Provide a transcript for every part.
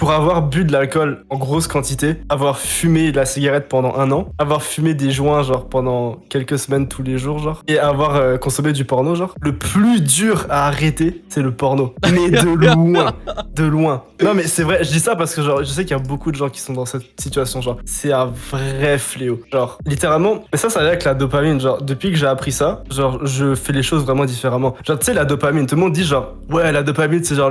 pour avoir bu de l'alcool en grosse quantité, avoir fumé de la cigarette pendant 1 an, avoir fumé des joints genre pendant quelques semaines tous les jours genre, et avoir consommé du porno genre, le plus dur à arrêter, c'est le porno. Mais de loin, de loin. Non mais c'est vrai, je dis ça parce que genre, je sais qu'il y a beaucoup de gens qui sont dans cette situation genre, c'est un vrai fléau. Genre, littéralement, mais ça vient avec la dopamine, genre, depuis que j'ai appris ça, genre, je fais les choses vraiment différemment. Genre, tu sais, la dopamine, tout le monde dit genre, ouais, la dopamine, c'est genre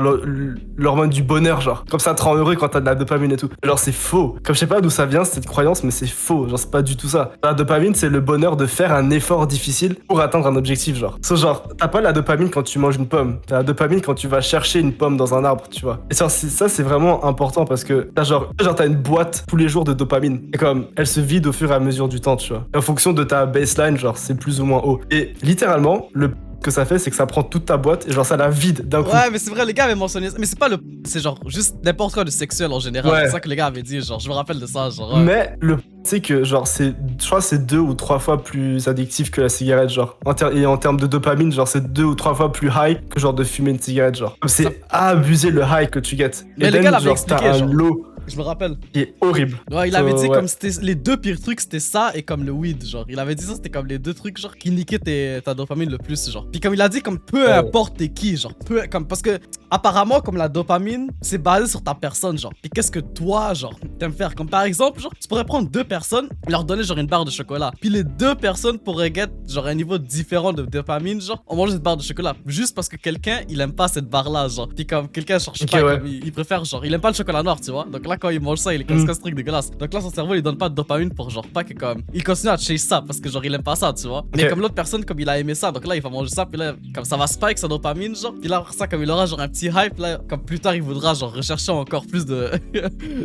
l'hormone du bonheur, genre, comme ça te rend heureux quand t'as de la dopamine et tout. Genre, c'est faux. Comme je sais pas d'où ça vient, cette croyance, mais c'est faux. Genre, c'est pas du tout ça. La dopamine, c'est le bonheur de faire un effort difficile pour atteindre un objectif, genre. Genre, t'as pas la dopamine quand tu manges une pomme. T'as la dopamine quand tu vas chercher une pomme dans un arbre, tu vois. Et ça, c'est vraiment important parce que t'as une boîte tous les jours de dopamine. Et comme, elle se vide au fur et à mesure du temps, tu vois. Et en fonction de ta baseline, genre, c'est plus ou moins haut. Et littéralement, le que ça fait, c'est que ça prend toute ta boîte et genre ça la vide d'un coup. Ouais, mais c'est vrai, les gars avaient mentionné ça. Mais c'est pas le. C'est genre juste n'importe quoi de sexuel en général. Ouais. C'est ça que les gars avaient dit. Genre, je me rappelle de ça. Genre, ouais. Mais le c'est que genre je crois que c'est 2 ou 3 fois plus addictif que la cigarette, genre. Et en termes de dopamine, genre c'est 2 ou 3 fois plus high que genre de fumer une cigarette, genre. C'est abuser le high que tu get. Mais et les gars l'avaient genre, expliqué, t'as un genre. low Je me rappelle. qui est horrible. Ouais, il avait dit ouais. comme c'était les deux pires trucs, c'était ça et comme le weed, genre. Il avait dit ça, c'était comme les deux trucs, genre, qui niquaient ta dopamine le plus, genre. Puis comme il a dit, comme peu importe t'es qui, genre, comme parce que apparemment, comme la dopamine, c'est basé sur ta personne, genre. Puis qu'est-ce que toi, genre, t'aimes faire? Comme par exemple, genre, tu pourrais prendre 2 personnes, leur donner genre une barre de chocolat. Puis les 2 personnes pourraient get genre un niveau différent de dopamine, genre, on mange cette barre de chocolat. Juste parce que quelqu'un, il aime pas cette barre-là, genre. Puis comme quelqu'un, genre, je sais pas, comme, il préfère, genre, il aime pas le chocolat noir, tu vois. Donc là, quand il mange ça, il est comme ce truc dégueulasse. Donc là, son cerveau, il donne pas de dopamine pour genre pas que comme. Il continue à chase ça parce que genre, il aime pas ça, tu vois. Mais comme l'autre personne, comme il a aimé ça, donc là, il va manger ça, puis là, comme ça va spike sa dopamine, genre. Puis là, après ça, comme il aura genre un petit hype, là, comme plus tard, il voudra genre rechercher encore plus de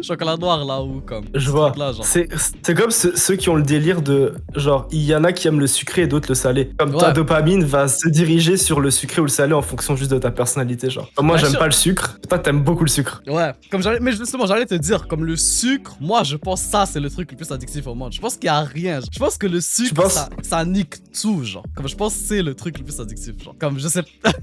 chocolat noir là ou comme. Je vois. C'est comme ceux qui ont le délire de genre, il y en a qui aiment le sucré et d'autres le salé. Comme ta dopamine va se diriger sur le sucré ou le salé en fonction juste de ta personnalité, genre. Comme moi, j'aime pas le sucre. Toi, t'aimes beaucoup le sucre. Ouais. Comme mais justement, j'allais te dire, comme le sucre, moi, je pense que ça, c'est le truc le plus addictif au monde. Je pense qu'il y a rien. Je pense que le sucre, ça nique tout, genre. Comme je pense que c'est le truc le plus addictif, genre. Comme je sais.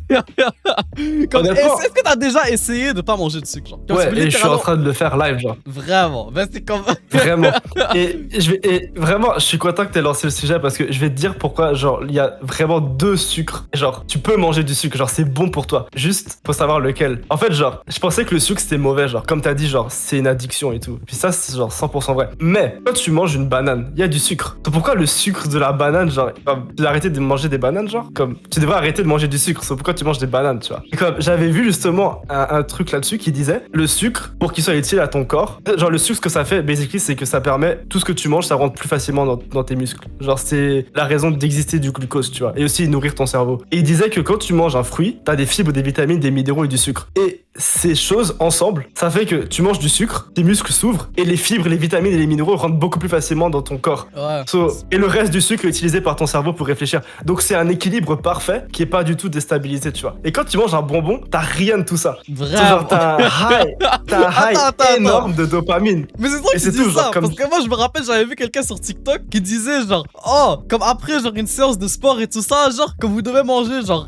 Comme, est-ce que t'as déjà essayé de pas manger de sucre, genre? Comme ouais, et je suis en train de le faire live, genre. Vraiment. Ben, c'est comme. Vraiment. Et vraiment, je suis content que t'aies lancé le sujet parce que je vais te dire pourquoi, genre, il y a vraiment 2 sucres. Genre, tu peux manger du sucre, genre, c'est bon pour toi. Juste, faut savoir lequel. En fait, genre, je pensais que le sucre c'était mauvais, genre, comme t'as dit, genre, c'est une addiction et tout. Puis ça, c'est genre 100% vrai. Mais, quand tu manges une banane, il y a du sucre. Donc pourquoi le sucre de la banane, genre, tu dois arrêter de manger des bananes, genre? Comme, tu devrais arrêter de manger du sucre, c'est pourquoi tu manges des bananes, tu vois. Et comme, j'avais vu justement un truc là-dessus qui disait, le sucre, pour qu'il soit utile à ton corps, genre, le sucre, ce que ça fait, basically, c'est que ça permet, tout ce que tu manges, ça rentre plus facilement dans tes muscles. Genre, c'est la raison d'exister du glucose, tu vois. Et aussi nourrir ton cerveau. Et il disait que quand tu manges un fruit, t'as des fibres, des vitamines, des minéraux et du sucre. Et ces choses ensemble, ça fait que tu manges du sucre, tes muscles s'ouvrent et les fibres, les vitamines et les minéraux rentrent beaucoup plus facilement dans ton corps. Ouais. Et le reste du sucre est utilisé par ton cerveau pour réfléchir. Donc c'est un équilibre parfait qui est pas du tout déstabilisé, tu vois. Et quand tu manges un bonbon, t'as rien de tout ça. Vraiment. Genre t'as un high énorme de dopamine. Mais c'est toi qui dis ça, parce que moi je me rappelle, j'avais vu quelqu'un sur TikTok qui disait genre, oh, comme après genre une séance de sport et tout ça, genre que vous devez manger genre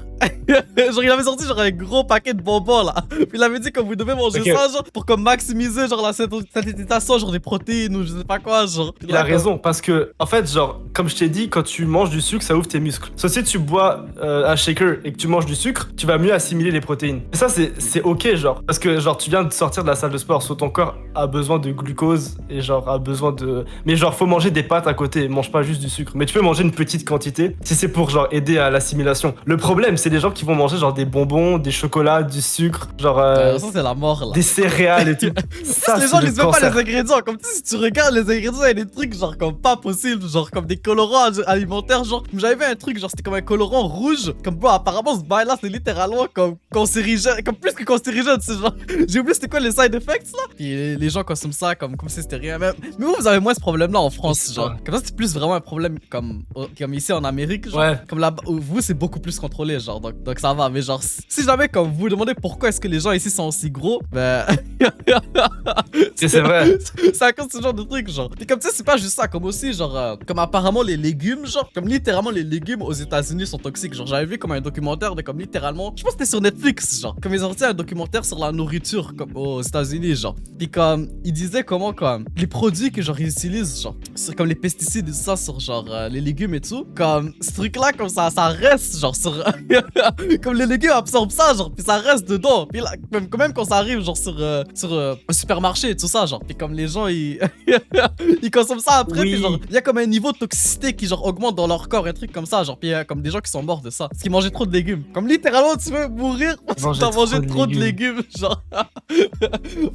genre il avait sorti genre un gros paquet de bonbons là. Puis il avait dit que vous devez manger ça genre pour comme maximiser genre la synthétisation genre des protéines ou je sais pas quoi genre. Il a raison parce que en fait genre comme je t'ai dit quand tu manges du sucre ça ouvre tes muscles. Sauf si tu bois un shaker et que tu manges du sucre, tu vas mieux assimiler les protéines. Et ça c'est ok genre parce que genre tu viens de sortir de la salle de sport, soit ton corps a besoin de glucose et genre a besoin de mais genre faut manger des pâtes à côté, mange pas juste du sucre. Mais tu peux manger une petite quantité si c'est pour genre aider à l'assimilation. Le problème c'est les gens qui vont manger genre des bonbons, des chocolats, du sucre, genre ça c'est la mort là. Des céréales et tout. Ça, les gens lisent même pas les ingrédients. Comme si tu regardes les ingrédients, il y a des trucs genre comme pas possible, genre comme des colorants alimentaires, genre j'avais vu un truc genre c'était comme un colorant rouge, comme bon apparemment ce bail là c'est littéralement comme cancérigène, comme plus que cancérigène, c'est genre j'ai oublié c'était quoi les side effects là. Puis les gens consomment ça comme si c'était rien. Mais vous avez moins ce problème là en France, genre comme ça c'est plus vraiment un problème comme ici en Amérique, genre comme là vous c'est beaucoup plus contrôlé, genre genre, donc ça va. Mais genre, si jamais, comme vous vous demandez pourquoi est-ce que les gens ici sont aussi gros, ben. C'est vrai. C'est à cause de ce genre de truc, genre. Et comme tu sais, c'est pas juste ça, comme aussi, genre, comme apparemment les légumes, genre, comme littéralement les légumes aux États-Unis sont toxiques. Genre, j'avais vu comme un documentaire de comme littéralement, je pense que c'était sur Netflix, genre, comme ils ont sorti un documentaire sur la nourriture, comme aux États-Unis, genre. Puis comme, ils disaient comment, comme, les produits que genre ils utilisent, genre, sur, comme les pesticides et tout ça, sur genre les légumes et tout, comme, ce truc-là, comme ça reste, genre, sur. Comme les légumes absorbent ça, genre, puis ça reste dedans. Puis là, même quand ça arrive, genre, sur un supermarché et tout ça, genre. Puis comme les gens, ils consomment ça après, Oui. puis genre, il y a comme un niveau de toxicité qui, genre, augmente dans leur corps, un truc comme ça, genre. Puis il y a comme des gens qui sont morts de ça. Parce qu'ils mangeaient trop de légumes. Comme littéralement, tu veux mourir parce que t'as mangé trop de légumes, genre.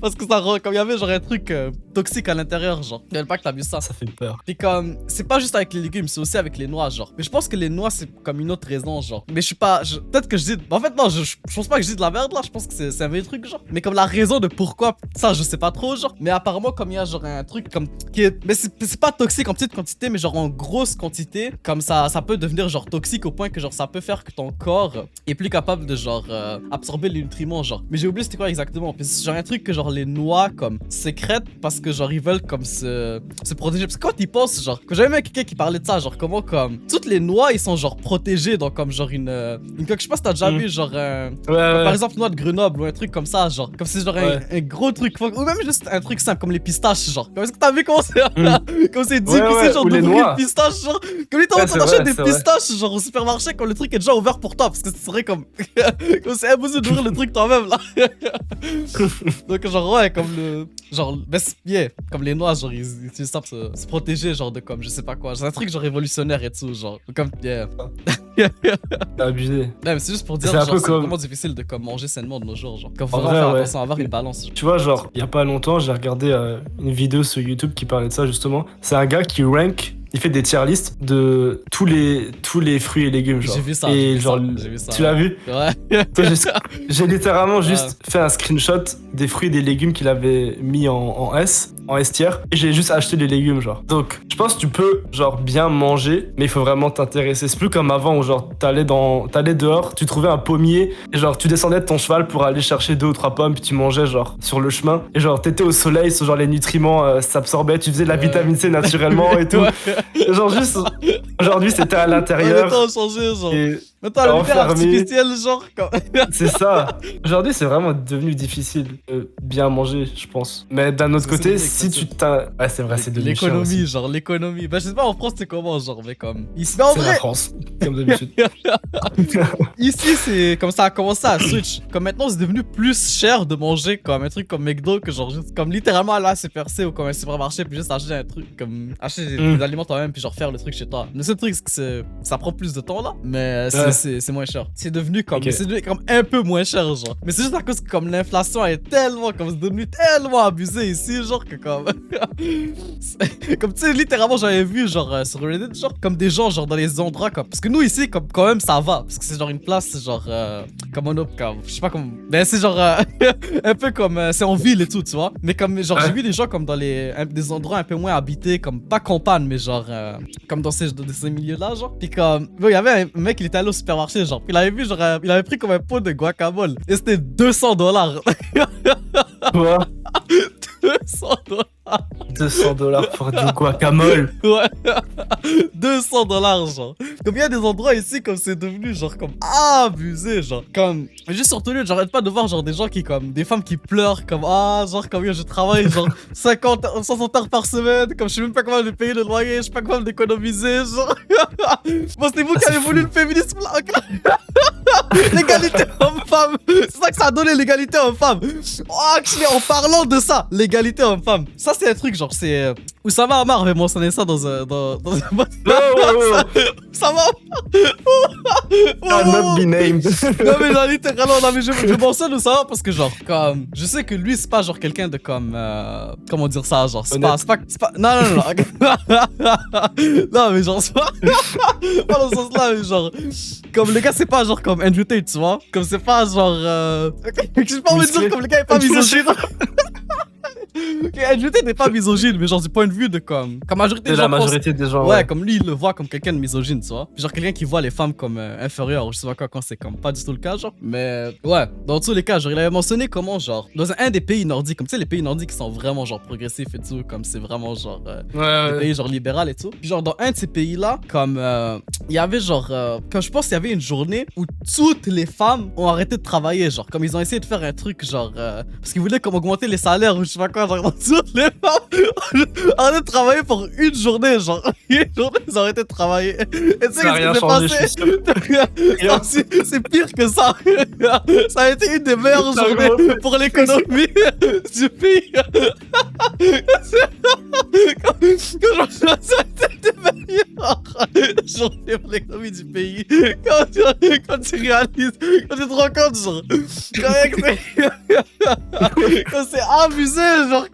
Parce que ça, comme il y avait, genre, un truc toxique à l'intérieur, genre. Il y a pas que t'as vu ça. Ça fait peur. Puis comme, c'est pas juste avec les légumes, c'est aussi avec les noix, genre. Mais je pense que les noix, c'est comme une autre raison, genre. Mais je suis pas. Peut-être que je dis. En fait, non, je pense pas que je dis de la merde là, je pense que c'est un vrai truc, genre. Mais comme la raison de pourquoi, ça, je sais pas trop, genre. Mais apparemment, comme il y a genre un truc comme. Qui est. Mais c'est pas toxique en petite quantité, mais genre en grosse quantité, comme ça peut devenir genre toxique au point que genre ça peut faire que ton corps est plus capable de genre absorber les nutriments, genre. Mais j'ai oublié c'était quoi exactement. Puis c'est genre un truc que genre les noix, comme, sécrètent parce que genre ils veulent comme se protéger. Parce que quand ils pensent, genre, quand j'avais même quelqu'un qui parlait de ça, genre, comment comme. Toutes les noix, ils sont genre protégés, donc comme genre une coque, je sais pas si t'as déjà vu, genre, par exemple, noix de Grenoble ou un truc comme ça, genre, comme c'est genre un gros truc, ou même juste un truc simple, comme les pistaches, genre. Comme est-ce que t'as vu comment c'est comme c'est difficile, genre, d'ouvrir une pistache, genre. Comme littéralement, quand t'achètes des pistaches, genre, au supermarché, quand le truc est déjà ouvert pour toi, parce que ce serait comme. Comme c'est impossible d'ouvrir le truc toi-même, là. Donc, genre, ouais, comme le. Genre, yeah, comme les noix, genre, ils utilisent ça pour se protéger, genre, de comme, je sais pas quoi. C'est un truc, genre, révolutionnaire et tout, genre. Comme, yeah. T'as abusé. Ouais, mais c'est juste pour dire, C'est un genre, peu c'est comme- vraiment difficile de comme manger sainement de nos jours, genre. Comme, faut En vraiment vrai, faire ouais. attention à avoir une balance. Genre. Tu vois, genre, il y a pas longtemps, j'ai regardé une vidéo sur YouTube qui parlait de ça, justement. C'est un gars qui rank, il fait des tier lists de tous les fruits et légumes, genre. J'ai vu ça, Et genre, j'ai vu ça. tu l'as vu? Ouais. Toi, j'ai littéralement juste fait un screenshot des fruits et des légumes qu'il avait mis en S tier, et j'ai juste acheté les légumes, genre. Donc, je pense que tu peux, genre, bien manger, mais il faut vraiment t'intéresser. C'est plus comme avant où, genre, t'allais dehors, tu trouvais un pommier, et genre, tu descendais de ton cheval pour aller chercher 2 ou 3 pommes, puis tu mangeais, genre, sur le chemin, et genre, t'étais au soleil, genre, les nutriments s'absorbaient, tu faisais de la vitamine C naturellement et tout. Et genre, juste, aujourd'hui, c'était à l'intérieur. Le temps a changé, genre. Et Maintenant, la lumière enfermé. artificielle, genre, comme. c'est ça. Aujourd'hui, c'est vraiment devenu difficile de bien manger, je pense. Mais d'un autre Parce que côté, c'est si tu t'as... Ouais, c'est vrai, c'est devenu cher l'économie, aussi. genre, l'économie. Bah, je sais pas en France, c'est comment, genre, mais comme. Ici, mais en C'est la vrai, France, comme d'habitude. ici, c'est comme ça a commencé à switch. Comme maintenant, c'est devenu plus cher de manger comme un truc comme McDo que genre, juste, comme littéralement aller à CPRC ou comme un supermarché, puis juste acheter un truc, comme acheter des aliments toi-même, puis genre faire le truc chez toi. Le seul truc, c'est que ça prend plus de temps là, mais c'est moins cher. C'est devenu comme, Ok. c'est devenu comme un peu moins cher, genre. Mais c'est juste à cause que comme l'inflation est tellement, comme c'est devenu tellement abusé ici, genre que comme. Comme tu sais, littéralement, j'avais vu genre sur Reddit, genre comme des gens, genre dans les endroits comme. Parce que nous ici, comme quand même, ça va. Parce que c'est genre une place, genre. Comme comme. Je sais pas comme. Ben, c'est genre. Un peu comme. C'est en ville et tout, tu vois. Mais comme, genre, j'ai vu des gens comme dans des endroits un peu moins habités, comme pas campagne, mais genre. Comme dans ces milieux-là, genre. Puis comme. Il y avait un mec, il était allé au supermarché, genre. Puis il avait vu, genre. Il avait pris comme un pot de guacamole. Et c'était $200. Quoi? $200. $200 pour du guacamole. Ouais. $200, genre. Comme il y a des endroits ici, comme c'est devenu, genre, comme abusé, genre. Comme, juste sur Toulouse, j'arrête pas de voir, genre, des gens qui, comme, des femmes qui pleurent, comme, genre, comme, je travaille, genre, 50, 60 heures par semaine, comme, je sais même pas comment de payer le loyer, je sais pas comment d'économiser, genre. Bon, c'est vous qui avez voulu le féminisme, là, ok? L'égalité homme-femme. C'est ça que ça a donné, l'égalité homme-femme. Oh, actually, en parlant de ça, l'égalité homme-femme. Ça, c'est un truc, genre, c'est. Oussama Hamar avait mentionné ça dans un. Dans un... Ça va. Not be named. Non, mais genre, littéralement, non, mais je mentionne Oussama parce que, genre, comme. Je sais que lui, c'est pas, genre, quelqu'un de comme. Comment dire ça, genre, c'est pas. Non, non, non. Non, mais genre, c'est pas. Pas dans ce sens-là, mais genre. Comme le gars, c'est pas genre comme Andrew Tate, tu vois. Comme c'est pas genre. Je sais pas envie de dire comme le gars est pas misogyne. Ok, LGBT n'est pas misogyne, mais genre du point de vue de comme majorité De des la gens pensent- majorité des gens. Ouais, comme lui, il le voit comme quelqu'un de misogyne, tu vois. Puis genre quelqu'un qui voit les femmes comme inférieures, ou je sais pas quoi, quand c'est comme pas du tout le cas, genre. Mais ouais, dans tous les cas, genre, il avait mentionné comment, genre, dans un des pays nordiques, comme tu sais, les pays nordiques qui sont vraiment, genre, progressifs et tout, comme c'est vraiment, genre, des pays, genre, libéral et tout. Puis genre, dans un de ces pays-là, comme, il y avait, genre, comme je pense qu'il y avait une journée où toutes les femmes ont arrêté de travailler, genre, comme ils ont essayé de faire un truc, genre, parce qu'ils voulaient comme augmenter les salaires, ou je sais pas quoi, genre, toutes les femmes ont arrêté de travailler pour une journée, genre, une journée, ils ont arrêté de travailler. Et tu sais, Ça n'a rien qu'est-ce changé, qui je s'est suis sûr. passé? Rien. C'est pire que ça. Ça a été une des meilleures Ça a journées augmenté. pour l'économie du pays. Quand ça a été une des meilleures journées pour l'économie du pays. Quand tu réalises, quand tu te rends compte, genre, quand c'est abusé, genre,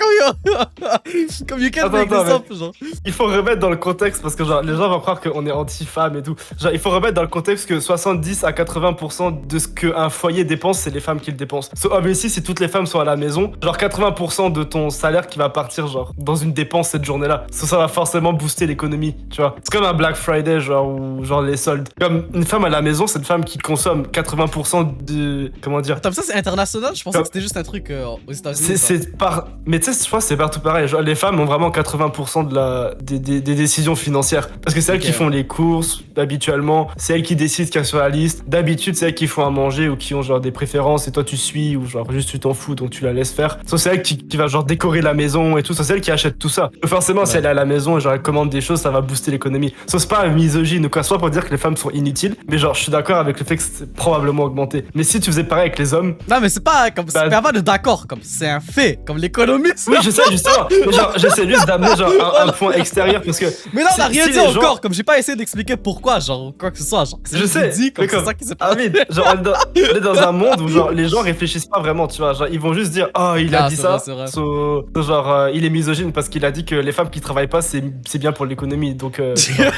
comme you can't make Attends, this up, genre. Il faut remettre dans le contexte parce que genre les gens vont croire qu'on est anti-femmes et tout. Genre il faut remettre dans le contexte que 70 à 80% de ce qu'un foyer dépense, c'est les femmes qui le dépensent. So obviously si toutes les femmes sont à la maison, genre 80% de ton salaire qui va partir genre dans une dépense cette journée-là. So, ça va forcément booster l'économie, tu vois. C'est comme un Black Friday genre ou genre les soldes. Comme une femme à la maison, c'est une femme qui consomme 80% de comment dire. Attends, mais ça c'est international? Je pensais que c'était juste un truc aux États-Unis. C'est par... Mais tu sais, je crois que c'est partout pareil. Genre, les femmes ont vraiment 80% des décisions financières. Parce que c'est elles qui font les courses, habituellement. C'est elles qui décident qu'il y a sur la liste. D'habitude, c'est elles qui font à manger ou qui ont genre des préférences et toi tu suis ou genre juste tu t'en fous donc tu la laisses faire. Soit c'est elle qui va genre décorer la maison et tout. Soit c'est elle qui achète tout ça. Donc forcément, si elle est à la maison et genre elle commande des choses, ça va booster l'économie. Soit c'est pas misogyne ou quoi, soit pour dire que les femmes sont inutiles. Mais genre, je suis d'accord avec le fait que c'est probablement augmenté. Mais si tu faisais pareil avec les hommes, Non, mais c'est pas comme. C'est pas de d'accord, comme c'est un fait, comme l'économie. oui, je sais, justement. Mais genre, j'essaie juste d'amener genre un point extérieur parce que. Mais là, on a rien si dit les encore, gens- comme j'ai pas essayé d'expliquer pourquoi, genre, ou quoi que ce soit, genre. Je sais, dit, comme mais c'est comme- ça qui s'est Ah passé. oui, genre on est dans un monde où genre les gens réfléchissent pas vraiment, tu vois, genre ils vont juste dire oh il a Ah, dit c'est ça, vrai, c'est vrai. genre il est misogyne parce qu'il a dit que les femmes qui travaillent pas c'est bien pour l'économie, donc genre,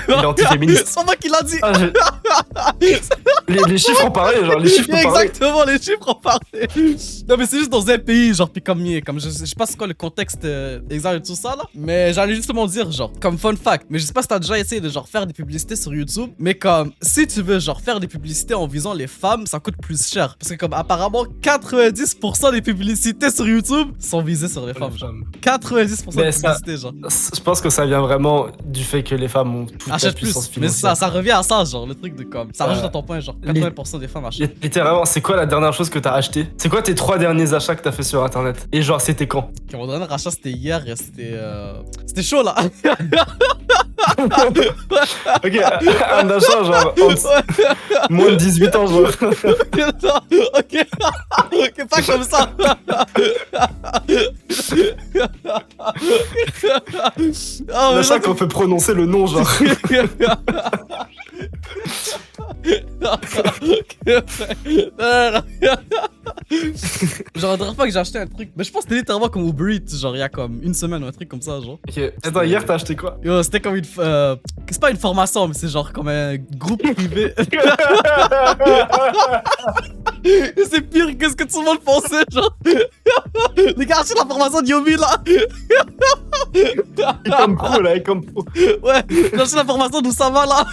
il est anti-féministe. C'est moi qui l'a dit. Ah, les chiffres ont parlé, genre les chiffres ont parlé. Exactement, les chiffres ont parlé. Non, mais c'est juste dans un pays, genre, puis comme je sais pas c'est quoi le contexte exact de tout ça, là. Mais j'allais justement dire, genre, comme fun fact, mais je sais pas si t'as déjà essayé de, genre, faire des publicités sur YouTube, mais comme, si tu veux, genre, faire des publicités en visant les femmes, ça coûte plus cher. Parce que, comme, apparemment, 90% des publicités sur YouTube sont visées sur les femmes, genre. 90% Mais des ça- publicités, genre. Je pense que ça vient vraiment du fait que les femmes ont toute la Achète puissance plus. Mais financière. ça revient à ça, genre, le truc de comme. Ça rajoute à ton point, genre, 80% des femmes achètent. Littéralement, c'est quoi la dernière chose que t'as acheté? C'est quoi tes 3 derniers achats que t'as fait sur internet? Et genre, c'était quand? Ok, mon dernier rachat c'était hier et c'était chaud là. Ok, un achat genre en moins de 18 ans, genre. Ok, ok, pas comme ça. Oh, mais L'achat là, qu'on peut prononcer le nom, genre. Genre, la dernière fois que j'ai acheté un truc, mais je pense que c'était littéralement comme Uber Eats, genre il y a comme une semaine ou un truc comme ça, genre. Ok, attends, hier t'as acheté quoi? Yo, c'était comme une. C'est pas une formation, mais c'est genre comme un groupe privé. C'est pire que ce que tout le monde pensait, genre. Les gars, achètent la formation de Yomi là. Et comme pro, là, et comme pro. Ouais, j'ai acheté la formation d'Oussama là.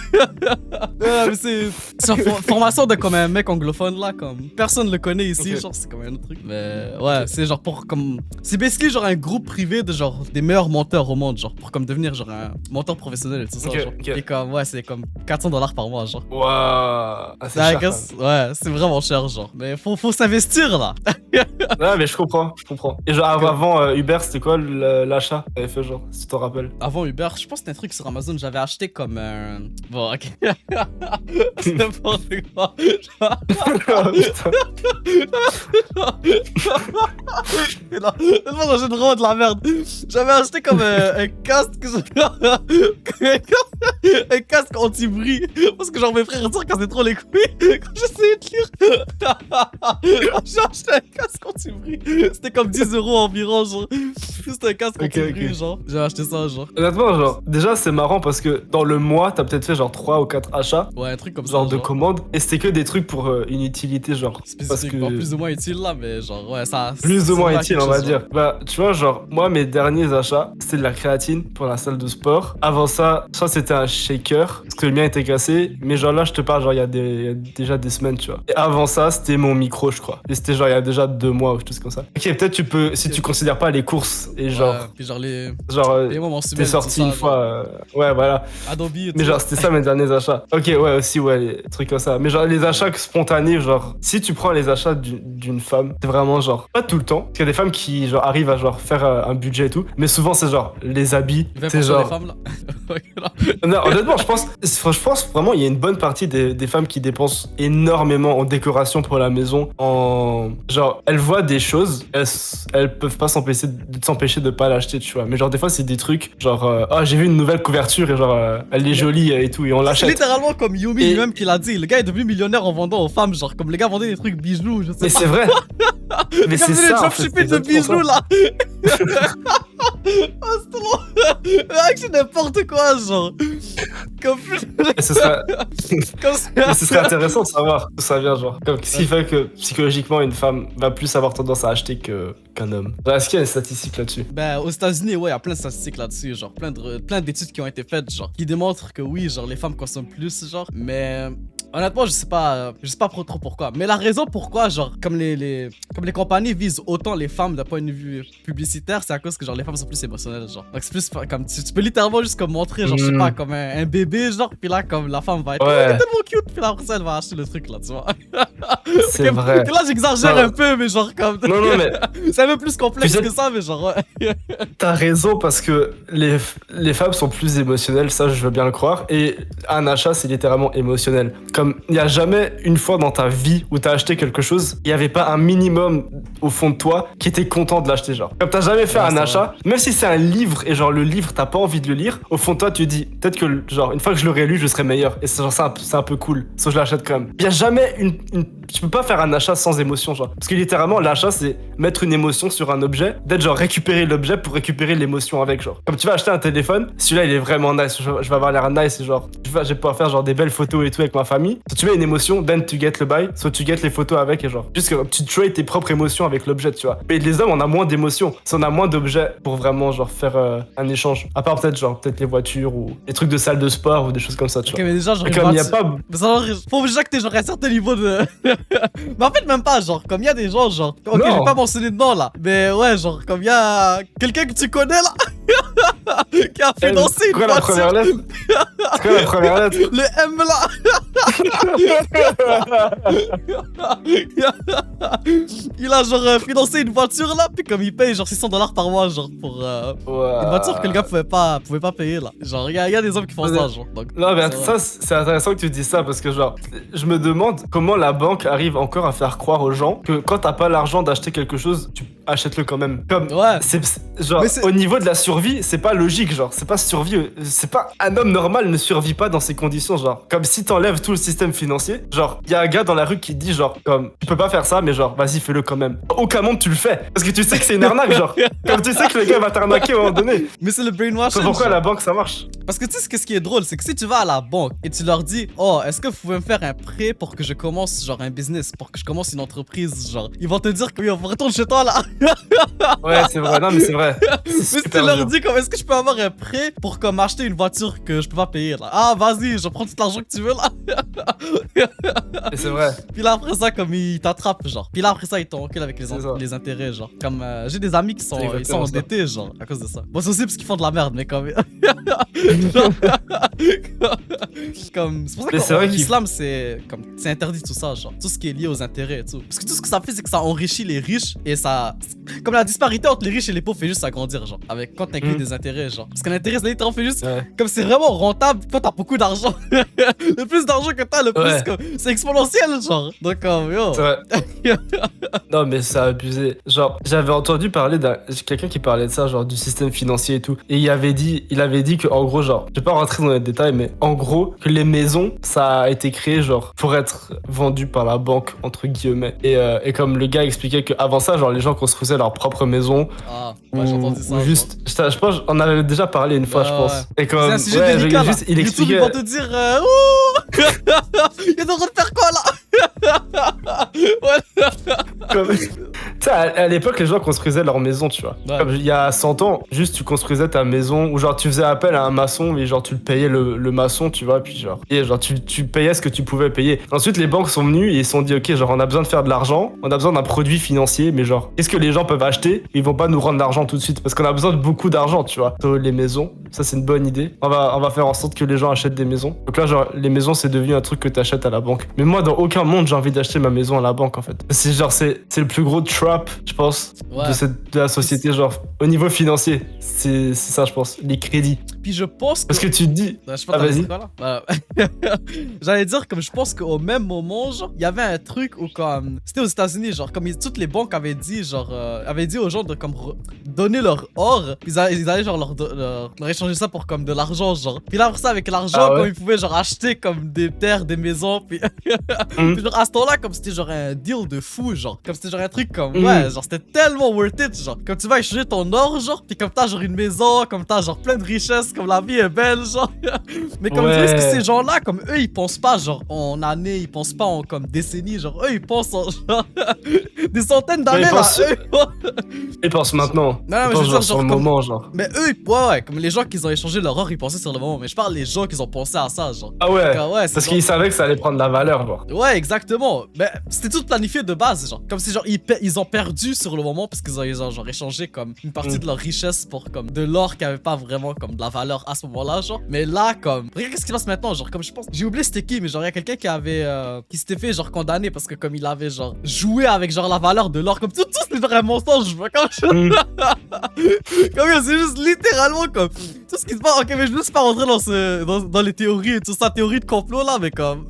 Ouais, mais c'est une formation de comme un mec anglophone là, comme personne le connaît ici, Ok. genre c'est comme un autre truc. Mais ouais, c'est genre pour comme. C'est basically genre un groupe privé de genre des meilleurs monteurs au monde, genre pour comme devenir genre un monteur professionnel et tout ça. Ok, Genre. ok. Et comme, ouais, c'est comme $400 par mois, genre. Waouh. Ah, c'est Ouais, cher, quand ouais, c'est vraiment cher, genre. Mais faut s'investir là. même. Ouais, mais je comprends. Et genre, avant Uber, c'était quoi l'achat que t'avais fait, genre, si tu t'en rappelles? Avant Uber, je pense que c'était un truc sur Amazon, j'avais acheté comme un. Bon, ok. C'est n'importe quoi. Oh, putain. Non, moi j'ai vraiment de la merde. J'avais acheté comme un casque. Un casque anti-bruit. Parce que genre mes frères disent quand c'est trop les couilles. Quand j'essayais de lire. J'ai acheté un casque anti-bruit. C'était comme 10 € environ, genre. Juste un casque contre genre. J'ai acheté ça, genre. Honnêtement, genre, déjà, c'est marrant parce que dans le mois, t'as peut-être fait genre 3 ou 4 achats. Ouais, un truc comme ça. Genre de commandes. Et c'était que des trucs pour une utilité, genre. Spécifiquement, parce que... plus ou moins utile là, mais genre, ouais, ça. Plus ou moins utile, on va chose, dire. Bah, tu vois, genre, moi, mes derniers achats, c'était de la créatine pour la salle de sport. Avant ça, c'était un shaker, parce que le mien était cassé. Mais genre là, je te parle, genre, il y a déjà des semaines, tu vois. Et avant ça, c'était mon micro, je crois. Et c'était genre, il y a déjà 2 mois ou quelque chose comme ça. Ok, peut-être tu peux, si tu considères pas les courses et genre. Ouais, puis genre les. Genre, t'es sorti une fois. Ouais, voilà. Adobe et tout. Mais genre, c'était ça mes derniers achats. Ok, ouais, aussi, ouais, les trucs comme ça. Mais genre, les achats spontanés, genre, si tu prends les achats d'une femme, c'est vraiment genre, pas tout le temps. Parce qu'il y a des femmes qui, genre, arrivent à genre faire un budget et tout. Mais souvent, c'est genre, les habits. C'est genre. Les femmes, là. Non, honnêtement, je pense vraiment, il y a une bonne partie des femmes qui dépensent énormément en décoration pour la maison. Genre, elles voient des choses, elles peuvent pas s'empêcher de pas l'acheter, tu vois. Mais genre, des fois, c'est des trucs, genre, j'ai vu une nouvelle couverture et genre, elle est jolie et tout, et on l'achète. C'est littéralement comme Yumi lui-même qui l'a dit. Le gars est devenu millionnaire en vendant aux femmes, genre, comme les gars vendaient des trucs bijoux, je sais pas. Mais c'est vrai. Mais c'est ça. Dropshipping de bijoux, là. Oh, c'est trop. Mec, c'est n'importe quoi, genre. Comme ce serait intéressant de savoir d'où ça vient, genre. Comme ce qui fait que psychologiquement une femme va plus avoir tendance à acheter qu'un homme. Est-ce qu'il y a une statistique là-dessus? Ben, aux États-Unis, ouais, il y a plein de statistiques là-dessus, genre, plein d'études qui ont été faites, genre, qui démontrent que oui, genre, les femmes consomment plus, genre, mais. Honnêtement, je sais pas trop pourquoi. Mais la raison pourquoi, genre, comme les compagnies visent autant les femmes d'un point de vue publicitaire, c'est à cause que, genre, les femmes sont plus émotionnelles, genre. Donc, c'est plus comme, tu peux littéralement juste comme montrer, genre, je sais pas, comme un bébé, genre, puis là, comme la femme va être tellement cute, puis là, après ça, elle va acheter le truc, là, tu vois. C'est vrai. Là, j'exagère un peu, mais genre, comme. Non, mais. C'est un peu plus complexe que ça, mais genre, ouais. T'as raison, parce que les femmes sont plus émotionnelles, ça, je veux bien le croire. Et un achat, c'est littéralement émotionnel. Comme, il n'y a jamais une fois dans ta vie où t'as acheté quelque chose, il n'y avait pas un minimum au fond de toi qui était content de l'acheter, genre. Comme t'as jamais fait un achat, même si c'est un livre et genre le livre t'as pas envie de le lire, au fond de toi tu dis peut-être que genre une fois que je l'aurai lu je serai meilleur et c'est un peu cool, sauf que je l'achète quand même. Il y a jamais tu peux pas faire un achat sans émotion, genre. Parce que littéralement l'achat c'est mettre une émotion sur un objet, d'être genre récupérer l'objet pour récupérer l'émotion avec, genre. Comme tu vas acheter un téléphone, celui-là il est vraiment nice, je vais avoir l'air nice et genre je vais pouvoir faire genre des belles photos et tout avec ma famille. Si tu mets une émotion, then tu get le buy, soit tu get les photos avec et genre juste que tu trades tes propres émotions avec l'objet, tu vois. Mais les hommes on a moins d'émotions, on a moins d'objets pour vraiment genre faire un échange. À part peut-être les voitures ou des trucs de salle de sport ou des choses comme ça, tu vois. Ok, mais déjà genre comme il y a pas. Mais ça, faut déjà que t'aies genre un certain niveau de. Mais en fait même pas, genre comme il y a des gens genre. Ok, je vais pas mentionner de nom là, mais ouais genre comme il y a quelqu'un que tu connais là. Qui a financé une voiture. La première lettre. C'est quoi la première lettre? Le M là. Il a genre financé une voiture là, puis comme il paye genre $600 par mois genre pour une voiture que le gars pouvait pas payer là. Genre il y a des hommes qui font ça genre. Donc, non mais ça c'est intéressant que tu dis ça parce que genre je me demande comment la banque arrive encore à faire croire aux gens que quand t'as pas l'argent d'acheter quelque chose, tu achètes-le quand même. Comme genre au niveau de la survie, c'est pas logique, genre c'est pas survie, c'est pas un homme normal ne survit pas dans ces conditions, genre comme si t'enlèves tout le système financier, genre il y a un gars dans la rue qui dit genre comme tu peux pas faire ça mais genre vas-y fais-le quand même. Aucun monde tu le fais parce que tu sais que c'est une arnaque, genre comme tu sais que le gars va t'arnaquer à un moment donné. Mais c'est le brainwashing. C'est pourquoi la banque ça marche. Parce que tu sais ce qui est drôle, c'est que si tu vas à la banque et tu leur dis oh est-ce que vous pouvez me faire un prêt pour que je commence genre un business, pour que je commence une entreprise, genre ils vont te dire que oui on retourne chez toi là. Ouais c'est vrai, non mais c'est vrai. Mais si tu leur dis comme est-ce que je peux avoir un prêt pour comme acheter une voiture que je peux pas payer là. Ah vas-y je prends tout l'argent que tu veux là. Et c'est vrai. Puis là après ça comme ils t'attrapent genre. Puis là après ça ils t'enculent avec les intérêts genre. Comme j'ai des amis qui sont endettés genre à cause de ça. Bon c'est aussi parce qu'ils font de la merde mais comme comme c'est pour ça que l'islam c'est interdit tout ça genre. Tout ce qui est lié aux intérêts et tout. Parce que tout ce que ça fait c'est que ça enrichit les riches et ça comme la disparité entre les riches et les pauvres fait juste s'agrandir genre. Avec quand t'inclus des intérêts genre. Parce qu'un intérêt c'est littéralement fait juste comme c'est vraiment rentable quand t'as beaucoup d'argent. Le plus d'argent que t'as le plus comme c'est exponentiel genre. Donc yo. C'est vrai. Non mais c'est abusé. Genre j'avais entendu parler d'un quelqu'un qui parlait de ça genre du système financier et tout et il avait dit que en gros genre je vais pas rentrer dans les détails mais en gros que les maisons ça a été créé genre pour être vendu par la banque entre guillemets et comme le gars expliquait qu'avant ça genre les gens construisaient leur propre maison. Ah ouais j'ai entendu ça. Ou juste, je pense, on avait déjà parlé une fois, je pense. Et C'est comme, un sujet délicat, là. juste, il YouTube, expliquait. ils vont te dire, ouh il est en train de faire quoi, là? Tu sais, à l'époque, les gens construisaient leur maison, tu vois. Ouais. Comme il y a 100 ans, juste tu construisais ta maison, ou genre tu faisais appel à un maçon, et genre tu le payais le maçon, tu vois, puis genre, et genre tu payais ce que tu pouvais payer. Ensuite, les banques sont venues et ils se sont dit, ok, genre on a besoin de faire de l'argent, on a besoin d'un produit financier, mais genre, qu'est-ce que les gens peuvent acheter? Ils vont pas nous rendre l'argent tout de suite, parce qu'on a besoin de beaucoup d'argent, tu vois. Les maisons, ça c'est une bonne idée. On va faire en sorte que les gens achètent des maisons. Donc là, genre, les maisons, c'est devenu un truc que t'achètes à la banque. Mais moi, dans aucun monde, j'ai envie d'acheter ma maison à la banque, en fait. C'est genre, c'est le plus gros trap, je pense, Ouais. de la société, genre, au niveau financier. C'est ça, je pense, les crédits. Puis je pense que... Parce que tu te dis, Je sais pas, Ah, t'allais vas-y. dire quoi, là? J'allais dire, comme je pense qu'au même moment, genre, il y avait un truc où, comme, c'était aux États-Unis, genre, comme toutes les banques avaient dit, genre, avaient dit aux gens de, comme, donner leur or, ils allaient, genre, leur échanger ça pour, comme, de l'argent, genre. Puis là, après ça, avec l'argent, Ah ouais? comme, ils pouvaient, genre, acheter, comme, des terres, des maisons, puis... Puis genre, à ce temps-là, comme, c'était, genre, un deal de fou, genre. Comme, c'était, genre, un truc, comme, ouais, genre, c'était tellement worth it, genre. Comme, tu vas échanger ton or, genre, puis comme, t'as, genre, une maison, comme, t'as, genre, plein de richesses, comme, la vie est belle, genre. Mais comme, Ouais. tu sais, que ces gens-là, comme, eux, ils pensent pas, genre, en années, ils pensent pas en, comme, décennies, genre, eux, ils pensent en, genre, des centaines d'années, ils là, pensent- eux. ils pensent maintenant. Non, Ils mais je pensent veux dire, sur le comme- moment, genre. Mais eux, ouais, comme les gens qui ont échangé leur or, ils pensaient sur le moment. Mais je parle des gens qui ont pensé à ça, genre. Ah ouais, Ouais, c'est parce genre- qu'ils savaient que ça allait prendre de la valeur, genre. Ouais, exactement. Mais c'était tout planifié de base, genre. Comme si, genre, ils ont perdu sur le moment parce qu'ils ont, genre, échangé, comme, une partie de leur richesse pour, comme, de l'or qui avait pas vraiment, comme, de la valeur à ce moment-là, genre. Mais là, comme, regarde qu'est-ce qui se passe maintenant, genre, comme, je pense, j'ai oublié c'était qui, mais genre, il y a quelqu'un qui avait, qui s'était fait, genre, condamné parce que, comme, il avait, genre, joué avec, genre, la valeur de l'or. Comme, tout c'est genre un mensonge, je vois, comme, comme, c'est juste littéralement, comme, tout ce qui se passe. Ok, mais je ne veux pas rentrer dans les théories et tout ça, théorie de complot, là, mais comme.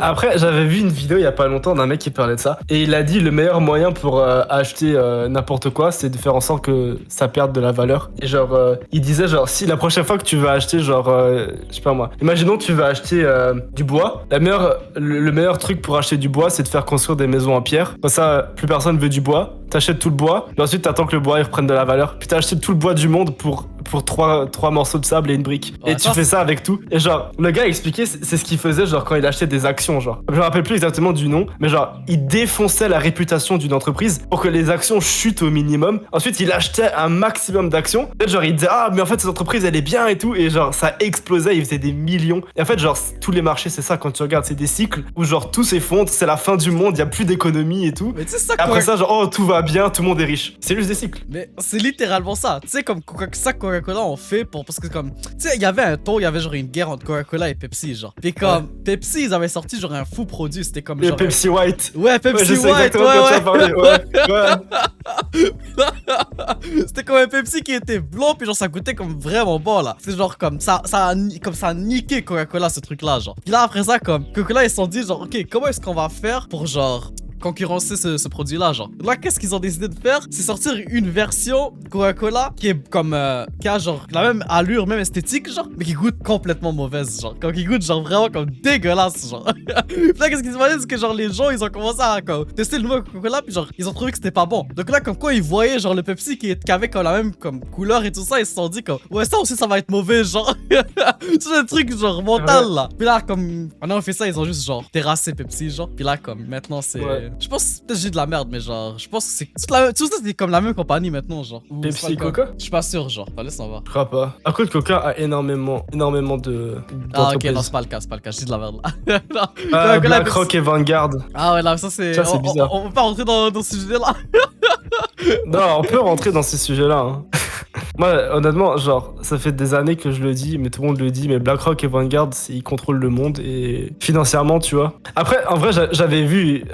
Après, j'avais vu une vidéo il y a pas longtemps d'un mec qui parlait de ça. Et il a dit le meilleur moyen pour acheter n'importe quoi, c'est de faire en sorte que ça perde de la valeur. Et genre, il disait genre, si la prochaine fois que tu vas acheter, genre, je sais pas moi, imaginons que tu vas acheter du bois. Le meilleur truc pour acheter du bois, c'est de faire construire des maisons en pierre. Comme ça, plus personne veut du bois. T'achètes tout le bois, puis ensuite t'attends que le bois il reprenne de la valeur. Puis t'as acheté tout le bois du monde pour trois morceaux de sable et une brique. Ouais, Et tu ça, fais ça avec tout. Et genre, le gars expliquait, c'est ce qu'il faisait genre quand il achetait des actions, genre. Je me rappelle plus exactement du nom, mais genre, il défonçait la réputation d'une entreprise pour que les actions chutent au minimum. Ensuite, il achetait un maximum d'actions. Peut-être genre, il disait, ah, mais en fait, cette entreprise, elle est bien et tout. Et genre, ça explosait, il faisait des millions. Et en fait, genre, tous les marchés, c'est ça quand tu regardes, c'est des cycles où genre, tout s'effondre, c'est la fin du monde, il y a plus d'économie et tout. Mais tu sais, ça, Et après ça, genre, oh, tout va bien, tout le monde est riche. C'est juste des cycles. Mais c'est littéralement ça. Tu sais, comme Coca-Cola on fait pour. Parce que, comme. Tu sais, il y avait un temps, il y avait genre une guerre entre Coca-Cola et Pepsi, genre. Puis, comme. Pepsi, ils avaient sorti genre un fou produit. C'était comme. Le Genre, Pepsi White. Ouais, Pepsi Ouais, je sais White, exactement de quoi tu vas ouais. parler. Ouais. C'était comme un Pepsi qui était blanc, puis genre ça goûtait comme vraiment bon là. C'est genre comme ça a niqué Coca-Cola ce truc là, genre. Puis là après ça, comme Coca-Cola ils se sont dit genre, ok, comment est-ce qu'on va faire pour genre concurrencer ce produit-là, genre. Là, qu'est-ce qu'ils ont décidé de faire? C'est sortir une version Coca-Cola qui est comme, qui a genre la même allure, même esthétique, genre, mais qui goûte complètement mauvaise, genre. Comme qui goûte genre vraiment comme dégueulasse, genre. Puis là, qu'est-ce qui se passait? C'est que genre les gens, ils ont commencé à comme, tester le nouveau Coca-Cola, puis genre, ils ont trouvé que c'était pas bon. Donc là, comme quoi, ils voyaient genre le Pepsi qui avait comme la même comme couleur et tout ça, ils se sont dit comme, ouais, ça aussi, ça va être mauvais, genre. C'est un truc genre mental, là. Puis là, comme, on a fait ça, ils ont juste genre terrassé Pepsi, genre. Puis là, comme, maintenant, c'est. Ouais. Je pense peut-être j'ai de la merde, mais genre, je pense que c'est tout ça, c'est comme la même compagnie maintenant, genre. Ou c'est Pepsi pas le cas. Coca? Je suis pas sûr, genre. Allez, ça va. Je crois pas. Après, Coca a énormément de. Ah, ok, d'entreprises. non, c'est pas le cas, je dis de la merde là. Non, Coca-Cola, BlackRock et Vanguard. Ah ouais, là, ça c'est. Ça, c'est bizarre. On peut pas rentrer dans ce sujet-là. Non, on peut rentrer dans ces sujets-là. Hein. Moi, honnêtement, genre, ça fait des années que je le dis, mais tout le monde le dit, mais BlackRock et Vanguard, ils contrôlent le monde et financièrement, tu vois. Après, en vrai, j'avais vu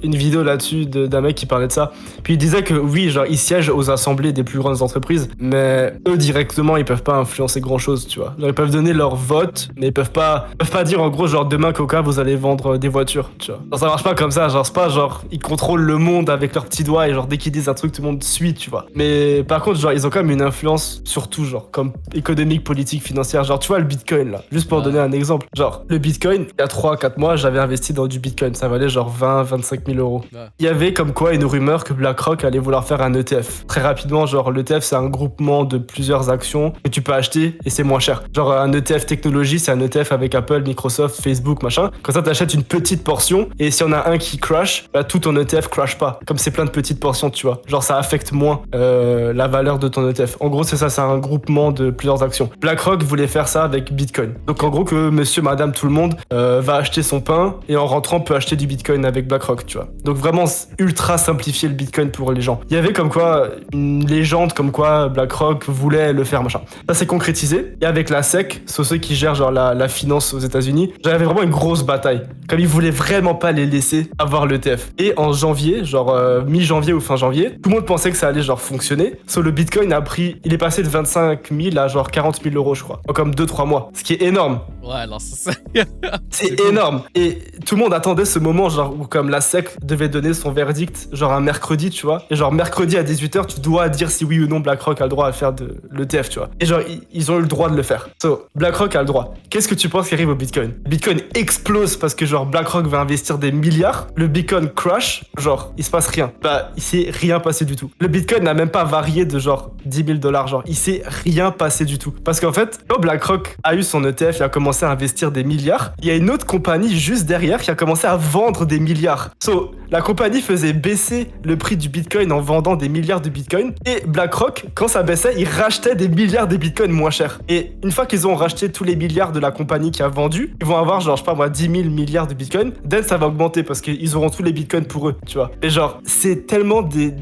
une vidéo là-dessus d'un mec qui parlait de ça. Puis il disait que oui, genre, ils siègent aux assemblées des plus grandes entreprises, mais eux, directement, ils peuvent pas influencer grand-chose, tu vois. Genre, ils peuvent donner leur vote, mais ils peuvent pas dire, en gros, genre, demain, Coca, vous allez vendre des voitures, tu vois. Genre, ça marche pas comme ça, genre, c'est pas genre, ils contrôlent le monde avec leurs petits doigts et genre, dès qu'ils disent un truc, tout le monde suit, tu vois. Mais par contre, genre, ils ont quand même une influence finance surtout, genre, comme économique, politique, financière. Genre, tu vois, le Bitcoin, là, juste pour donner un exemple. Genre, le Bitcoin, il y a 3-4 mois, j'avais investi dans du Bitcoin. Ça valait genre 20-25 000 euros. Ouais. Il y avait comme quoi une rumeur que BlackRock allait vouloir faire un ETF. Très rapidement, genre, l'ETF, c'est un groupement de plusieurs actions que tu peux acheter et c'est moins cher. Genre, un ETF technologie, c'est un ETF avec Apple, Microsoft, Facebook, machin. Comme ça, t'achètes une petite portion et si on a un qui crash, bah, tout ton ETF crash pas. Comme c'est plein de petites portions, tu vois. Genre, ça affecte moins la valeur de ton ETF. En gros, c'est ça, c'est un groupement de plusieurs actions. BlackRock voulait faire ça avec Bitcoin. Donc, en gros, que monsieur, madame, tout le monde va acheter son pain et en rentrant peut acheter du Bitcoin avec BlackRock, tu vois. Donc, vraiment ultra simplifier le Bitcoin pour les gens. Il y avait comme quoi une légende comme quoi BlackRock voulait le faire, machin. Ça s'est concrétisé. Et avec la SEC, c'est ceux qui gèrent genre la finance aux États-Unis, j'avais vraiment une grosse bataille. Comme ils voulaient vraiment pas les laisser avoir l'ETF. Et en janvier, genre mi-janvier ou fin janvier, tout le monde pensait que ça allait genre fonctionner. Sauf le Bitcoin a pris, il est passé de 25 000 à genre 40 000 euros, je crois. En comme 2-3 mois. Ce qui est énorme. Ouais, non, c'est énorme. Et tout le monde attendait ce moment, genre, où comme la SEC devait donner son verdict, genre un mercredi, tu vois. Et genre, mercredi à 18h, tu dois dire si oui ou non BlackRock a le droit à faire de l'ETF, tu vois. Et genre, ils ont eu le droit de le faire. So, BlackRock a le droit. Qu'est-ce que tu penses qui arrive au Bitcoin? Bitcoin explose parce que genre, BlackRock va investir des milliards. Le Bitcoin crash, genre, il se passe rien. Bah, il s'est rien passé du tout. Le Bitcoin n'a même pas varié de genre 10 000 $, genre, il s'est rien passé du tout. Parce qu'en fait, quand BlackRock a eu son ETF et a commencé à investir des milliards, il y a une autre compagnie juste derrière qui a commencé à vendre des milliards. So, la compagnie faisait baisser le prix du Bitcoin en vendant des milliards de Bitcoin. Et BlackRock, quand ça baissait, ils rachetaient des milliards de Bitcoin moins chers. Et une fois qu'ils ont racheté tous les milliards de la compagnie qui a vendu, ils vont avoir genre, je sais pas moi, 10 000 milliards de Bitcoin. Then ça va augmenter parce qu'ils auront tous les Bitcoins pour eux, tu vois. Et genre, c'est tellement des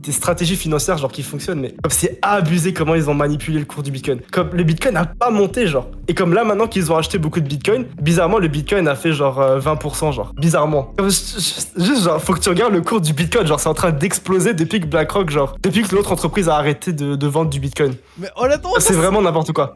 stratégies financières genre qui fonctionnent, mais comme c'est abusé comment ils ont manipulé le cours du Bitcoin. Comme le Bitcoin n'a pas monté, genre. Et comme là, maintenant qu'ils ont acheté beaucoup de Bitcoin, bizarrement, le Bitcoin a fait genre 20%, genre. Bizarrement. Comme, juste genre, faut que tu regardes le cours du Bitcoin, genre, c'est en train d'exploser depuis que BlackRock, genre, depuis que l'autre entreprise a arrêté de vendre du Bitcoin. Mais honnêtement, c'est vraiment n'importe quoi.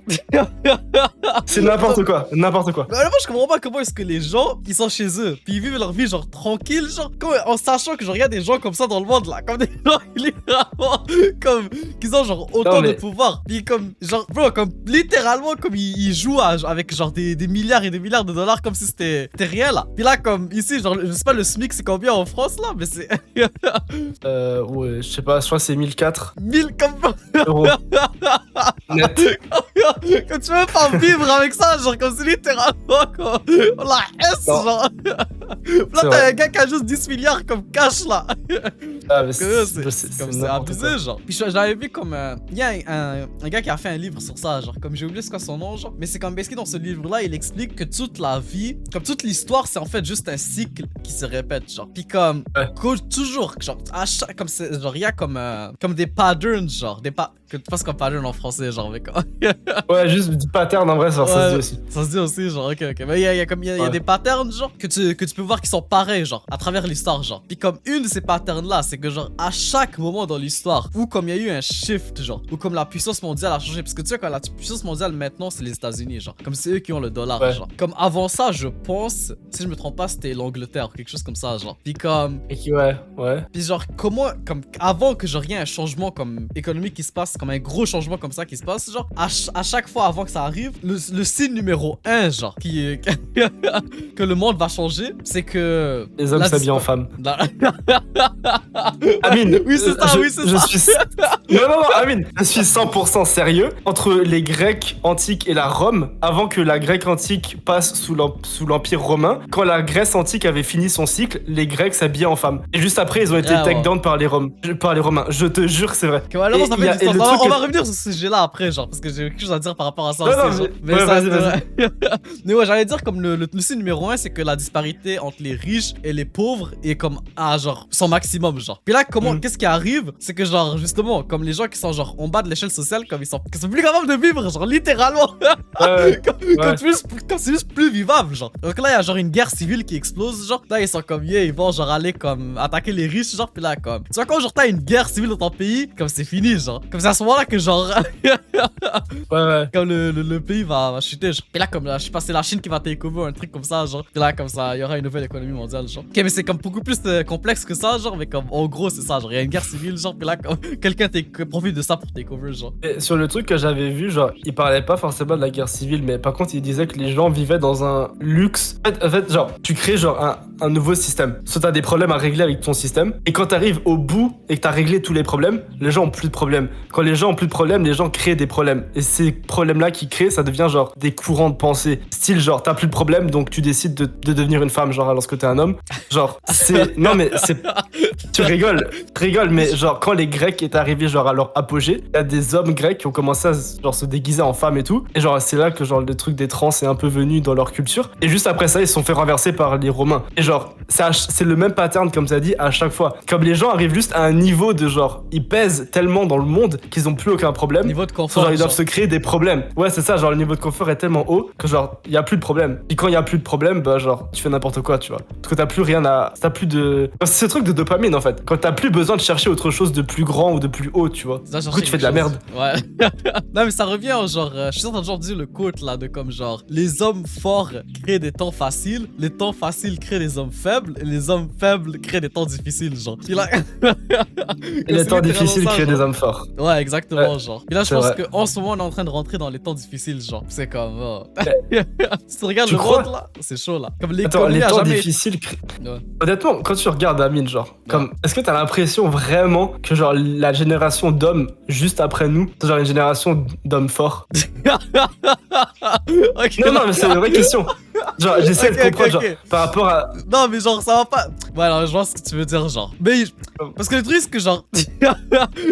C'est n'importe quoi, n'importe quoi. Mais honnêtement, je comprends pas comment est-ce que les gens, ils sont chez eux, puis ils vivent leur vie, genre, tranquille, genre, comme, en sachant que, genre, il y a des gens comme ça dans le monde, là, comme des gens, littéralement, comme, qu'ils ont, genre, autant de pouvoir, puis comme, genre, bro, comme, littéralement, comme, ils jouent avec, genre, des milliards et des milliards de dollars, comme si c'était rien, là. Puis là, comme, ici, genre, je sais pas, le SMIC, c'est combien en France, là, mais c'est... ouais, je sais pas, je crois que c'est 1004 comme... euros. Net. Quand tu veux pas vivre avec ça, genre comme c'est littéralement comme la S, non. genre. Là t'as un gars qui a juste 10 milliards comme cash là. Ah, mais c'est abusé, genre. Puis j'avais vu comme il y a un gars qui a fait un livre sur ça, genre comme j'ai oublié c'est quoi son nom, genre. Mais c'est comme basically dans ce livre là, il explique que toute la vie, comme toute l'histoire, c'est en fait juste un cycle qui se répète, genre. Puis comme toujours, genre à chaque, comme c'est genre il y a comme des patterns, genre que tu passes comme pattern en français, genre, mais comme... Ouais, juste du pattern en vrai, ça se dit aussi. Ça se dit aussi, genre, ok. Mais il y a des patterns, genre, que tu peux voir qui sont pareils, genre, à travers l'histoire, genre. Puis comme une de ces patterns-là, c'est que, genre, à chaque moment dans l'histoire, où comme il y a eu un shift, genre, où comme la puissance mondiale a changé, parce que tu sais, quand la puissance mondiale maintenant, c'est les États-Unis, genre, comme c'est eux qui ont le dollar, genre. Comme avant ça, je pense, si je me trompe pas, c'était l'Angleterre, quelque chose comme ça, genre. Puis comme... Ouais. Puis genre, comment, comme, avant que, genre, il y ait un changement, comme, économique qui se passe, comme un gros changement comme ça qui se passe, genre, à chaque fois avant que ça arrive, le signe numéro 1, genre, que le monde va changer, c'est que... Les hommes s'habillent en femmes. Amine, oui, c'est ça. Non, Amine, je suis 100% sérieux. Entre les Grecs antiques et la Rome, avant que la Grèce antique passe sous l'Empire romain, quand la Grèce antique avait fini son cycle, les Grecs s'habillaient en femmes. Et juste après, ils ont été take down par les Romains. Je te jure que c'est vrai. On va revenir sur ce sujet-là après, genre, parce que j'ai quelque chose à dire par rapport à ça aussi. Vas-y. Mais ouais, j'allais dire comme le signe numéro 1, c'est que la disparité entre les riches et les pauvres est comme à genre son maximum, genre. Puis là, qu'est-ce qui arrive? C'est que genre, justement, comme les gens qui sont genre en bas de l'échelle sociale, comme ils sont plus capables de vivre, genre, littéralement. Comme c'est juste plus vivable, genre. Donc là, il y a genre une guerre civile qui explose, genre. Là, ils sont comme, ils vont genre aller comme attaquer les riches, genre. Puis là, comme, tu vois, quand genre t'as une guerre civile dans ton pays, comme c'est fini, genre. Comme c'est à ce moment-là que genre comme le pays va chuter, genre. Et là, comme je sais pas, c'est la Chine qui va take over, un truc comme ça, genre. Et là, comme ça, il y aura une nouvelle économie mondiale, genre. Ok, mais c'est comme beaucoup plus complexe que ça, genre. Mais comme en gros, c'est ça. Genre, il y a une guerre civile, genre, puis là, quelqu'un profite de ça pour take over, genre. Et sur le truc que j'avais vu, genre, il parlait pas forcément de la guerre civile, mais par contre, il disait que les gens vivaient dans un luxe. En fait genre, tu crées genre un nouveau système. Soit t'as des problèmes à régler avec ton système, et quand t'arrives au bout et que t'as réglé tous les problèmes, les gens ont plus de problèmes. Quand les gens ont plus de problèmes, les gens créent des problèmes. Et ces problèmes-là qu'ils créent, ça devient genre des courants de pensée. Style, genre, t'as plus de problème, donc tu décides de devenir une femme, genre, lorsque t'es un homme. Genre, c'est. Non, mais c'est. Tu rigoles, mais genre, quand les Grecs étaient arrivés, genre, à leur apogée, il y a des hommes grecs qui ont commencé à genre, se déguiser en femmes et tout. Et genre, c'est là que genre, le truc des trans est un peu venu dans leur culture. Et juste après ça, ils se sont fait renverser par les Romains. Et genre, c'est le même pattern, comme ça dit, à chaque fois. Comme les gens arrivent juste à un niveau de genre, ils pèsent tellement dans le monde qu'ils ont plus aucun problème. Niveau de confort. Genre, ils doivent se créer des problèmes. Ouais, c'est ça, genre, le niveau de confort est tellement haut que genre, il y a plus de problème. Et quand il y a plus de problème, bah, genre, tu fais n'importe quoi, tu vois. Parce que t'as plus rien à. T'as plus de. C'est ce truc de dopamine, en fait. Quand t'as plus besoin de chercher autre chose de plus grand ou de plus haut, tu vois. Du coup, tu fais de la merde. Ouais. Non, mais ça revient au genre. Je suis en train de genre dire le quote là, de comme genre, les hommes forts créent des temps faciles, les temps faciles créent des hommes faibles, et les hommes faibles créent des temps difficiles, genre. Puis là. Et les temps difficiles créent des hommes forts. Ouais, exactement, Ouais, genre. Puis là, je pense qu'en ce moment, on est en train de rentrer dans les temps difficiles, genre. C'est comme. Oh. Si tu regardes Tu le crois monde là, c'est chaud là. Comme Attends, les temps jamais... difficiles. Ouais. Honnêtement, quand tu regardes Amine, genre, comme, est-ce que t'as l'impression vraiment que genre la génération d'hommes juste après nous, c'est genre une génération d'hommes forts? Ok, Non, mais c'est une vraie question. Genre, j'essaie de comprendre, genre, par rapport à. Non, mais genre, ça va pas. Ouais, alors, je vois ce que tu veux dire, genre. Mais. Parce que le truc, c'est que, genre.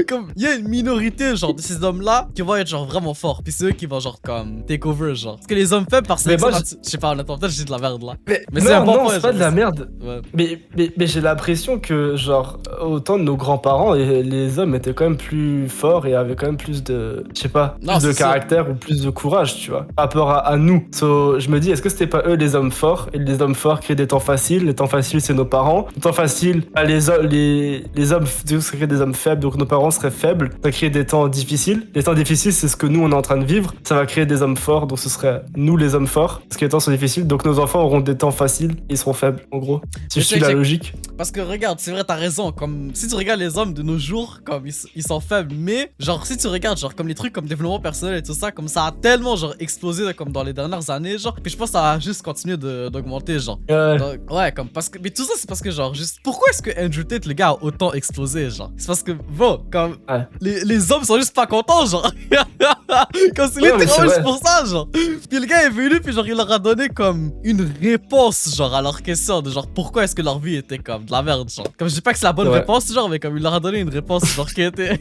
Comme. Il y a une minorité, genre, de ces hommes-là qui vont être, genre, vraiment forts. Puis c'est eux qui vont, genre, comme. Take over, genre. Parce que les hommes faibles, par sélection. Je sais pas, honnêtement, peut-être j'ai de la merde là. Mais c'est un bon point, c'est pas de la merde. Ouais. Mais j'ai l'impression que, genre, autant de nos grands-parents, les hommes étaient quand même plus forts et avaient quand même plus de. Je sais pas, plus de caractère ou plus de courage, tu vois, par rapport à nous. So, je me dis, est-ce que c'était pas eux les hommes forts? Et les hommes forts créent des temps faciles. Les temps faciles, c'est nos parents. Les temps faciles, les hommes ça crée des hommes faibles, donc nos parents seraient faibles. Ça crée des temps difficiles. Les temps difficiles, c'est ce que nous, on est en train de vivre. Ça va créer des hommes forts, donc ce serait nous les hommes forts. Parce que les temps sont difficiles, donc nos enfants auront des temps faciles. Ils seront faibles, en gros. Si je suis la logique. Parce que regarde, c'est vrai, t'as raison. Comme si tu regardes les hommes de nos jours, comme ils sont faibles. Mais genre, si tu regardes, genre, comme les trucs comme développement personnel et tout ça, comme ça a tellement, genre, explosé comme dans les dernières années, genre. Puis je pense que ça va juste continuer d'augmenter, genre. Donc, ouais, comme parce que. Mais tout ça, c'est parce que, genre, juste. Pourquoi est-ce que Andrew Tate, le gars, a autant explosé, genre? C'est parce que, bon, comme. Ouais. Les hommes sont juste pas contents, genre. Comme c'est littéralement juste pour ça, genre. Puis le gars est venu, puis genre, il leur a donné comme une réponse, genre, à leur question de genre, pourquoi est-ce que leur vie était comme de la merde, genre. Comme je dis pas que c'est la bonne réponse, genre, mais comme il leur a donné une réponse, genre, qui était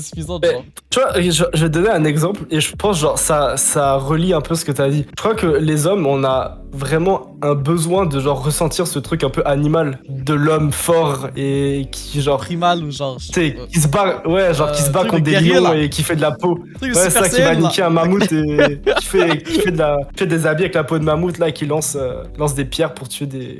suffisante, genre. Tu vois, je vais te donner un exemple, et je pense, genre, ça relie un peu ce que t'as dit. Je crois que les hommes, on a vraiment un besoin de genre ressentir ce truc un peu animal de l'homme fort et qui genre primal ou genre qui se bat qui se bat contre des lions et qui fait de la peau. Ouais, c'est ça, qui va niquer un mammouth et qui fait des habits avec la peau de mammouth là, qui lance des pierres pour tuer des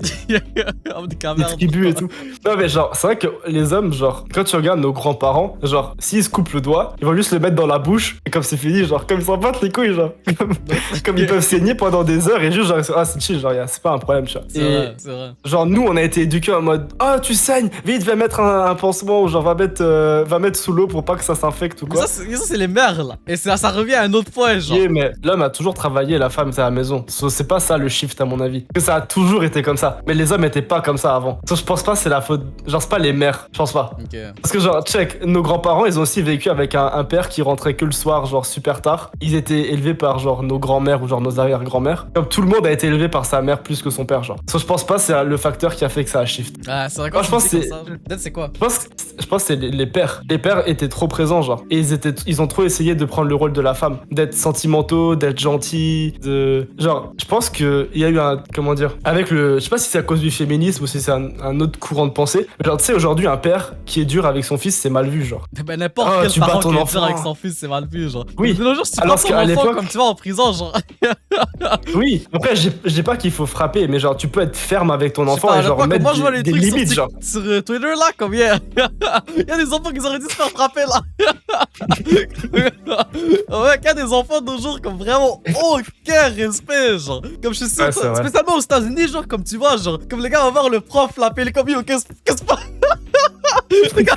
tribus et tout. Non mais genre c'est vrai que les hommes, genre quand tu regardes nos grands-parents, genre s'ils se coupent le doigt, ils vont juste le mettre dans la bouche et comme c'est fini, genre comme ils s'en battent les couilles, genre comme ils peuvent saigner pendant des heures et juste genre c'est chill, genre c'est pas un problème, tu vois. C'est vrai. Genre nous on a été éduqués en mode oh tu saignes, vite va mettre un pansement ou genre va mettre sous l'eau pour pas que ça s'infecte ou quoi. Mais ça c'est les mères là. Et ça revient à un autre point, genre. Yeah, mais l'homme a toujours travaillé, la femme c'est à la maison. C'est pas ça le shift à mon avis. Que ça a toujours été comme ça. Mais les hommes étaient pas comme ça avant. Je pense pas c'est la faute. Genre c'est pas les mères, je pense pas. Okay. Parce que genre check, nos grands-parents ils ont aussi vécu avec un père qui rentrait que le soir, genre super tard. Ils étaient élevés par genre nos grands-mères ou genre nos arrière-grands-mères. Comme tout le monde a été élevé par sa mère plus que son père, genre. Je pense pas c'est le facteur qui a fait que ça a shift. Ah c'est vrai quoi. Je pense que c'est quoi? Je pense que c'est les pères. Les pères étaient trop présents, genre. Et ils ont trop essayé de prendre le rôle de la femme, d'être sentimentaux, d'être gentils, genre. Je pense que il y a eu un, comment dire, avec je sais pas si c'est à cause du féminisme ou si c'est un autre courant de pensée. Mais genre tu sais aujourd'hui un père qui est dur avec son fils c'est mal vu, genre. Ben n'importe quel parent qui est dur avec son fils c'est mal vu, genre. Oui. De nos jours si tu bats ton enfant comme tu vas en prison, genre. Oui. Après je dis pas qu'il faut frapper, mais genre tu peux être ferme avec ton enfant et genre mettre des limites, genre. Sur Twitter là, comme il y a des enfants qui auraient dû se faire frapper là. Ouais, qu'il y a des enfants de nos jours comme vraiment aucun respect, genre. Comme je suis sûr, spécialement aux États-Unis, genre, comme tu vois, genre, comme les gars vont voir le prof l'appeler comme yo, qu'est-ce pas. Les gars,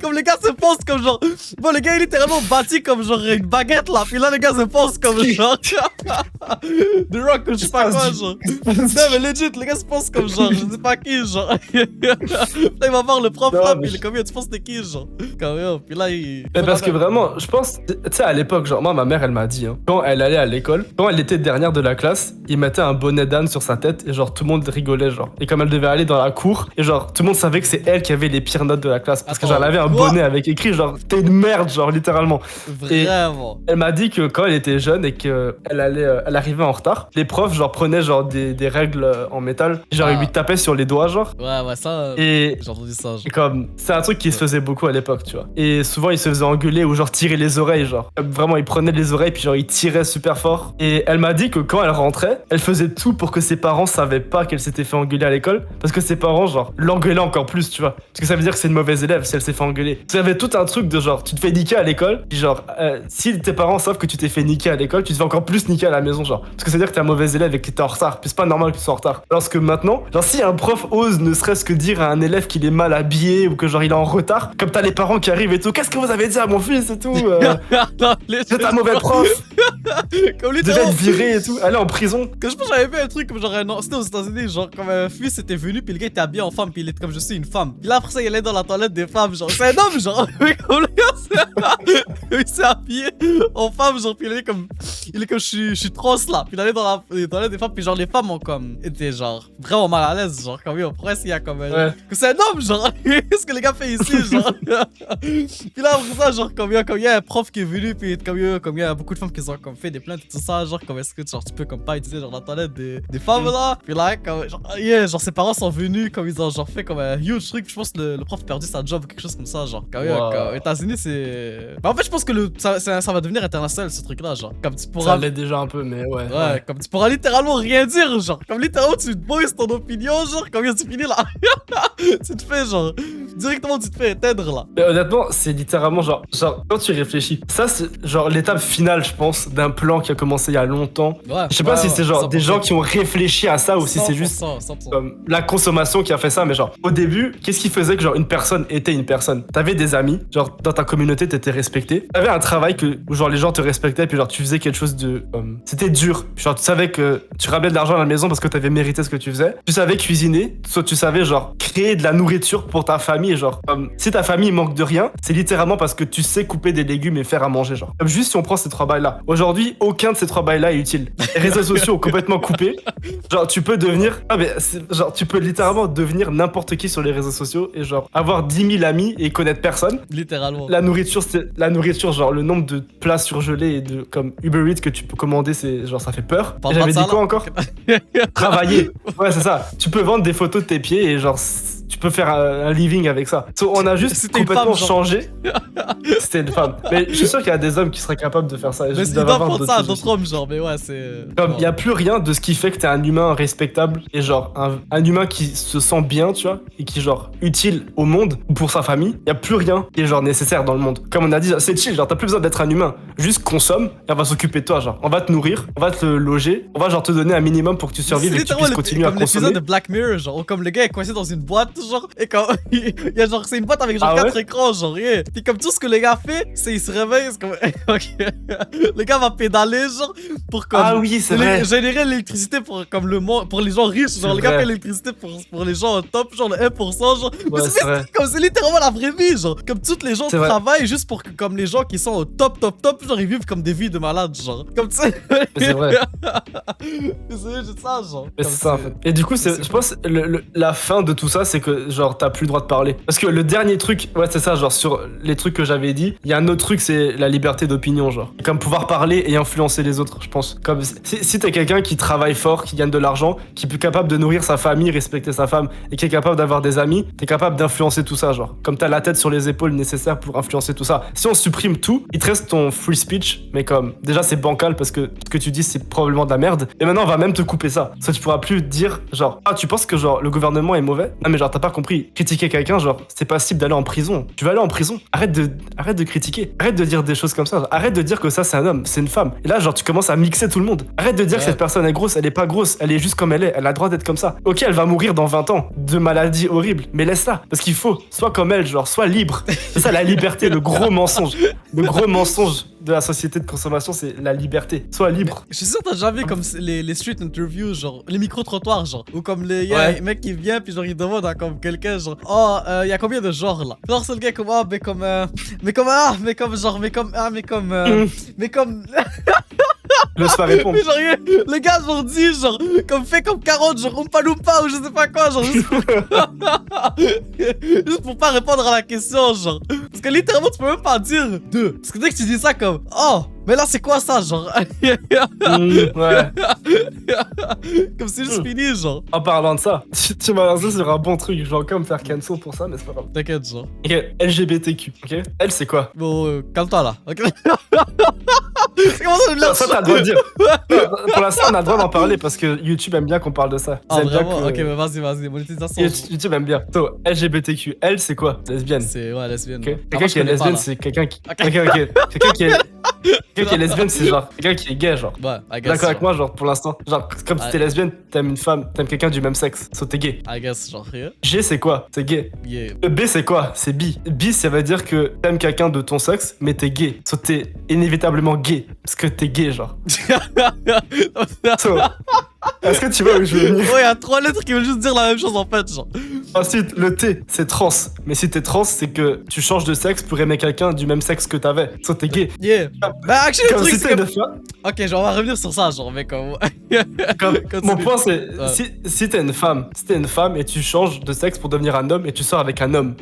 comme les gars se pensent comme genre. Bon, le gars est littéralement bâti comme genre une baguette là. Puis là, les gars se pensent comme genre. The Rock ou je sais pas quoi, genre. Non, mais legit, les gars se pensent comme genre. Je sais pas qui, genre. Là, il va voir le prof là. Puis il est comme yo, tu penses t'es qui, genre. Comme yo. Puis là, il. Mais parce que vraiment, je pense. Tu sais, à l'époque, genre, moi, ma mère, elle m'a dit, hein, quand elle allait à l'école, quand elle était dernière de la classe, il mettait un bonnet d'âne sur sa tête. Et genre, tout le monde rigolait, genre. Et comme elle devait aller dans la cour, et genre, tout le monde savait que c'est elle qui avait les pires notes de la classe. Parce que genre, elle avait un bonnet avec écrit, genre, t'es une merde, genre, littéralement. Vraiment. Et elle m'a dit que quand elle était jeune et qu'elle elle arrivait en retard, les profs, genre, prenaient, genre, des règles en métal. Genre, ils lui tapaient sur les doigts, genre. Ouais, ça. Et j'ai entendu ça. Genre. Et comme, c'est un truc qui se faisait beaucoup à l'époque, tu vois. Et souvent, ils se faisaient engueuler ou genre tirer les oreilles, genre. Vraiment, ils prenaient les oreilles, puis genre, ils tiraient super fort. Et elle m'a dit que quand elle rentrait, elle faisait tout pour que ses parents savaient pas qu'elle s'était fait engueuler à l'école. Parce que ses parents, genre, l'engueulaient encore plus, tu vois. Parce que ça veut dire que c'est une mauvaise élève si elle s'est fait engueuler. Il y avait tout un truc de genre, tu te fais niquer à l'école, puis genre, si tes parents savent que tu t'es fait niquer à l'école, tu te fais encore plus niquer à la maison, genre. Parce que ça veut dire que t'es un mauvais élève et que t'es en retard. Puis c'est pas normal que tu sois en retard. Alors que maintenant, genre, si un prof ose ne serait-ce que dire à un élève qu'il est mal habillé ou que genre il est en retard, comme t'as les parents qui arrivent et tout, qu'est-ce que vous avez dit à mon fils et tout c'est un mauvais prof. Comme devait être viré et tout, aller en prison. Que je pense que j'avais vu un truc comme genre c'était aux États-Unis, genre comme un fils était venu puis le gars était habillé en femme puis il était comme je suis une femme. Puis là après ça il allait dans la toilette des femmes, genre c'est un homme genre. Mais comme le gars il s'est habillé en femme genre puis il est comme je suis trans là. Puis il allait dans la toilette des femmes puis genre les femmes ont comme été genre vraiment mal à l'aise genre comme on pourrait s'il y a comme que c'est un homme genre. Qu'est-ce que les gars fait ici genre. Puis là après ça genre comme il y a un prof qui est venu puis comme il y a beaucoup de femmes qui ont comme fait des plaintes et tout ça genre comme est-ce que genre tu peux comme pas utiliser genre la toilette des femmes là. Puis là comme genre ses parents sont venus comme ils ont genre fait comme un huge truc. Je pense que le prof a perdu sa job ou quelque chose comme ça genre. Comme aux États-Unis c'est. Bah, en fait je pense que ça va devenir international ce truc là genre. Comme tu pourras. Ça l'est déjà un peu mais ouais. Comme tu pourras littéralement rien dire genre. Comme littéralement tu te voices ton opinion genre comme tu finis là. Tu te fais genre directement tu te fais éteindre là. Mais honnêtement c'est littéralement genre quand tu réfléchis, ça c'est genre l'étape finale je pense d'un plan qui a commencé il y a longtemps. Je sais pas si c'est genre 100%. Des gens qui ont réfléchi à ça ou si c'est juste 100%. Comme la consommation qui a fait ça. Mais genre au début qu'est-ce qui faisait que genre une personne était une personne? T'avais des amis, genre dans ta communauté t'étais respecté, t'avais un travail où genre les gens te respectaient puis genre tu faisais quelque chose de c'était dur, genre tu savais que tu ramenais de l'argent à la maison parce que t'avais mérité ce que tu faisais, tu savais cuisiner, soit tu savais genre créer de la nourriture pour ta famille et genre si ta famille manque de rien c'est littéralement parce que tu sais couper des légumes et faire à manger genre. Comme juste si on prend ces 3 bails là, aujourd'hui aucun de ces 3 bails là est utile. Les réseaux sociaux ont complètement coupé, genre tu peux devenir genre tu peux littéralement devenir n'importe qui sur les réseaux sociaux et genre avoir 10 000 amis et connaître personne. Littéralement. La nourriture genre le nombre de plats surgelés et de comme Uber Eats que tu peux commander c'est genre ça fait peur. J'avais dit quoi encore? Travailler. Ouais c'est ça. Tu peux vendre des photos de tes pieds et genre tu peux faire un living avec ça. On a juste complètement changé. C'était une femme. Mais je suis sûr qu'il y a des hommes qui seraient capables de faire ça. Mais ils doivent prendre ça à d'autres hommes, genre, mais ouais, c'est. Comme il n'y a plus rien de ce qui fait que t'es un humain respectable et genre un humain qui se sent bien, tu vois, et qui est genre utile au monde ou pour sa famille. Il n'y a plus rien qui est genre nécessaire dans le monde. Comme on a dit, c'est chill, genre t'as plus besoin d'être un humain. Juste consomme et on va s'occuper de toi, genre. On va te nourrir, on va te loger, on va genre te donner un minimum pour que tu survives et que tu puisses continuer à consommer. C'est l'épisode de Black Mirror, genre, comme le gars est coincé dans une boîte, genre, et quand il y a genre, c'est une boîte avec genre 4 écrans, genre, yeah. Puis comme tout ce que le gars fait, c'est il se réveille, c'est comme, ok, le gars va pédaler, genre, pour comme générer l'électricité pour comme le monde, pour les gens riches, genre, le gars fait l'électricité pour les gens au top, genre le 1%, genre. Ouais, c'est littéralement la vraie vie, genre, comme toutes les gens travaillent juste pour que comme les gens qui sont au top, genre, ils vivent comme des vies de malades, genre, comme tu sais. C'est vrai. C'est juste ça, genre. Mais c'est ça, en fait. Et du coup, je pense, la fin de tout ça, c'est que, genre, t'as plus le droit de parler. Parce que le dernier truc, ouais, c'est ça, genre, sur les trucs que j'avais dit, il y a un autre truc, c'est la liberté d'opinion, genre. Comme pouvoir parler et influencer les autres, je pense. Comme si t'es quelqu'un qui travaille fort, qui gagne de l'argent, qui est capable de nourrir sa famille, respecter sa femme, et qui est capable d'avoir des amis, t'es capable d'influencer tout ça, genre. Comme t'as la tête sur les épaules nécessaires pour influencer tout ça. Si on supprime tout, il te reste ton free speech, mais comme, déjà, c'est bancal parce que ce que tu dis, c'est probablement de la merde. Et maintenant, on va même te couper ça. Ça, tu pourras plus dire, genre, ah, tu penses que, genre, le gouvernement est mauvais? Non, mais genre, t'as pas compris. Critiquer quelqu'un, genre, c'est passible d'aller en prison. Tu vas aller en prison. Arrête de critiquer. Arrête de dire des choses comme ça. Genre, arrête de dire que ça, c'est un homme, c'est une femme. Et là, genre, tu commences à mixer tout le monde. Arrête de dire que cette personne est grosse, elle est pas grosse, elle est juste comme elle est. Elle a le droit d'être comme ça. Ok, elle va mourir dans 20 ans de maladies horribles, mais laisse-la. Parce qu'il faut, sois comme elle, genre, sois libre. C'est ça la liberté, le gros mensonge. Le gros mensonge de la société de consommation, c'est la liberté. Sois libre. Je suis sûr que t'as déjà vu comme les street interviews, genre, les micro-trottoirs, genre, ou comme y a un mec qui vient, puis genre, il demande à comme quelqu'un, genre, oh, y a combien de genres là? Genre, c'est le gars comme, oh, mais comme, Le se pas répondre. Mais genre, le gars, genre, dit, genre, comme fait comme 40, genre, Oompa Loompa, ou je sais pas quoi, genre, juste pour pas répondre à la question, genre. Parce que littéralement, tu peux même pas dire deux. Parce que dès que tu dis ça, comme, oh, mais là, c'est quoi ça, genre? Ouais. Comme c'est juste fini, genre. En parlant de ça, tu m'as lancé sur un bon truc. Je vais encore me faire cancel pour ça, mais c'est pas grave. T'inquiète, genre. Ok, LGBTQ, ok? Elle, c'est quoi? Bon, calme-toi là, ok? Comment ça, je Ça, t'as le droit de dire. Pour l'instant, on a le droit d'en parler parce que YouTube aime bien qu'on parle de ça. Ah, Ils aiment bien vraiment? que- Ok, mais vas-y, monétisation. YouTube aime bien. So, LGBTQ, elle, c'est quoi? Lesbienne. C'est, ouais, lesbienne. Ok. Ouais. Quelqu'un Moi, je qui est connais pas, lesbienne, là. c'est quelqu'un qui. Ok. Quelqu'un qui est lesbienne, c'est genre quelqu'un qui est gay, genre. Ouais, I guess. D'accord avec genre. moi, genre pour l'instant. Genre, comme si Ouais. t'es lesbienne, t'aimes une femme, t'aimes quelqu'un du même sexe. So, t'es gay. I guess, genre, yeah. G, c'est quoi? C'est gay. Yeah. Le B, c'est quoi? C'est bi. Bi, ça veut dire que t'aimes quelqu'un de ton sexe, mais t'es gay. So, t'es inévitablement gay. Parce que t'es gay, genre. So, est-ce que tu vois où je veux venir? Ouais, y a 3 lettres qui veulent juste dire la même chose en fait, genre. Ensuite, le T, c'est trans. Mais si t'es trans, c'est que tu changes de sexe pour aimer quelqu'un du même sexe que t'avais. So, t'es gay. Yeah. Bah, actually, le Comme truc, si c'est t'es que. une femme. Ok, genre, on va revenir sur ça, genre, mais comme. Comme- Continue. mon point c'est Ouais. si t'es une femme et tu changes de sexe pour devenir un homme et tu sors avec un homme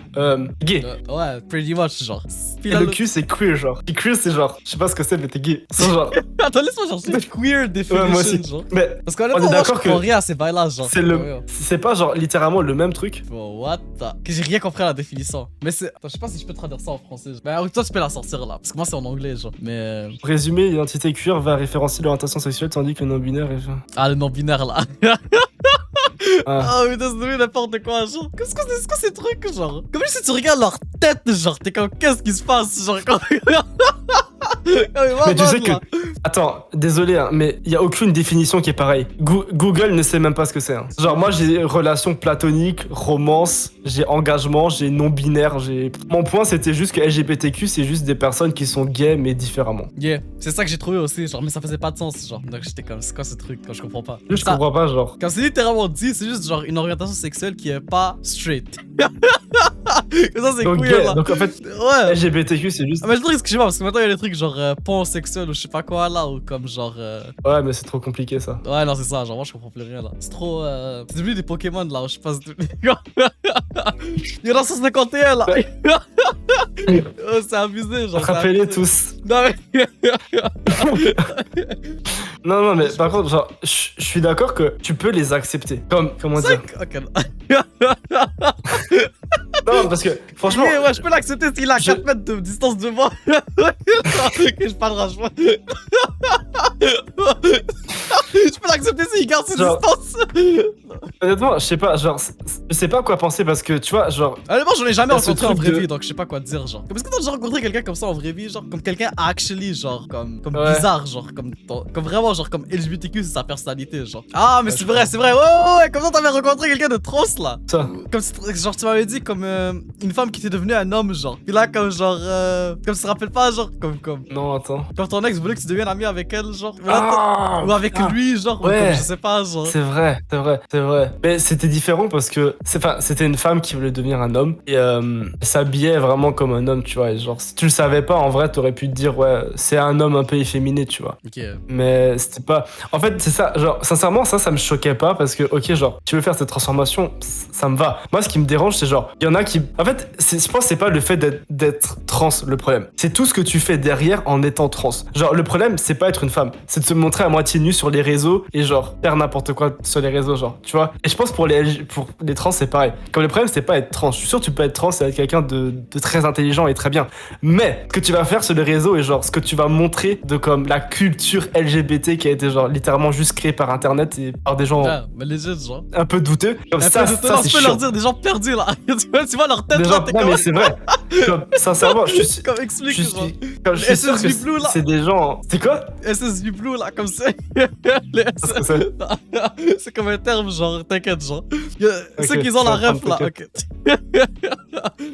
gay. Ouais, pretty much, genre. Puis Et là, le Q c'est queer genre. Et queer c'est genre, je sais pas ce que c'est mais t'es gay. C'est genre, Attends, laisse-moi chercher queer definition, ouais, moi aussi. genre. Mais Parce qu'on On est d'accord je comprends rien à ces bails-là, genre. c'est c'est pas genre littéralement le même truc. Bon, what the... Que j'ai rien compris à la définition. Mais c'est... Attends, je sais pas si je peux traduire ça en français. Mais toi, tu peux la sortir, là. Parce que moi, c'est en anglais, genre. Mais... Résumé, l'identité queer va référencier l'orientation sexuelle tandis que le non-binaire est... Ah, le non-binaire, là. Ah. Oh, mais c'est n'importe quoi, genre. Qu'est-ce que c'est quoi ces trucs, genre? Comme si tu regardes leur tête, genre, t'es comme, qu'est-ce qui se passe, genre, quand... Mais tu sais que... Attends, désolé, hein, mais il y a aucune définition qui est pareille. Google ne sait même pas ce que c'est. Hein. Genre moi j'ai relation platonique, romance, j'ai engagement, j'ai non-binaire, j'ai... Mon point c'était juste que LGBTQ c'est juste des personnes qui sont gays mais différemment. Yeah, c'est ça que j'ai trouvé aussi, genre, mais ça faisait pas de sens, genre. Donc j'étais comme, c'est quoi ce truc, quand je comprends pas. Je comprends pas genre. Quand c'est littéralement dit, c'est juste genre une orientation sexuelle qui est pas straight. Ça, c'est Donc, queer, gay, là. donc en fait Ouais. LGBTQ c'est juste... Ah, mais je trouve, excusez-moi, parce que maintenant il y a des trucs genre pansexuel ou je sais pas quoi là, ou comme genre. Ouais mais c'est trop compliqué ça. Ouais, non, c'est ça, genre moi je comprends plus rien là. C'est trop. C'est devenu des Pokémon là, où je passe. Il y en a 151 là. Oh, c'est abusé, genre. c'est Rappelez abusé. tous. Non, mais. Non mais par contre genre je suis d'accord que tu peux les accepter. Comme comment dire. Ok, Non parce que franchement... yeah, ouais, je peux l'accepter s'il a 4 mètres de distance de moi. Que je parle rage. Je peux l'accepter s'il garde ses Genre- distances. Honnêtement je sais pas genre... Je sais pas quoi penser parce que tu vois genre... Honnêtement, j'en ai jamais Il y a ce rencontré en truc vraie de- vie, donc je sais pas quoi te dire, genre. Est-ce que t'as déjà rencontré quelqu'un comme ça en vraie vie, genre? Comme quelqu'un actually, genre, comme Ouais. bizarre, genre, comme vraiment, genre, comme LGBTQ, c'est sa personnalité, genre. Ah, mais Ouais, c'est je vrai, c'est vrai, ouais, comme ça t'avais rencontré quelqu'un de trans, là. Ça. Comme si, genre, tu m'avais dit, comme une femme qui était devenue un homme, genre. Puis là, comme genre, comme tu te rappelles pas, genre, comme Non attends. ton ex voulait que tu deviennes ami avec elle, genre. Mais là, Ah ou avec lui, genre, ou Ouais. comme, je sais pas, genre. C'est vrai. Mais c'était différent parce que c'était une femme qui voulait devenir un homme et elle s'habillait vraiment comme un homme, tu vois. Et genre, si tu le savais pas, en vrai, t'aurais pu te dire, ouais, c'est un homme un peu efféminé, tu vois. Ok. Mais c'était pas. En fait, c'est ça. Genre, sincèrement, ça me choquait pas parce que, ok, genre, tu veux faire cette transformation, ça me va. Moi, ce qui me dérange, c'est genre, il y en a qui. En fait, je pense que c'est pas le fait d'être trans le problème. C'est tout ce que tu fais derrière en étant trans. Genre, le problème, c'est pas être une femme. C'est de se montrer à moitié nu sur les réseaux et genre, faire n'importe quoi sur les réseaux, genre. Tu vois, vois. Et je pense pour les trans, c'est pareil. Comme le problème, c'est pas être trans. Je suis sûr que tu peux être trans et être quelqu'un de très intelligent et très bien. Mais ce que tu vas faire sur les réseaux et genre ce que tu vas montrer de comme la culture LGBT qui a été genre littéralement juste créée par internet et par des gens mais les jeunes, genre. un peu douteux. Comme ça c'est je peux chiant. leur dire des gens perdus là. Tu vois leur tête Des là, gens... t'es Non comme. mais c'est vrai. Comme, sincèrement, je suis... Comme explique, Je genre. suis sûr SSB que Blue, là. c'est des gens... C'est quoi? SSB Blue là, comme ça. Les Parce que c'est... c'est comme un terme, genre, t'inquiète, genre. Ok, Ceux qui ont la ça va ref là, prendre, ok.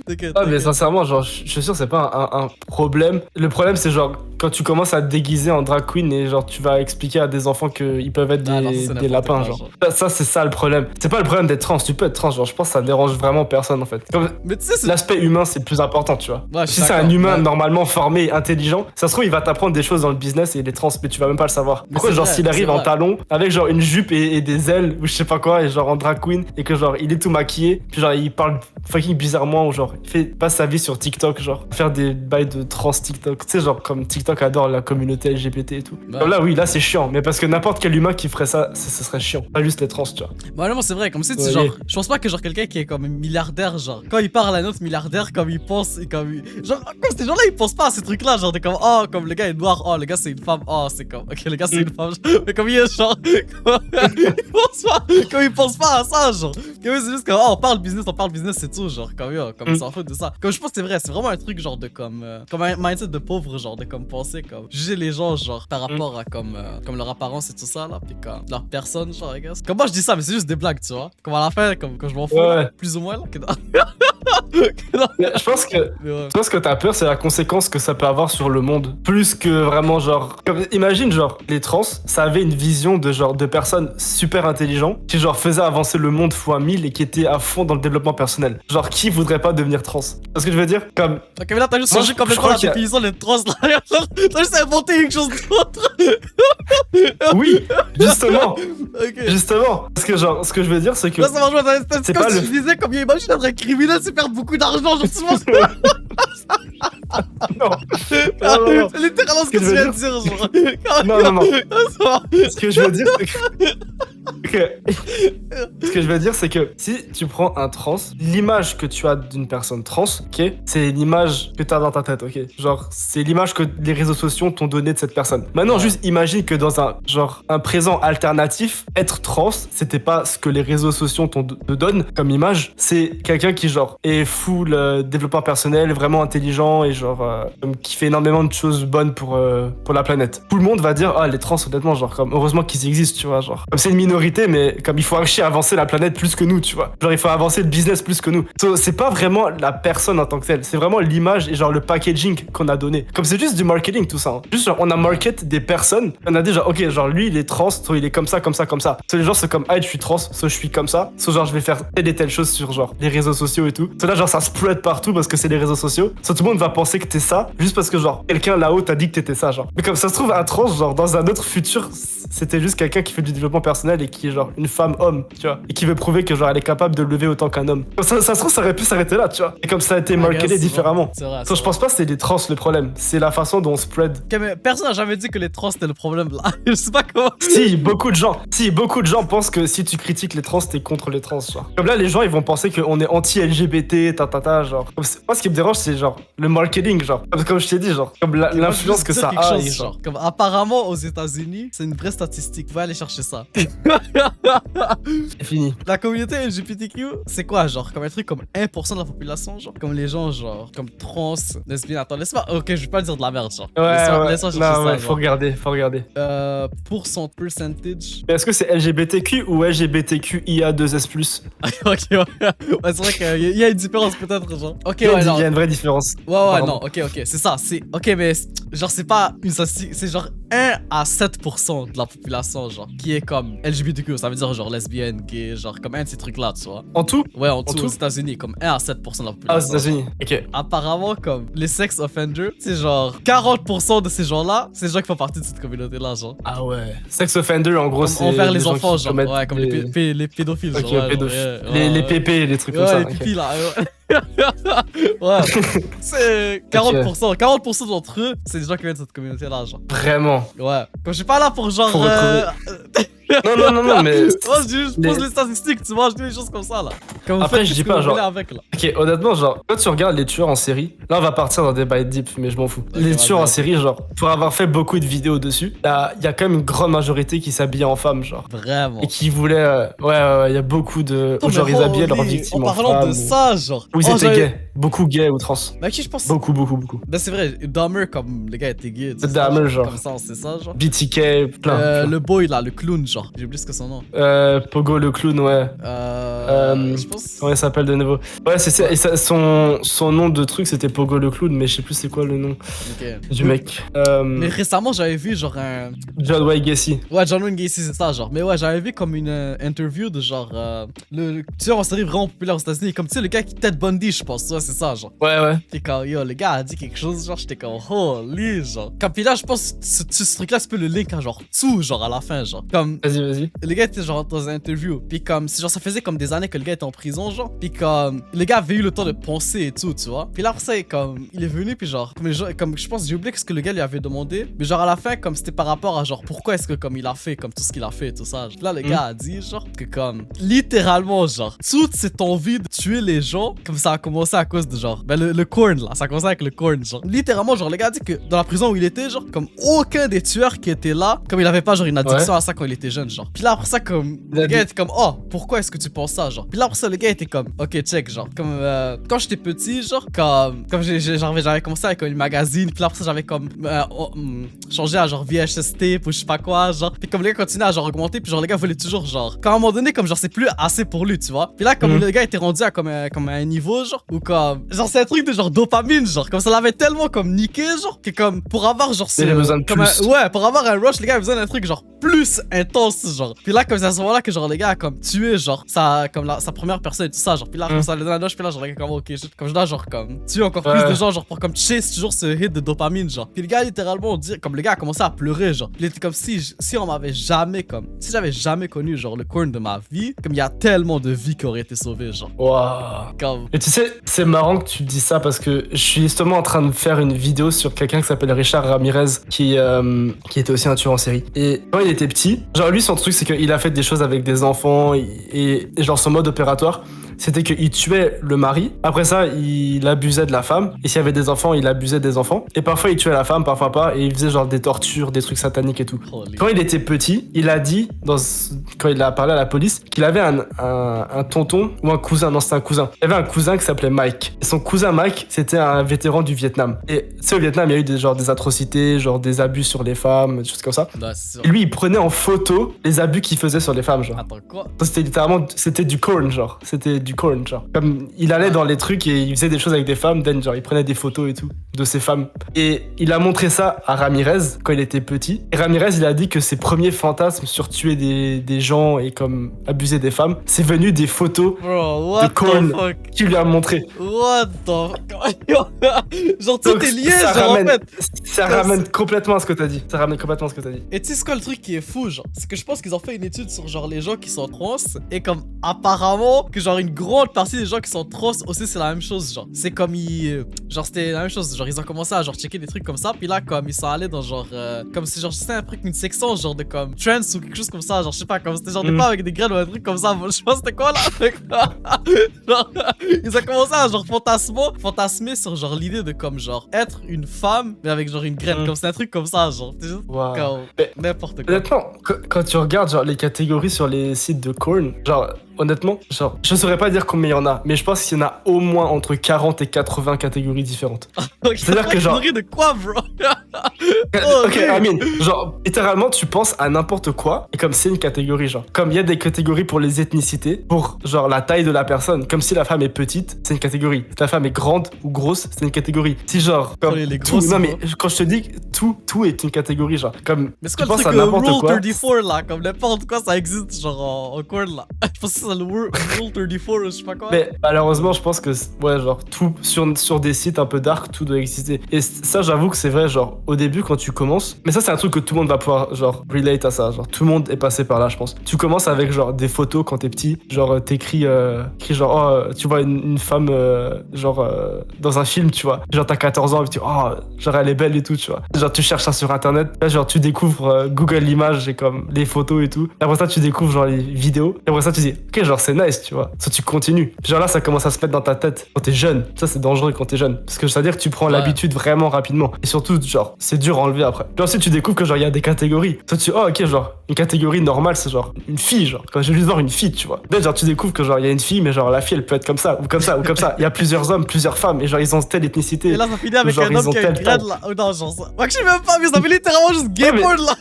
T'inquiète. Ah mais sincèrement, genre, je suis sûr que c'est pas un problème. Le problème c'est genre quand tu commences à te déguiser en drag queen et genre tu vas expliquer à des enfants qu'ils peuvent être Ah non, ça, c'est des n'importe lapins, quoi, genre. Ça c'est ça le problème. C'est pas le problème d'être trans, tu peux être trans, genre je pense que ça dérange vraiment personne en fait. Comme Mais tu sais, c'est. l'aspect humain c'est le plus important, tu vois. Ouais, je suis Si c'est un d'accord, humain ouais. normalement formé, intelligent, ça se trouve il va t'apprendre des choses dans le business et il est trans mais tu vas même pas le savoir. Mais Pourquoi c'est genre vrai, s'il c'est arrive en vrai. talons avec genre une jupe et des ailes ou je sais pas quoi et genre en drag queen et que genre il est tout maquillé puis genre il parle fucking bizarrement ou genre il fait pas sa vie sur TikTok genre faire des bails de trans TikTok, tu sais genre comme TikTok adore la communauté LGBT et tout. Ouais. Comme là oui là c'est chiant mais parce que n'importe quel humain qui ferait ça ce serait chiant, pas juste les trans tu vois. Bah non, c'est vrai, comme si tu Ouais. genre, je pense pas que genre quelqu'un qui est comme milliardaire, genre, quand il parle à un autre milliardaire, comme il pense, et comme genre, comme ces gens-là, ils pensent pas à ces trucs-là, genre, t'es comme, oh, comme le gars est noir, oh, le gars c'est une femme, oh, c'est comme, ok, le gars c'est une femme, mais comme il est genre, comme il pense pas à ça, genre, comme c'est juste comme, oh, on parle business, c'est tout, genre, comme, yo, comme ils s'en foutent de ça. Comme je pense que c'est vrai, c'est vraiment un truc, genre, de comme un mindset de pauvre, genre, de comme penser, comme, juger les gens, genre, par rapport à comme leur apparence et tout ça, là, pis comme, leur personne, genre, I guess. Comme moi je dis ça, mais c'est juste des blagues, tu vois. Comme à la fin, comme quand je m'en fous, Ouais, là, ouais. plus ou moins, là, que dans- Mais je pense que Mais ouais. toi, ce que t'as peur, c'est la conséquence que ça peut avoir sur le monde. Plus que vraiment, genre. Comme, imagine, genre, les trans, ça avait une vision de genre de personnes super intelligentes qui, genre, faisaient avancer le monde fois 1000 et qui étaient à fond dans le développement personnel. Genre, qui voudrait pas devenir trans? C'est ce que je veux dire? Comme. Ok, mais là, t'as juste Moi, changé je complètement crois la qu'il y a- définition des trans, là. T'as juste inventé quelque chose d'autre. Oui, justement, Ok. justement. Parce que, genre, ce que je veux dire, c'est que. Là, ça marche pas. C'est c'est comme pas si le- je disais, comme il imagine être un criminel, c'est perdre beaucoup d'argent, genre, souvent. Non. Non, non, non. C'est littéralement ce que tu viens de dire, genre. Non, non, non. Ça va. Ce que je veux dire, c'est que... Ce que je veux dire, c'est que si tu prends un trans, l'image que tu as d'une personne trans, ok, c'est l'image que tu as dans ta tête, ok. Genre, c'est l'image que les réseaux sociaux t'ont donné de cette personne. Maintenant, Ouais. juste imagine que dans un présent alternatif, être trans, c'était pas ce que les réseaux sociaux te donnent comme image. C'est quelqu'un qui, genre, est full développement personnel, vraiment intelligent et genre, qui fait énormément de choses bonnes pour la planète. Tout le monde va dire, ah, les trans, honnêtement, genre, comme, heureusement qu'ils existent, tu vois, genre. Comme c'est une minorité, mais comme il faut archi avancer la planète plus que nous, tu vois. Genre, il faut avancer le business plus que nous. So, c'est pas vraiment la personne en tant que telle, c'est vraiment l'image et genre le packaging qu'on a donné. Comme c'est juste du marketing, tout ça. Hein. Juste, genre, on a market des personnes, on a dit, genre, ok, genre, lui, il est trans, so, il est comme ça, comme ça, comme ça. So, les gens, c'est comme, ah, je suis trans, so, je suis comme ça. So, genre, je vais faire telle et telle chose sur, genre, les réseaux sociaux et tout. So, là, genre, ça spread partout parce que c'est les réseaux sociaux. So, tout le monde va penser que t'es ça, juste parce que, genre, quelqu'un là-haut t'a dit que t'étais ça, genre. Mais comme ça se trouve, un trans, genre, dans un autre futur, c'était juste quelqu'un qui fait du développement personnel et qui est, genre, une femme homme, tu vois. Et qui veut prouver que, genre, elle est capable de lever autant qu'un homme. Comme ça se trouve, ça aurait pu s'arrêter là, tu vois. Et comme ça a été marketé différemment. C'est vrai. So, je pense pas que c'est les trans le problème, c'est la façon dont on spread. Ok, mais personne n'a jamais dit que les trans c'était le problème là. Je sais pas comment. Si, beaucoup de gens pensent que si tu critiques les trans, t'es contre les trans, genre. Comme là, les gens, ils vont penser qu'on est anti-LGBT, genre. Comme moi, ce qui me dérange, c'est genre le marketing, genre. Comme je t'ai dit, genre. Comme l'influence que ça a. Genre. Comme apparemment aux États-Unis, c'est une vraie statistique. Va aller chercher ça. C'est fini. La communauté LGBTQ, c'est quoi, genre? Comme un truc comme 1% de la population, genre? Comme les gens, genre, comme trans, lesbiennes. Attends, laisse-moi. Ok, je vais pas dire de la merde, genre. Ouais. Laisse-moi chercher Non, ça. ouais, genre. faut regarder. Pour son percentage. Mais est-ce que c'est LGBTQ ou LGBTQIA2S+? Ok, ouais. Ouais, c'est vrai qu'il y a une différence peut-être, genre. Ok, Il ouais, y non. a une vraie différence. Ouais, Pardon. non, ok, c'est ça. Ok, mais genre, c'est pas une statistique, c'est genre 1 à 7% de la population, genre, qui est comme LGBTQ. Ça veut dire genre lesbienne, gay, genre, comme un de ces trucs-là, tu vois. En tout? Ouais, en tout tout aux États-Unis, comme 1 à 7% de la population. Ah, aux États-Unis. Ok. Apparemment, comme les sex offenders, c'est genre 40% de ces gens-là, c'est des gens qui font partie de cette communauté-là, genre. Ah ouais. Sex offender, en gros, Comme c'est. envers les gens enfants, qui genre. commettent Ouais, comme les pédophiles, Ok, genre. Ouais, pédophiles. genre, ouais, Les ouais. pépés, les trucs Ouais, comme ça. les ok. pipis là. Ouais. C'est 40%. 40% d'entre eux, c'est des gens qui viennent de cette communauté-là, genre. Vraiment. Ouais. Comme je suis pas là pour genre. Faut retrouver. Non, mais. Moi, je pose les statistiques, tu vois, je dis des choses comme ça, là. Comme Après, je dis pas, genre. avec, là. Ok, honnêtement, genre, quand tu regardes les tueurs en série, là, on va partir dans des bails deep, mais je m'en fous. Ok, Les tueurs en vas-y. série, genre, pour avoir fait beaucoup de vidéos dessus, il y a quand même une grande majorité qui s'habillait en femme, genre. Vraiment. Et qui voulaient. Ouais, il y a beaucoup de. Attends, Genre, mais ils habillaient leurs holy, victimes en en parlant femme. de ça, genre. Ou ils Oh, étaient j'avais- gays. Beaucoup gays ou trans. Mais qui je pense. Beaucoup. Ben, c'est vrai, Dahmer, comme le gars était gay. tu sais, Dahmer, genre. Comme ça, c'est ça, genre. BTK, plein. Le boy, là, le clown, genre. J'ai oublié ce que son nom. Pogo le clown, ouais. Je pense. Comment il s'appelle de nouveau? Ouais, c'est ça. Et son nom de truc, c'était Pogo le clown, mais je sais plus c'est quoi le nom Ok. du mec. Mais récemment, j'avais vu, genre, un. John Wayne Gacy. Ouais, John Wayne Gacy, c'est ça, genre. Mais ouais, j'avais vu comme une interview de genre. Le tueur en série vraiment populaire aux États-Unis. Comme tu sais, le gars qui Ted Bundy, je pense. Ouais, c'est ça, genre. Ouais. Puis quand, yo, le gars a dit quelque chose, genre, j'étais comme, holy, genre. Comme, puis là, je pense, ce truc-là, c'est peu le link à genre, tout, genre, à la fin, genre. Comme, Vas-y. le gars était genre dans une interview. Puis comme, genre, ça faisait comme des années que le gars était en prison, genre. Puis comme, le gars avait eu le temps de penser et tout, tu vois. Puis là, après ça, comme, il est venu, puis genre, comme je pense, j'ai oublié ce que le gars lui avait demandé. Mais genre, à la fin, comme, c'était par rapport à genre, pourquoi est-ce que, comme, il a fait, comme, tout ce qu'il a fait et tout ça. Puis là, le gars a dit, genre, que comme, littéralement, genre, toute cette envie de tuer les gens, comme ça a commencé à cause de genre, ben, le corn, là. Ça a commencé avec le corn, genre. Littéralement, genre, le gars a dit que dans la prison où il était, genre, comme, aucun des tueurs qui étaient là, comme, il avait pas, genre, une addiction à ça quand il était jeune, genre. Puis là, après ça, comme, le gars était comme, oh, pourquoi est-ce que tu penses ça, genre. Puis là, après ça, le gars était comme, ok, check, genre, comme, quand j'étais petit, genre, comme j'avais commencé avec une magazine, puis là, après ça, j'avais comme, changé à genre VHS tape ou je sais pas quoi, genre. Puis comme le gars continuait à genre augmenter, puis genre, le gars voulait toujours, genre, quand à un moment donné, comme, genre, c'est plus assez pour lui, tu vois. Puis là, comme le gars était rendu à comme un niveau, genre, ou comme, genre, c'est un truc de genre dopamine, genre, comme ça l'avait tellement comme niqué, genre, que comme, pour avoir genre, Il a besoin de comme plus. ouais, pour avoir un rush, les gars avaient besoin d'un truc genre plus intense, genre. Puis là, comme c'est à ce moment-là que genre les gars a comme tué, genre, sa première personne et tout ça, genre. Puis là, comme ça, le rush, puis là, genre, les gars, comme, ok, comme je dois, genre, comme, tuer encore plus de gens, genre, pour comme chase toujours ce hit de dopamine, genre. Puis le gars, littéralement, on dit, comme le gars a commencé à pleurer, genre. Il était comme si on m'avait jamais, comme, si j'avais jamais connu, genre, le corn de ma vie, comme il y a tellement de vies qui auraient été sauvées, genre. Waouh. Comme. Et tu sais, c'est marrant que tu dis ça parce que je suis justement en train de faire une vidéo sur quelqu'un qui s'appelle Richard Ramirez qui était aussi un tueur en série. Et quand il était petit, genre lui son truc c'est qu'il a fait des choses avec des enfants et genre son mode opératoire c'était qu'il tuait le mari. Après ça, il abusait de la femme. Et s'il y avait des enfants, il abusait des enfants. Et parfois, il tuait la femme, parfois pas. Et il faisait genre des tortures, des trucs sataniques et tout. Quand il était petit, il a dit, quand il a parlé à la police, qu'il avait un tonton ou un cousin. Non, c'était un cousin. Il avait un cousin qui s'appelait Mike. Et son cousin Mike, c'était un vétéran du Vietnam. Et tu sais, au Vietnam, il y a eu des atrocités, genre des abus sur les femmes, des choses comme ça. Ouais, c'est sûr. Et lui, il prenait en photo les abus qu'il faisait sur les femmes, genre. Attends, quoi? C'était littéralement, c'était du corn, genre. C'était du corn, genre. Comme il allait dans les trucs et il faisait des choses avec des femmes, then genre il prenait des photos et tout de ces femmes. Et il a montré ça à Ramirez quand il était petit. Et Ramirez, il a dit que ses premiers fantasmes sur tuer des gens et comme abuser des femmes, c'est venu des photos Bro, what de corn the fuck? qu'il lui a montré. What the fuck? Genre, tout Donc, est lié, ça genre, ramène, en fait. ça ramène complètement à ce que t'as dit. Ça ramène complètement à ce que t'as dit. Et tu sais, c'est quoi le truc qui est fou, genre? C'est que je pense qu'ils ont fait une étude sur, genre, les gens qui sont trans. Et comme, apparemment, que, genre, une grande partie des gens qui sont trans aussi, c'est la même chose, genre. C'est comme genre, c'était la même chose. Genre, ils ont commencé à, genre, checker des trucs comme ça. Puis là, comme, ils sont allés dans, genre, comme si, genre, c'était un truc, une section, genre, de comme, trans ou quelque chose comme ça. Genre, je sais pas, comme, c'était genre des pas avec des graines ou un truc comme ça. Je sais pas, c'était quoi, là? Genre, ils ont commencé à, genre, fantasmer sur, genre, l'idée de, comme, genre, être une femme, mais avec, genre, une graine. Comme, c'est un truc comme ça, genre. C'est juste, Wow. comme, Mais n'importe quoi. honnêtement, quand tu regardes genre les catégories sur les sites de corn, genre honnêtement, genre je saurais pas dire combien il y en a, mais je pense qu'il y en a au moins entre 40 et 80 catégories différentes. C'est-à-dire que, genre- de quoi, bro? Ok, oui. Amine, genre littéralement tu penses à n'importe quoi et comme c'est une catégorie, genre comme il y a des catégories pour les ethnicités, pour genre la taille de la personne, comme si la femme est petite, c'est une catégorie. Si la femme est grande ou grosse, c'est une catégorie. Si genre comme Les tout, grosses, non c'est mais quand je te dis que tout est une catégorie, genre comme Mais c'est tu quoi le penses truc à n'importe Rule quoi. 34 là? Comme n'importe quoi ça existe genre en corn là. Je pense que c'est le Rule 34 ou je sais pas quoi. Mais malheureusement, je pense que, ouais, genre, tout, sur des sites un peu dark, tout doit exister. Et ça, j'avoue que c'est vrai, genre, au début, quand tu commences, mais ça, c'est un truc que tout le monde va pouvoir, genre, relate à ça. Genre, tout le monde est passé par là, je pense. Tu commences avec, genre, des photos quand t'es petit, genre, t'écris, genre, oh, tu vois une femme, genre, dans un film, tu vois. Genre, t'as 14 ans, et tu dis, oh, genre, elle est belle et tout, tu vois. Genre, genre tu cherches ça sur internet, là genre tu découvres Google Images et comme les photos et tout. Et après ça tu découvres genre les vidéos. Et après ça tu dis ok genre c'est nice tu vois. Ça tu continues. Puis genre là ça commence à se mettre dans ta tête quand t'es jeune. Ça c'est dangereux quand t'es jeune. Parce que c'est à dire que tu prends l'habitude vraiment rapidement. Et surtout genre c'est dur à enlever après. Puis ensuite tu découvres que genre il y a des catégories. Toi tu oh ok genre une catégorie normale c'est genre une fille genre. Quand je vais juste voir une fille tu vois. Là genre tu découvres que genre il y a une fille mais genre la fille elle peut être comme ça ou comme ça ou comme ça. Il y a plusieurs hommes, plusieurs femmes et genre ils ont telle ethnicité. Et là ça finit avec genre, un homme qui a une grade là. Oh non genre ça. Moi je sais même pas mais ça fait littéralement juste gameboard là.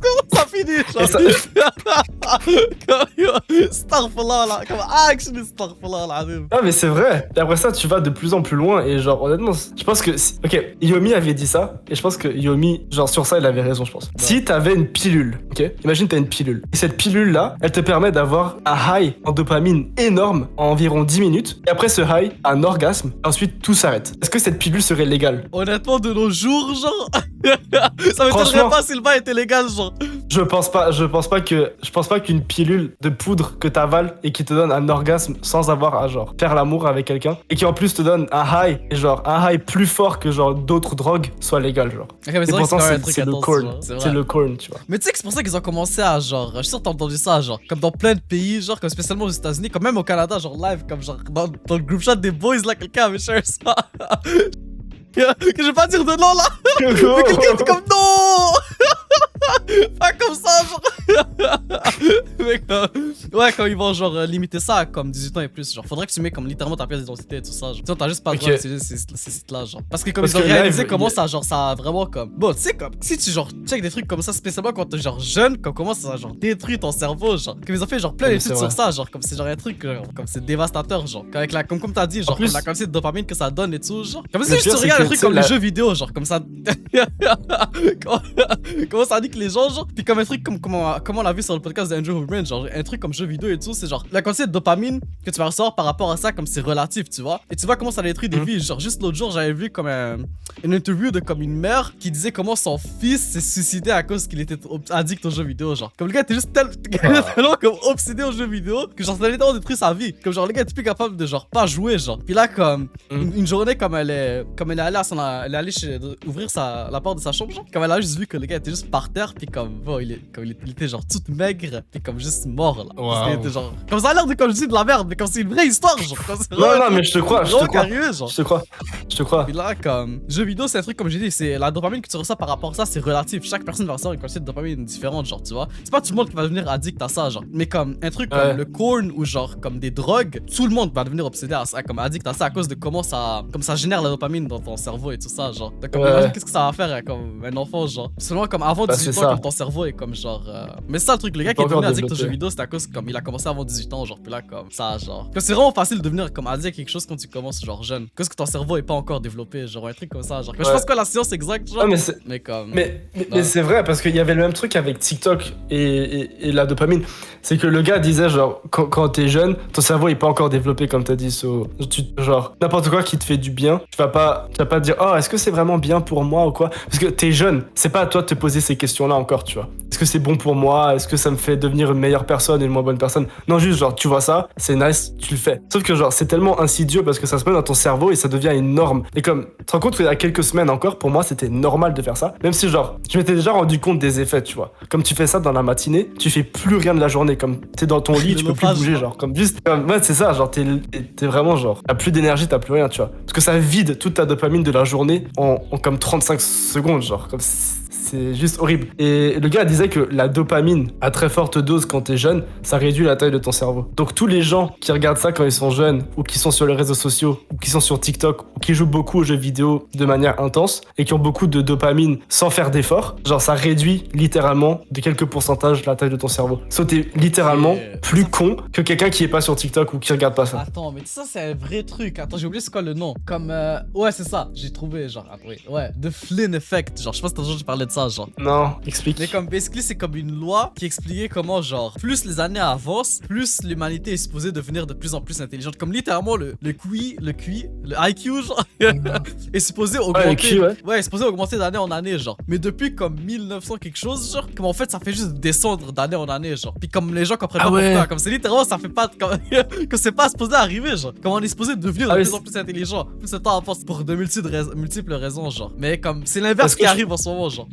Comment ça finit genre. Starfallah là. Comme actually Starfallah là. Ah mais c'est vrai. Et après ça tu vas de plus en plus loin et genre honnêtement je pense que ok Yomi avait dit ça et je pense que Yomi genre sur ça il avait raison je pense. Ouais. Si t'avais une pilule, ok, imagine t'as une pilule et cette pilule là elle te permet d'avoir un high en dopamine énorme en environ 10 minutes et après ce high un orgasme et ensuite tout s'arrête. Est-ce que cette pilule serait légale? Honnêtement de nos jours genre ça m'étonnerait pas si le bail était légal genre. Je pense pas qu'une pilule de poudre que t'avales et qui te donne un orgasme sans avoir à genre faire l'amour avec quelqu'un et qui en plus te donne un high et genre un high plus fort que genre d'autres drogues soit légal genre. Okay, mais et pourtant c'est le corn, c'est le corn tu vois. Mais tu sais que c'est pour ça qu'ils ont commencé à genre, je suis sûr que t'as entendu ça genre, comme dans plein de pays genre, comme spécialement aux États-Unis, comme même au Canada genre live, comme genre dans le group chat des boys là, quelqu'un avait share ça. Que je vais pas dire de nom là. Mais quelqu'un dit comme non. Pas comme ça genre. Mais comme, ouais quand ils vont genre limiter ça à comme 18 ans et plus genre, faudrait que tu mets comme littéralement ta pièce d'identité et tout ça genre. Sinon t'as juste pas le droit d'utiliser ces sites là genre. Parce que comme ils ont réalisé comment ça genre ça a vraiment comme, bon tu sais comme si tu genre check des trucs comme ça spécialement quand t'es genre jeune, comme comment ça genre détruit ton cerveau genre. Comme ils ont fait genre plein d'études sur ça genre, comme c'est genre un truc comme c'est dévastateur genre. Avec la comme t'as dit genre, comme la quantité de dopamine que ça donne et tout genre. Comme si tu regardes des trucs comme les jeux vidéo genre, comme ça. Comment ça dit que les gens genre, puis comme un truc comme comment on l'a vu sur le podcast d'Andrew Huberman genre un truc comme jeu vidéo et tout, c'est genre la quantité de dopamine que tu vas recevoir par rapport à ça comme c'est relatif tu vois. Et tu vois comment ça détruit des vies genre. Juste l'autre jour j'avais vu comme une interview de comme une mère qui disait comment son fils s'est suicidé à cause qu'il était addict aux jeux vidéo genre. Comme le gars était juste tellement comme obsédé aux jeux vidéo que genre ça allait détruire sa vie. Comme genre le gars était plus capable de genre pas jouer genre. Puis là comme une journée comme elle est allée elle est allée ouvrir la porte de sa chambre genre. Comme elle a juste vu que le gars était juste par terre puis comme bon il était genre tout maigre puis comme juste mort là. Wow. Était genre comme ça a l'air de comme je dis de la merde mais comme c'est une vraie histoire genre. Non mais je te crois. Je te crois. Puis là comme jeux vidéo c'est un truc comme j'ai dit, c'est la dopamine que tu reçois par rapport à ça c'est relatif. Chaque personne va recevoir une quantité de dopamine différente genre tu vois. C'est pas tout le monde qui va devenir addict à ça genre. Mais comme un truc comme le corn ou genre comme des drogues, tout le monde va devenir obsédé à ça, comme addict à ça à cause de comment ça génère la dopamine dans ton cerveau et tout ça genre. Donc comme imagine qu'est-ce que ça va faire comme un enfant genre. Seulement comme avant 18 ans comme ton cerveau est comme genre mais ça le truc, le gars qui est devenu addict aux jeux vidéo c'est à cause comme il a commencé avant 18 ans genre. Puis là comme ça genre que c'est vraiment facile de devenir comme addict à quelque chose quand tu commences genre jeune, parce que ton cerveau est pas encore développé genre, un truc comme ça genre. Mais je pense que la science exacte genre. Mais c'est vrai parce qu'il y avait le même truc avec TikTok et la dopamine, c'est que le gars disait genre quand t'es jeune ton cerveau est pas encore développé comme t'as dit, genre n'importe quoi qui te fait du bien tu vas pas te dire oh est-ce que c'est vraiment bien pour moi ou quoi, parce que t'es jeune, c'est pas à toi de te poser ces questions là encore tu vois. Est-ce que c'est bon pour moi, est-ce que ça me fait devenir une meilleure personne et une moins bonne personne, non juste genre tu vois ça c'est nice tu le fais, sauf que genre c'est tellement insidieux parce que ça se met dans ton cerveau et ça devient une norme. Et comme tu te rends compte qu'il y a quelques semaines encore pour moi c'était normal de faire ça, même si genre je m'étais déjà rendu compte des effets tu vois. Comme tu fais ça dans la matinée tu fais plus rien de la journée, comme t'es dans ton lit tu peux plus bouger genre comme juste comme, ouais c'est ça genre t'es vraiment genre t'as plus d'énergie, t'as plus rien tu vois, parce que ça vide toute ta dopamine de la journée en comme 35 secondes genre, comme c'est juste horrible. Et le gars disait que la dopamine à très forte dose quand t'es jeune, ça réduit la taille de ton cerveau. Donc tous les gens qui regardent ça quand ils sont jeunes, ou qui sont sur les réseaux sociaux, ou qui sont sur TikTok, ou qui jouent beaucoup aux jeux vidéo de manière intense, et qui ont beaucoup de dopamine sans faire d'effort, genre ça réduit littéralement de quelques pourcentages la taille de ton cerveau. Soit t'es littéralement plus con que quelqu'un qui est pas sur TikTok ou qui regarde pas ça. Attends, mais ça c'est un vrai truc. Attends, j'ai oublié c'est quoi le nom. Comme ouais c'est ça, j'ai trouvé genre après. Ouais, The Flynn Effect. Genre je sais pas si t'as déjà parlé de ça. ça, genre. Non, explique. Mais comme basically c'est comme une loi qui expliquait comment genre plus les années avancent, plus l'humanité est supposée devenir de plus en plus intelligente. Comme littéralement le IQ genre est supposé augmenter. Ouais, le QI, ouais. Est supposé augmenter d'année en année genre. Mais depuis comme 1900 quelque chose genre, comme en fait ça fait juste descendre d'année en année genre. Puis comme les gens comprennent pas pourquoi, comme c'est littéralement ça fait pas comme que c'est pas supposé arriver genre. Comme on est supposé devenir de plus en plus intelligent. Plus le temps avance pour de multiples raisons genre. Mais comme c'est l'inverse qui arrive en ce moment genre.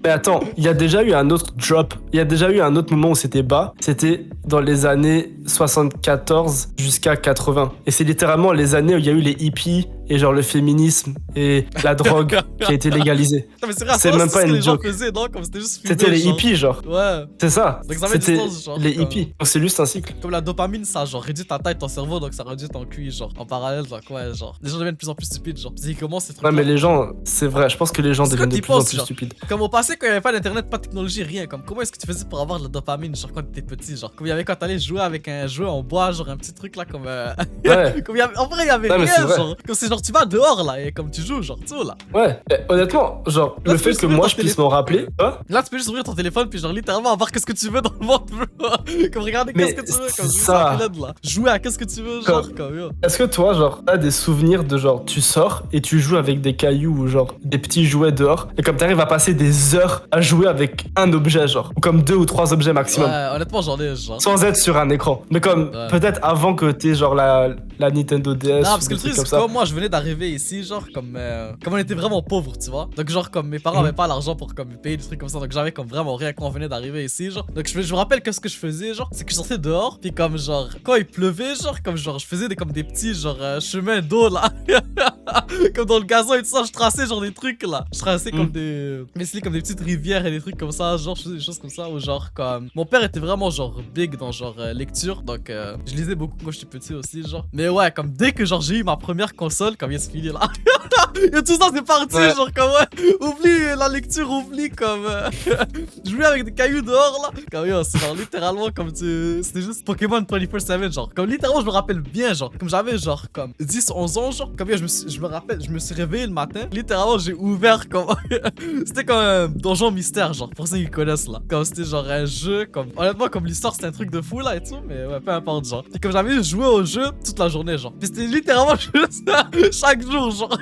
Mais attends, il y a déjà eu un autre drop. Il y a déjà eu un autre moment où c'était bas. C'était dans les années 74 jusqu'à 80. Et c'est littéralement les années où il y a eu les hippies et genre le féminisme et la drogue qui a été légalisée. Non, mais c'est même pas une les joke. gens faisaient, non? Comme c'était juste c'était les hippies genre. Ouais. C'est ça. C'était genre, les comme... hippies. Donc c'est juste un cycle. Comme la dopamine, ça genre réduit ta taille, ton cerveau, donc ça réduit ton QI genre en parallèle. Donc ouais, genre les gens deviennent de plus en plus stupides genre. Comment ces trucs. Ouais, mais les gens, c'est vrai. Je pense que les gens deviennent de plus en plus stupides. Comme au passé quand il y avait pas d'internet, pas de technologie, rien. Comme comment est-ce que tu faisais pour avoir de la dopamine genre quand t'étais petit genre. Comme il y avait quand t'allais jouer avec un jeu en bois genre un petit truc là comme. Ouais. Comme en vrai il y avait rien genre. Comme c'est genre tu vas dehors là et comme tu joues genre tu vois là. Ouais. Honnêtement genre là, le fait que moi je puisse m'en rappeler. Là tu peux juste ouvrir ton téléphone puis genre littéralement voir qu'est-ce que tu veux dans le monde. Comme regarder qu'est-ce que tu veux comme ça. Là. Jouer à qu'est-ce que tu veux genre comme. Est-ce que toi genre t'as des souvenirs de genre tu sors et tu joues avec des cailloux ou genre des petits jouets dehors et comme t'arrives à passer des heures à jouer avec un objet genre ou comme 2 ou 3 objets maximum. Ouais honnêtement j'en ai genre. Sans être sur un écran. Mais comme peut-être avant que t'aies genre la Nintendo DS. Non parce que le truc c'est comme moi je venais d'arriver ici genre comme on était vraiment pauvres tu vois. Donc genre comme mes parents avaient pas l'argent pour comme payer des trucs comme ça donc j'avais comme vraiment rien quand on venait d'arriver ici genre. Donc je me rappelle que ce que je faisais genre c'est que je sortais dehors puis comme genre quand il pleuvait genre comme genre je faisais comme des petits genre chemins d'eau là. Comme dans le gazon et tout ça je traçais genre des trucs là. Je traçais comme des comme des petites rivières et des trucs comme ça genre je faisais des choses comme ça ou genre comme mon père était vraiment genre big dans genre lecture donc je lisais beaucoup quand j'étais petit aussi genre. Mais ouais comme dès que genre j'ai eu ma première console comme il se fini là. Et tout ça c'est parti genre comme oublie la lecture oublie comme jouer avec des cailloux dehors là comme c'est genre littéralement comme c'était juste Pokémon 24/7 genre comme littéralement je me rappelle bien genre comme j'avais genre comme 10-11 ans genre comme je me rappelle je me suis réveillé le matin littéralement j'ai ouvert comme c'était comme un donjon mystère genre pour ceux qui connaissent là comme c'était genre un jeu comme honnêtement comme l'histoire c'était un truc de fou là et tout mais ouais peu importe genre et comme j'avais joué au jeu toute la journée genre puis c'était littéralement juste chaque jour genre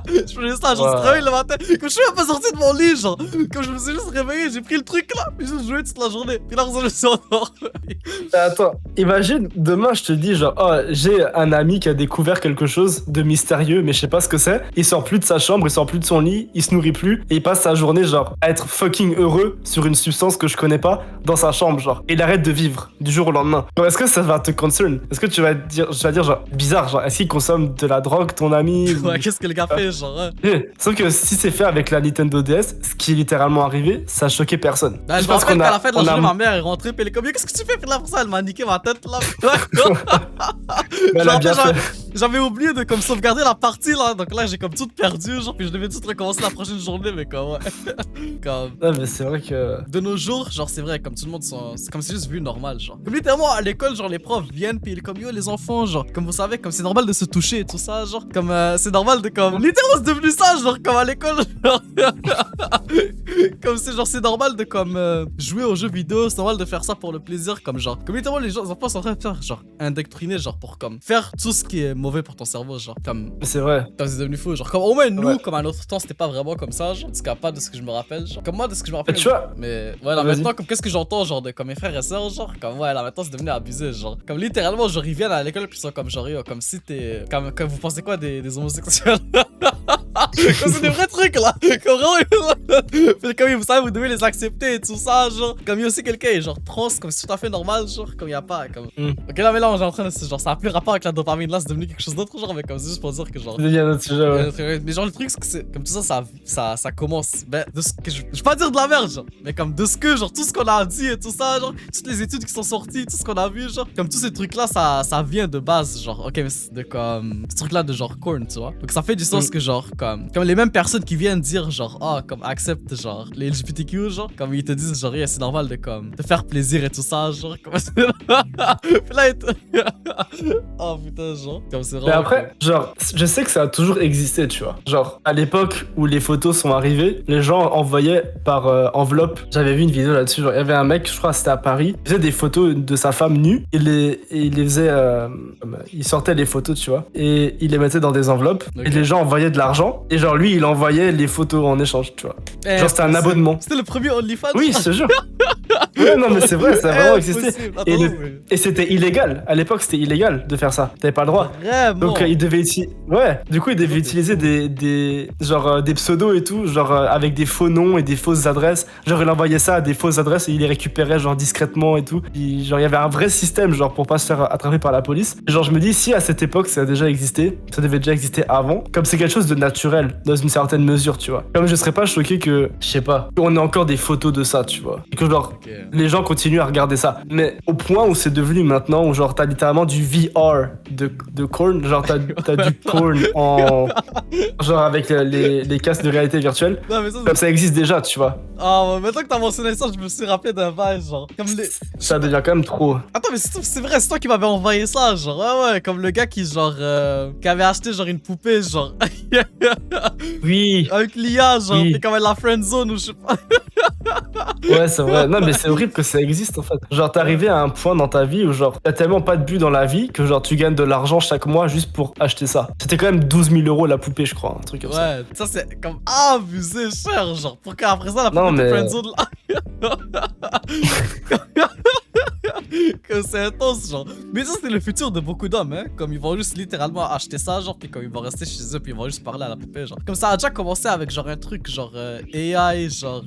je faisais ça genre je me réveille le matin comme je suis même pas sorti de mon lit genre comme je me suis juste réveillé j'ai pris le truc là puis j'ai joué toute la journée puis là je me suis endormi. Attends imagine demain je te dis genre oh j'ai un ami qui a découvert quelque chose de mystérieux mais je sais pas ce que c'est, il sort plus de sa chambre, il sort plus de son lit, il se nourrit plus et il passe sa journée genre à être fucking heureux sur une substance que je connais pas dans sa chambre genre et il arrête de vivre du jour au lendemain. Donc est-ce que ça va te concern? Est-ce que tu vas dire genre bizarre genre est-ce qu'il consomme de la drogue ton ami ouais ou... qu'est-ce que le gars fait genre sauf que si c'est fait avec la Nintendo DS ce qui est littéralement arrivé ça a choqué personne. Bah, je me rappelle qu'à la fin de la journée ma mère est rentrée puis elle est comme qu'est-ce que tu fais puis là pour ça elle m'a niqué ma tête là. J'avais oublié de comme sauvegarder la partie là donc là j'ai comme tout perdu genre puis je devais tout recommencer la prochaine journée mais comme ouais. Comme ouais mais c'est vrai que de nos jours genre c'est vrai comme tout le monde c'est comme c'est juste vu normal genre comme littéralement à l'école genre les profs viennent puis comme yo les enfants genre comme vous savez comme c'est normal de se toucher et tout ça genre comme c'est normal de comme littéralement c'est devenu ça genre comme à l'école genre comme c'est genre c'est normal de comme jouer aux jeux vidéo c'est normal de faire ça pour le plaisir comme genre comme littéralement les enfants sont en train de faire genre indoctriner genre pour comme faire tout ce qui est mauvais pour ton cerveau genre comme c'est vrai comme c'est devenu fou genre comme au moins nous comme à notre temps c'était pas vraiment comme ça genre en tout cas pas de ce que je me rappelle genre comme moi de ce que je me rappelle tu vois mais ouais là maintenant comme qu'est-ce que j'entends genre de comme mes frères et sœurs genre comme ouais là maintenant c'est devenu abusé genre comme littéralement genre ils viennent à l'école puis ils sont comme genre yo comme si t'es comme vous pensez quoi des homosexuels. Comme c'est des vrais trucs là. Comme vraiment comme vous savez vous devez les accepter et tout ça genre comme il y a aussi quelqu'un est genre trans comme c'est tout à fait normal genre comme il y a pas comme ok là mais là on est en train de genre ça a plus rapport avec la dopamine là c'est devenu quelque chose d'autre genre mais comme c'est juste pour dire que genre il y a un autre sujet ouais. Mais genre le truc c'est que c'est comme tout ça commence ben de ce que je vais pas dire de la merde genre mais comme de ce que genre tout ce qu'on a dit et tout ça genre toutes les études qui sont sorties tout ce qu'on a vu genre comme tous ces trucs là ça vient de base genre ok mais de comme ce truc là de genre corn tu vois donc ça fait du sens que genre comme les mêmes personnes qui viennent dire genre comme à acceptent, genre, les LGBTQ, genre, comme ils te disent, genre, yeah, c'est normal de, comme, te faire plaisir et tout ça, genre, comme Puis là, oh putain, genre, comme c'est vraiment. Mais après, genre, je sais que ça a toujours existé, tu vois. Genre, à l'époque où les photos sont arrivées, les gens envoyaient par enveloppe. J'avais vu une vidéo là-dessus, genre, il y avait un mec, je crois, c'était à Paris, il faisait des photos de sa femme nue, et il les faisait, il sortait les photos, tu vois, et il les mettait dans des enveloppes, et les gens envoyaient de l'argent, et genre, lui, il envoyait les photos en échange, tu vois. Genre, c'était un abonnement. C'était le premier OnlyFans. Oui, je te jure. Ouais, non, mais c'est vrai, ça a vraiment existé. Et c'était illégal. À l'époque, c'était illégal de faire ça. T'avais pas le droit. Vraiment. Donc, il devait utiliser des pseudos et tout, genre avec des faux noms et des fausses adresses. Genre, il envoyait ça à des fausses adresses et il les récupérait, genre, discrètement et tout. Genre, il y avait un vrai système, genre, pour pas se faire attraper par la police. Et genre, je me dis, si à cette époque, ça a déjà existé, ça devait déjà exister avant, comme c'est quelque chose de naturel, dans une certaine mesure, tu vois. Comme je serais pas choqué que, je sais pas, on ait encore des photos de ça, tu vois. Et que, genre, les gens continuent à regarder ça. Mais au point où c'est devenu maintenant, où genre t'as littéralement du VR de Korn, genre t'as du Korn en genre avec les casques de réalité virtuelle. Non, mais comme ça existe déjà, tu vois. Ah, maintenant que t'as mentionné ça, je me suis rappelé d'un bail, genre. Comme les... Ça devient quand même trop. Attends, mais c'est vrai, c'est toi qui m'avais envoyé ça, genre. Ouais, comme le gars qui, genre, qui avait acheté, genre, une poupée, genre. Oui. Avec l'IA, genre, Oui. puis comme elle la friendzone ou je sais pas. Ouais, c'est vrai. Non, mais c'est horrible que ça existe en fait. Genre, t'es arrivé à un point dans ta vie où, genre, t'as tellement pas de but dans la vie que, genre, tu gagnes de l'argent chaque mois juste pour acheter ça. C'était quand même 12 000 € la poupée, je crois, un truc comme ça. Ouais, ça c'est comme abusé cher, genre, pour qu'après ça, la Non, poupée de mais- friendzone là. Que c'est intense, genre. Mais ça, c'est le futur de beaucoup d'hommes, hein. Comme ils vont juste littéralement acheter ça, genre, puis comme ils vont rester chez eux, puis ils vont juste parler à la poupée, genre. Comme ça a déjà commencé avec, genre, un truc, genre, AI, genre.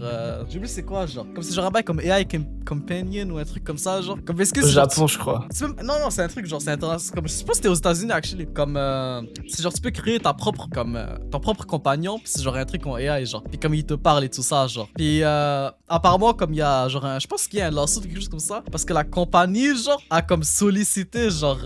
J'ai oublié c'est quoi, genre. Comme c'est genre un bail comme AI Companion ou un truc comme ça, genre. Comme est-ce que Au c'est. Japon, je crois. Non, c'est un truc, genre, c'est international. Comme, je sais pas si c'était aux États-Unis, actually. Comme, c'est genre, tu peux créer ta propre, comme, ton propre compagnon, puis c'est genre un truc en AI, genre. Puis comme il te parle et tout ça, genre. Puis, apparemment, comme il y a, genre, je pense qu'il y a un lawsuit ou quelque chose comme ça, parce que la compagnie, genre, a comme sollicité, genre.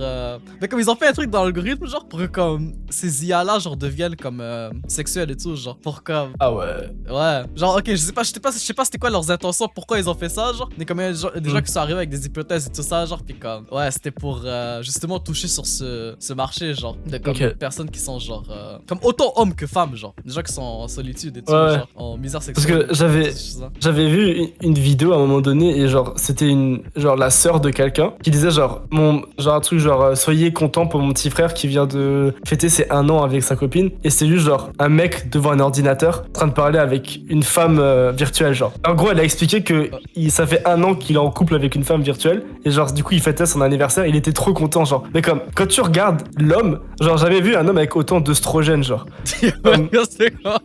Mais comme ils ont fait un truc dans l'algorithme, genre, pour que, comme, ces IA-là, genre, deviennent, comme, sexuels et tout, genre. Pour comme. Ah ouais. Ouais, genre ok, je sais pas c'était quoi leurs intentions, pourquoi ils ont fait ça, genre. Mais comme il y a des gens qui sont arrivés avec des hypothèses et tout ça, genre, puis comme ouais, c'était pour justement toucher sur ce marché, genre, de comme personnes qui sont genre comme autant hommes que femmes, genre, des gens qui sont en solitude et tout, Ouais. genre, en misère Parce sexuelle. que j'avais vu une vidéo à un moment donné et genre c'était genre la sœur de quelqu'un qui disait genre un truc genre soyez content pour mon petit frère qui vient de fêter ses 1 an avec sa copine et c'est juste genre un mec devant un ordinateur en train de parler avec une femme virtuelle, genre. En gros, elle a expliqué que ça fait 1 an qu'il est en couple avec une femme virtuelle et genre du coup il fêtait son anniversaire, il était trop content, genre. Mais comme quand tu regardes l'homme, genre jamais vu un homme avec autant d'œstrogène, genre. Comme- C'est quoi?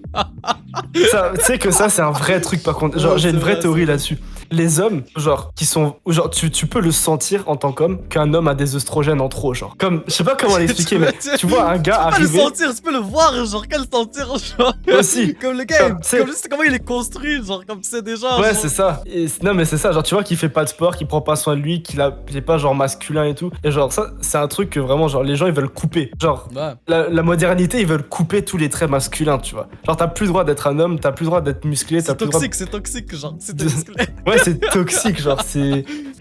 Tu sais que ça c'est un vrai truc par contre. Genre Ouais, j'ai une c'est vraie vrai, théorie c'est vrai. là-dessus. Les hommes, genre, qui sont. Genre, tu peux le sentir en tant qu'homme qu'un homme a des œstrogènes en trop, genre. Comme, je sais pas comment l'expliquer, mais tu vois un gars Tu peux le arriver. sentir, tu peux le voir, genre, quel sentir, genre. Aussi. Comme le gars, Comme, tu sais- comme juste comment il est construit, genre, comme tu sais déjà. Ouais, genre. c'est ça. Non, mais c'est ça. Genre, tu vois qu'il fait pas de sport, qu'il prend pas soin de lui, qu'il est pas genre masculin et tout. Et genre, ça, c'est un truc que vraiment, genre, les gens ils veulent couper. Genre, Ouais. la modernité, ils veulent couper tous les traits masculins, tu vois. Genre, t'as plus le droit d'être un homme, t'as plus le droit d'être musclé, t'as C'est plus le droit. toxique, c'est toxique, genre. C'est de- musclé. Ouais, c'est toxique, genre, c'est.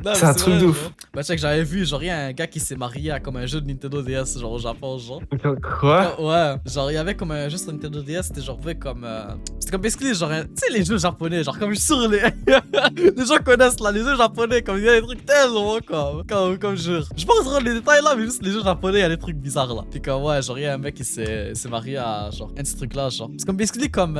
Non, C'est mais un truc vrai, de ouf. genre. Bah, check, j'avais vu, genre, il y a un gars qui s'est marié à comme un jeu de Nintendo DS, genre, au Japon, genre. Quoi? Ouais, genre, il y avait comme un jeu sur Nintendo DS, c'était genre, fait comme. C'était comme basically, genre, tu sais, les jeux japonais, genre, comme je suis sûr, les. Les gens connaissent là, les jeux japonais, comme il y a des trucs tellement, comme jure. Je pense rentrer dans les détails là, mais juste les jeux japonais, il y a des trucs bizarres là. Puis comme, ouais, genre, il y a un mec qui s'est marié à, genre, un de ces trucs là, genre. C'est comme basically, comme.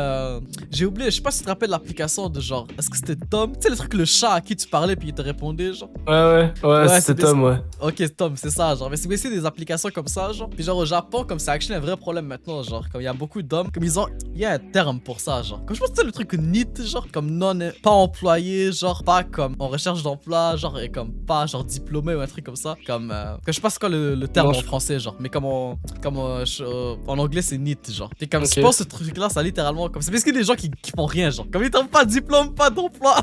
J'ai oublié, je sais pas si tu te rappelles l'application de genre. Est-ce que c'était Tom? Tu sais, le truc, le chat à qui tu parlais, puis il te répondait, genre. Ouais, c'est c'était Tom, ouais. Ok, Tom, c'est ça, genre. Mais c'est aussi des applications comme ça, genre. Puis genre au Japon, comme c'est actually un vrai problème maintenant, genre. Comme il y a beaucoup d'hommes, comme ils ont. Il y a un terme pour ça, genre. Comme je pense que c'est le truc NEET, genre. Comme pas employé, genre. Pas comme en recherche d'emploi, genre. Et comme pas genre diplômé ou un truc comme ça. Comme. Que je sais pas c'est quoi le terme Non, en français, genre. Mais comme en anglais, c'est NEET, genre. Et comme Ok. je pense ce truc-là, ça littéralement. Comme c'est parce que les gens qui font rien, genre. Comme ils n'ont pas de diplôme, pas d'emploi.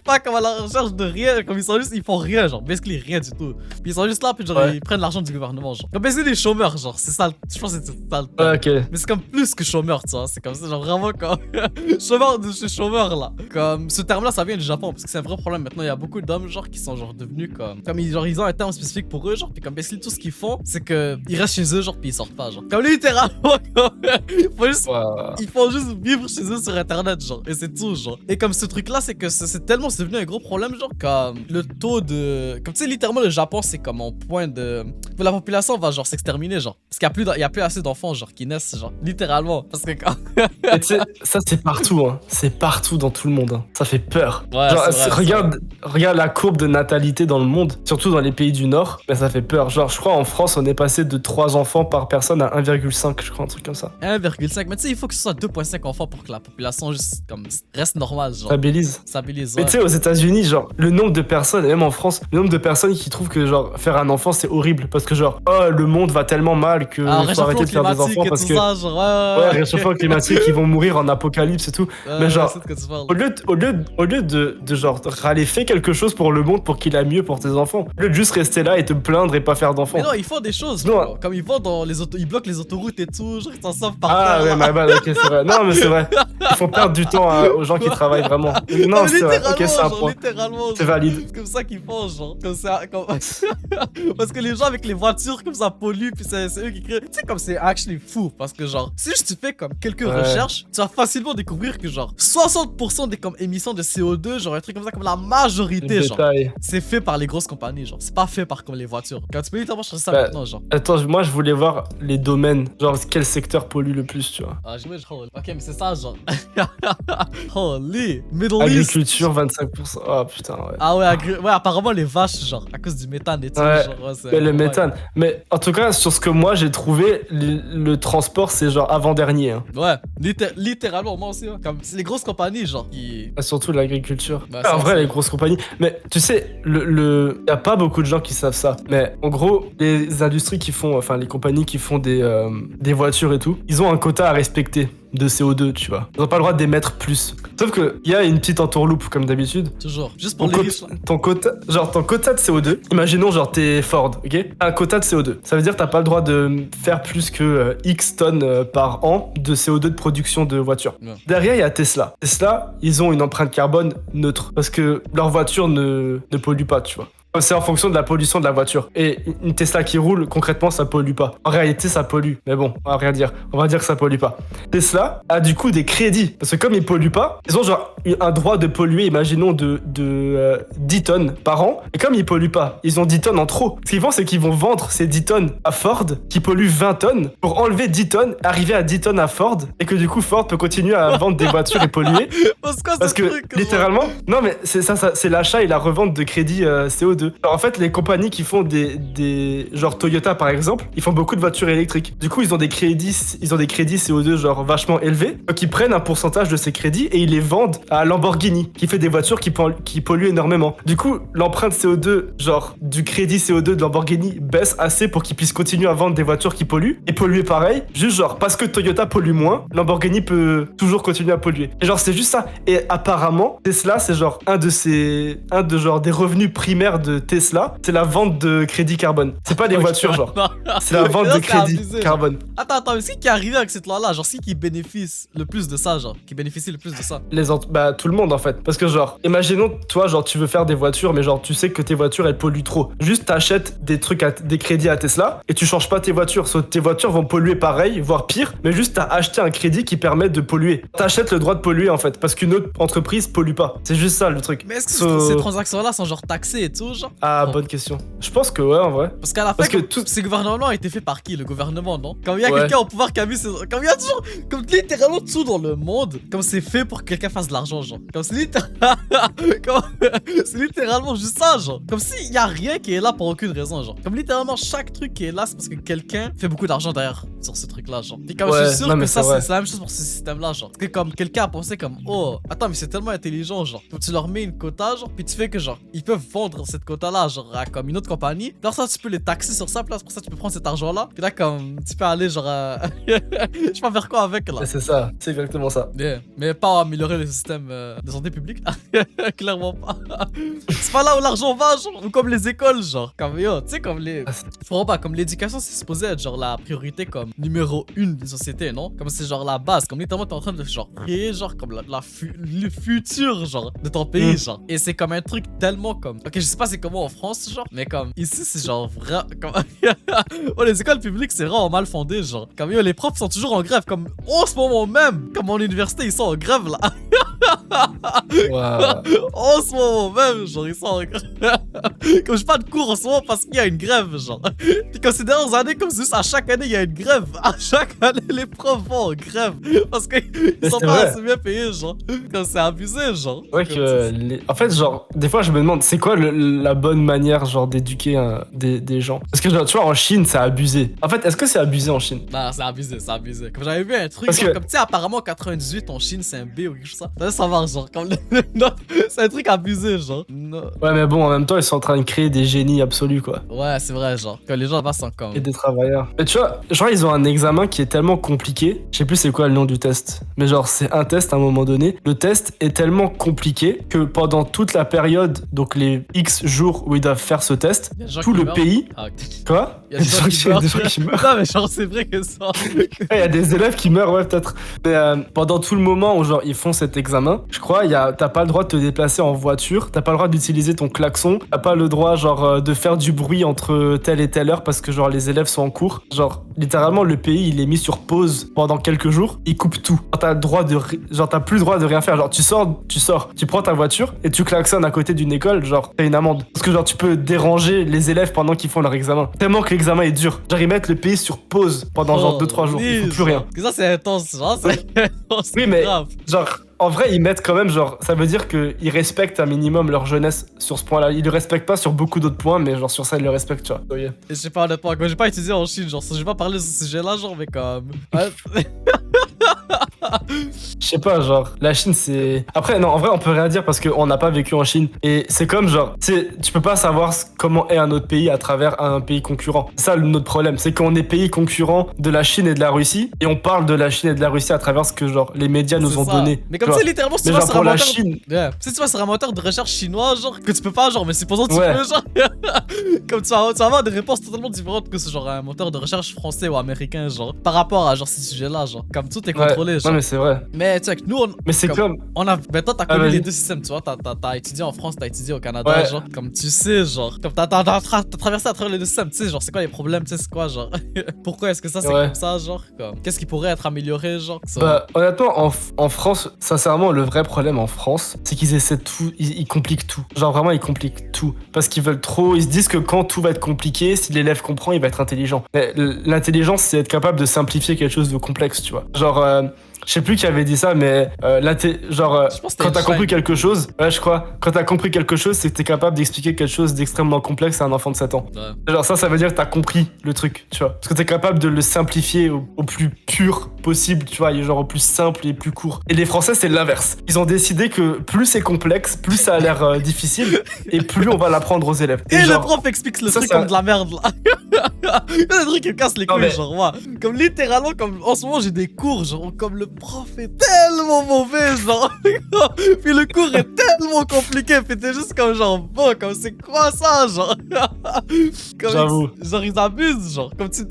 Pas comme à la recherche de rien. Comme ils sont juste. Ils font rien, genre. Parce basically rien du tout. Puis ils sont juste là, puis genre, Ouais. ils prennent l'argent du gouvernement, genre. Comme basically des chômeurs, genre, c'est ça, je pense que c'est ça le Ouais, terme. ok. Mais c'est comme plus que chômeur, tu vois. C'est comme ça, genre vraiment comme. chômeur de chez chômeur, là. Comme ce terme-là, ça vient du Japon, parce que c'est un vrai problème. Maintenant, il y a beaucoup d'hommes, genre, qui sont, genre, devenus comme. Comme ils, genre, ils ont un terme spécifique pour eux, genre. Puis comme basically tout ce qu'ils font, c'est que ils restent chez eux, genre, puis ils sortent pas, genre. Comme littéralement, comme. faut juste. Wow. Ils font juste vivre chez eux sur internet, genre. Et c'est tout, genre. Et comme ce truc-là, c'est que c'est tellement. C'est devenu un gros problème, genre. Comme le taux de. Comme tu sais, littéralement, le Japon, c'est comme en point de. La population va, genre, s'exterminer, genre. Parce qu'il y a plus, il y a plus assez d'enfants, genre, qui naissent, genre. Littéralement. Parce que quand. Et tu sais, ça c'est partout, hein. C'est partout dans tout le monde. Hein. Ça fait peur. Ouais, Genre, c'est vrai, regarde la courbe de natalité dans le monde, surtout dans les pays du Nord, mais ça fait peur. Genre, je crois en France, on est passé de 3 enfants par personne à 1,5, je crois, un truc comme ça. 1,5. Mais tu sais, il faut que ce soit 2,5 enfants pour que la population juste comme reste normale, genre. Stabilise. Stabilise. Mais Ouais. tu sais, aux États-Unis, genre, le nombre de personnes, et même en France, le nombre de personnes qui trouvent que, genre, faire un enfant, c'est horrible. Parce que, genre, oh, le monde va tellement mal que Ah, faut arrêter de faire des climatique enfants et parce tout que. ça, genre. Ouais, réchauffement climatique, ils vont mourir en apocalypse et tout. mais genre, c'est de quoi tu parles. au lieu de genre râler, fais quelque chose pour le monde pour qu'il aille mieux pour tes enfants. Au lieu de juste rester là et te plaindre et pas faire d'enfants. Mais non, ils font des choses. Non. bro. Comme ils vont dans les ils bloquent les autoroutes et tout, genre ils s'en sortent par Ah terre. ouais, là. my bad, ok, c'est vrai. Non, mais c'est vrai. Ils font perdre du temps aux gens qui travaillent vraiment. Non, mais c'est vrai. littéralement, Ok, c'est un genre, point. littéralement. C'est genre. valide. C'est comme ça qu'ils font, genre. Comme ça, comme... parce que les gens avec les voitures, comme ça, polluent, puis c'est eux qui créent. Tu sais, comme c'est actually fou. Parce que, genre, si juste tu fais comme quelques Ouais. recherches, tu vas facilement découvrir que, genre, 60% des comme, émissions de CO2, genre, un truc comme ça, comme la majorité, genre, Détail. c'est fait par les grosses compagnies, genre. C'est pas fait par comme les voitures. Quand tu peux littéralement chercher ça Bah, maintenant, genre. Attends, moi je voulais voir les domaines. Genre, quel secteur pollue le plus, tu vois. Ah, j'imagine, holy. Ok, mais c'est ça, genre. Holy. Middle East. Agriculture, 25%. Oh putain, ouais. Ah ouais, ouais, apparemment les vaches, genre, à cause du méthane et tout. Ouais, genre, c'est Mais le incroyable. méthane. Mais en tout cas, sur ce que moi j'ai trouvé, le transport c'est genre avant-dernier. Hein. Ouais, littéralement, moi aussi. Hein. Comme, c'est les grosses compagnies, genre, qui. Surtout l'agriculture. Bah, en ça, vrai, c'est- les grosses compagnies. Mais tu sais, y a pas beaucoup de gens qui savent ça. Mais en gros, les industries qui font, enfin les compagnies qui font des voitures et tout, ils ont un quota à respecter de CO2, tu vois. Ils ont pas le droit d'émettre plus. Sauf que il y a une petite entourloupe comme d'habitude. Toujours. Juste pour Ton, les quota- riches, là. ton quota de CO2, imaginons genre t'es Ford, ok? Un quota de CO2. Ça veut dire que t'as pas le droit de faire plus que X tonnes par an de CO2 de production de voiture. Ouais. Derrière, il y a Tesla. Tesla, ils ont une empreinte carbone neutre parce que leur voiture ne pollue pas, tu vois. C'est en fonction de la pollution de la voiture. Et une Tesla qui roule, concrètement, ça pollue pas. En réalité, ça pollue. Mais bon, on va rien dire. On va dire que ça pollue pas. Tesla a du coup des crédits. Parce que comme ils polluent pas, ils ont genre un droit de polluer, imaginons, de 10 tonnes par an. Et comme ils polluent pas, ils ont 10 tonnes en trop. Ce qu'ils font, c'est qu'ils vont vendre ces 10 tonnes à Ford, qui pollue 20 tonnes, pour enlever 10 tonnes, arriver à 10 tonnes à Ford, et que du coup, Ford peut continuer à vendre des voitures et polluer. Parce que, Parce que littéralement, non mais c'est ça, c'est l'achat et la revente de crédits CO2. Alors, en fait, les compagnies qui font des genre Toyota par exemple, ils font beaucoup de voitures électriques. Du coup, ils ont des crédits CO2 genre vachement élevés. Donc ils prennent un pourcentage de ces crédits et ils les vendent à Lamborghini qui fait des voitures qui polluent énormément. Du coup, l'empreinte CO2 genre du crédit CO2 de Lamborghini baisse assez pour qu'ils puissent continuer à vendre des voitures qui polluent et polluer pareil. Juste genre parce que Toyota pollue moins, Lamborghini peut toujours continuer à polluer. Et genre c'est juste ça. Et apparemment, Tesla, c'est genre un de genre des revenus primaires de Tesla, c'est la vente de crédit carbone. C'est pas des voitures genre. C'est la vente Non, de c'est crédit abusé, genre. carbone. Attends, mais c'est qui est arrivé avec cette loi-là? Genre, c'est qui bénéficie le plus de ça, genre? Qui bénéficie le plus de ça? Bah tout le monde en fait. Parce que genre, imaginons toi genre tu veux faire des voitures mais genre tu sais que tes voitures elles polluent trop. Juste t'achètes des trucs, des crédits à Tesla et tu changes pas tes voitures. Tes voitures vont polluer pareil, voire pire, mais juste t'as acheté un crédit qui permet de polluer. T'achètes le droit de polluer en fait, parce qu'une autre entreprise pollue pas. C'est juste ça le truc. Mais est-ce que So- ces transactions-là sont genre taxées et tout, genre? Ah, Oh. bonne question. Je pense que ouais en vrai. Parce qu'à la fin, Parce que comme tout- ces gouvernements ont été faits par qui? Le gouvernement, non? Comme il y a Ouais. quelqu'un au pouvoir qui a mis ses... Comme il y a toujours... Comme littéralement tout dans le monde, comme c'est fait pour que quelqu'un fasse de l'argent, genre. Comme c'est c'est littéralement juste ça, genre. Comme s'il y a rien qui est là pour aucune raison, genre. Comme littéralement chaque truc qui est là, c'est parce que quelqu'un fait beaucoup d'argent derrière sur ce truc-là, genre. Et comme je Ouais, suis sûr non, que mais ça, c'est vrai. c'est la même chose pour ce système-là, genre. Parce que comme quelqu'un a pensé comme, oh, attends, mais c'est tellement intelligent, genre. Comme tu leur mets une quota, genre, puis tu fais que, genre, ils peuvent vendre cette cette quota-là, genre, à comme une autre compagnie. Puis là, ça, tu peux les taxer sur ça, puis là, c'est pour ça que tu peux prendre cet argent-là. Puis là, comme, tu peux aller, genre, je sais pas faire quoi avec, là. C'est ça, c'est exactement ça. Yeah. Mais pas améliorer le système de santé publique. Clairement pas. C'est pas là où l'argent va, genre, ou comme les écoles, genre. Comme, yo, tu sais, comme les. Faut pas, comme l'éducation, c'est supposé être, genre, la priorité, comme, numéro 1 d'une société, non? Comme c'est, genre, la base. Comme, littéralement, t'es en train de, genre, créer, genre, comme le futur, genre, de ton pays, genre. Et c'est comme un truc tellement, comme. Ok, je sais pas c'est comment en France, genre, mais comme, ici, c'est, genre, vrai. Comme. Oh, les écoles publiques, c'est vraiment mal fondé, genre. Comme, yo, les profs sont toujours en grève, comme, en ce moment même, comme en université, ils sont en grève, là. Wow. En ce moment même, genre, ils sont en grève. Comme j'ai pas de cours en ce moment parce qu'il y a une grève, genre. Puis comme ces dernières années, comme c'est juste à chaque année, il y a une grève. À chaque année, les profs vont en grève. Parce qu'ils sont pas assez bien payés, genre. Comme c'est abusé, genre. Ouais, en fait, genre, des fois, je me demande, c'est quoi la bonne manière, genre, d'éduquer des gens? Parce que, genre, tu vois, en Chine, c'est abusé. En fait, est-ce que c'est abusé en Chine? Non, c'est abusé, c'est abusé. Comme j'avais vu un truc, genre, comme tu sais, apparemment, 98 en Chine, c'est un B ou quelque chose comme ça. Ça va, genre, comme c'est un truc abusé, genre. Non. Ouais, mais bon, en même temps, ils sont en train de créer des génies absolus, quoi. Ouais, c'est vrai, genre, que les gens là-bas sont comme. Et des travailleurs. Mais tu vois, genre, ils ont un examen qui est tellement compliqué. Je sais plus c'est quoi le nom du test. Mais genre, c'est un test à un moment donné. Le test est tellement compliqué que pendant toute la période, donc les X jours où ils doivent faire ce test, tout le pays. Ah, ok. Quoi? Il y a des gens qui meurent. meurent. Non, mais genre, c'est vrai que ça. Il y a des élèves qui meurent, ouais, peut-être. Mais pendant tout le moment où genre ils font cet examen, je crois, t'as pas le droit de te déplacer en voiture, t'as pas le droit d'utiliser ton klaxon, t'as pas le droit genre de faire du bruit entre telle et telle heure parce que genre les élèves sont en cours. Genre littéralement le pays il est mis sur pause pendant quelques jours, il coupe tout. T'as le droit de genre t'as plus le droit de rien faire. Genre tu sors, tu prends ta voiture et tu klaxonnes à côté d'une école, genre t'as une amende. Parce que genre tu peux déranger les élèves pendant qu'ils font leur examen. Tellement que l'examen est dur. Genre ils mettent le pays sur pause pendant genre 2-3 jours. Il faut plus rien. Ça c'est intense, genre c'est intense. Oui mais grave. genre en vrai ils mettent quand même genre ça veut dire qu'ils respectent un minimum leur jeunesse sur ce point-là. Ils le respectent pas sur beaucoup d'autres points mais genre sur ça ils le respectent tu vois. Oh yeah. Et je sais pas honnêtement, quand j'ai pas étudié en Chine, genre j'ai pas parlé de ce sujet-là, genre mais comme. Ouais. Je sais pas, genre, la Chine c'est. Après, non, en vrai, on peut rien dire parce qu'on n'a pas vécu en Chine. Et c'est comme, genre, tu peux pas savoir comment est un autre pays à travers un pays concurrent. C'est ça notre problème, c'est qu'on est pays concurrent de la Chine et de la Russie et on parle de la Chine et de la Russie à travers ce que, genre, les médias nous ont donné. Mais comme ça, littéralement, si tu vas sur un la moteur. Chine. Yeah. Si tu vas sur un moteur de recherche chinois, genre, que tu peux pas, genre, mais supposons que tu Ouais. peux, genre. Comme tu vas avoir des réponses totalement différentes que ce genre un moteur de recherche français ou américain, genre, par rapport à, genre, ces sujets-là, genre. Comme tout est contrôlé, genre. Ouais, mais c'est vrai. Mais tu sais, nous, Mais c'est comme. on a. Ben, toi, t'as connu vas-y. les deux systèmes, tu vois. T'as étudié en France, t'as étudié au Canada, Ouais. genre. Comme tu sais, genre. Comme t'as traversé à travers les deux systèmes, tu sais, genre, c'est quoi les problèmes, tu sais, c'est quoi, genre. Pourquoi est-ce que ça, c'est Ouais. comme ça, genre. Comme, qu'est-ce qui pourrait être amélioré, genre. Que ça... Bah, honnêtement, en France, sincèrement, le vrai problème en France, c'est qu'ils essaient tout, ils compliquent tout. Genre vraiment, ils compliquent tout. Parce qu'ils veulent trop, ils se disent que quand tout va être compliqué, si l'élève comprend, il va être intelligent. Mais l'intelligence, c'est être capable de simplifier quelque chose de complexe, tu vois. Genre, je sais plus qui avait dit ça, mais Je pense que quand t'as Einstein. compris quelque chose, ouais, je crois, quand t'as compris quelque chose, c'est que t'es capable d'expliquer quelque chose d'extrêmement complexe à un enfant de 7 ans. Ouais. Genre ça veut dire que t'as compris le truc, tu vois. Parce que t'es capable de le simplifier au plus pur possible, tu vois, et genre au plus simple et plus court. Et les Français, c'est l'inverse. Ils ont décidé que plus c'est complexe, plus ça a l'air difficile, et plus on va l'apprendre aux élèves. Et genre, le prof explique le ça, truc ça- comme de la merde là. Il y a des trucs qui me cassent les Non, couilles, mais- genre moi. Comme littéralement, comme en ce moment j'ai des cours, genre comme le prof est tellement mauvais, genre. Puis le cours est tellement compliqué, puis t'es juste comme genre bon, comme c'est quoi ça, genre. Comme J'avoue. Genre ils abusent, genre. Comme tu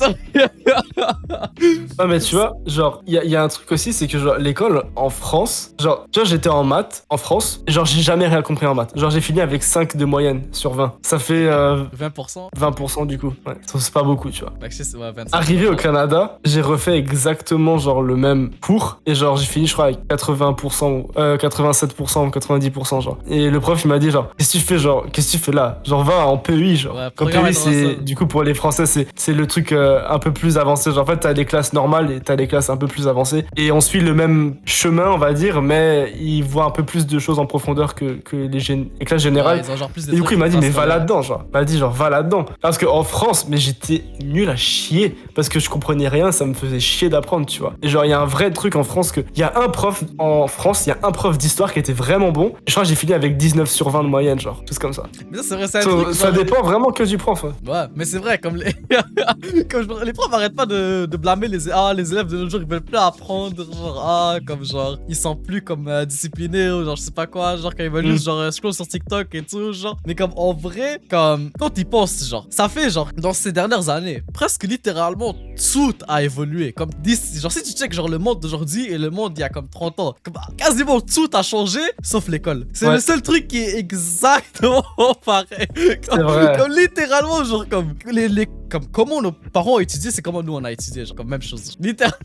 Non mais tu vois, genre, il y a un truc aussi, c'est que genre, l'école en France, genre, tu vois, j'étais en maths en France, et genre, j'ai jamais rien compris en maths. Genre, j'ai fini avec 5 de moyenne sur 20. Ça fait 20%. 20% du coup. Ouais, c'est pas beaucoup, tu vois. Bah, je sais, c'est ouais, 25%. Arrivé au Canada, j'ai refait exactement genre le même cours, et genre, j'ai fini, je crois, avec 80%, 87% ou 90%, genre. Et le prof, il m'a dit, genre, qu'est-ce que tu fais, genre, qu'est-ce que tu fais là? Genre, va en PEI, genre. Ouais, Comme programme PEI, c'est, international. du coup, pour les Français, c'est le truc un peu plus avancé. Genre, en fait, t'as des classes normales et t'as des classes un peu plus avancées. Et on suit le même chemin, on va dire, mais ils voient un peu plus de choses en profondeur que les classes générales. Ouais, ils ont genre plus de Et du coup, trucs il m'a qui dit, mais passent, va ouais. là-dedans, genre. Il m'a dit, genre, va là-dedans. Parce qu'en France, mais j'étais nul à chier. Parce que je comprenais rien, ça me faisait chier d'apprendre, tu vois. Et genre, il y a un vrai truc en France que. Il y a un prof en France, il y a un prof d'histoire qui était vraiment bon. Je crois crois que j'ai fini avec 19 sur 20 de moyenne, genre, juste comme ça. Mais ça, c'est vrai, c'est un truc. Ça dépend vraiment que du prof. Ouais, mais c'est vrai, comme les. Les profs arrêtent pas de blâmer les élèves de nos jours, ils veulent plus apprendre, genre, comme genre, ils sont plus comme disciplinés, ou genre, je sais pas quoi, genre, quand ils veulent juste, genre, scroll sur TikTok et tout, genre. Mais comme, en vrai, comme, quand ils pensent, genre, ça fait, genre, dans ces dernières années, presque littéralement, tout a évolué. Comme, genre, si tu check, genre, le monde d'aujourd'hui et le monde il y a comme 30 ans, comme, quasiment tout a changé, sauf l'école. C'est le seul truc qui est exactement pareil. C'est vrai. Comme littéralement, genre, comme comme comment nos parents ont étudié, c'est comment nous on a étudié, genre, comme même chose. Littéralement.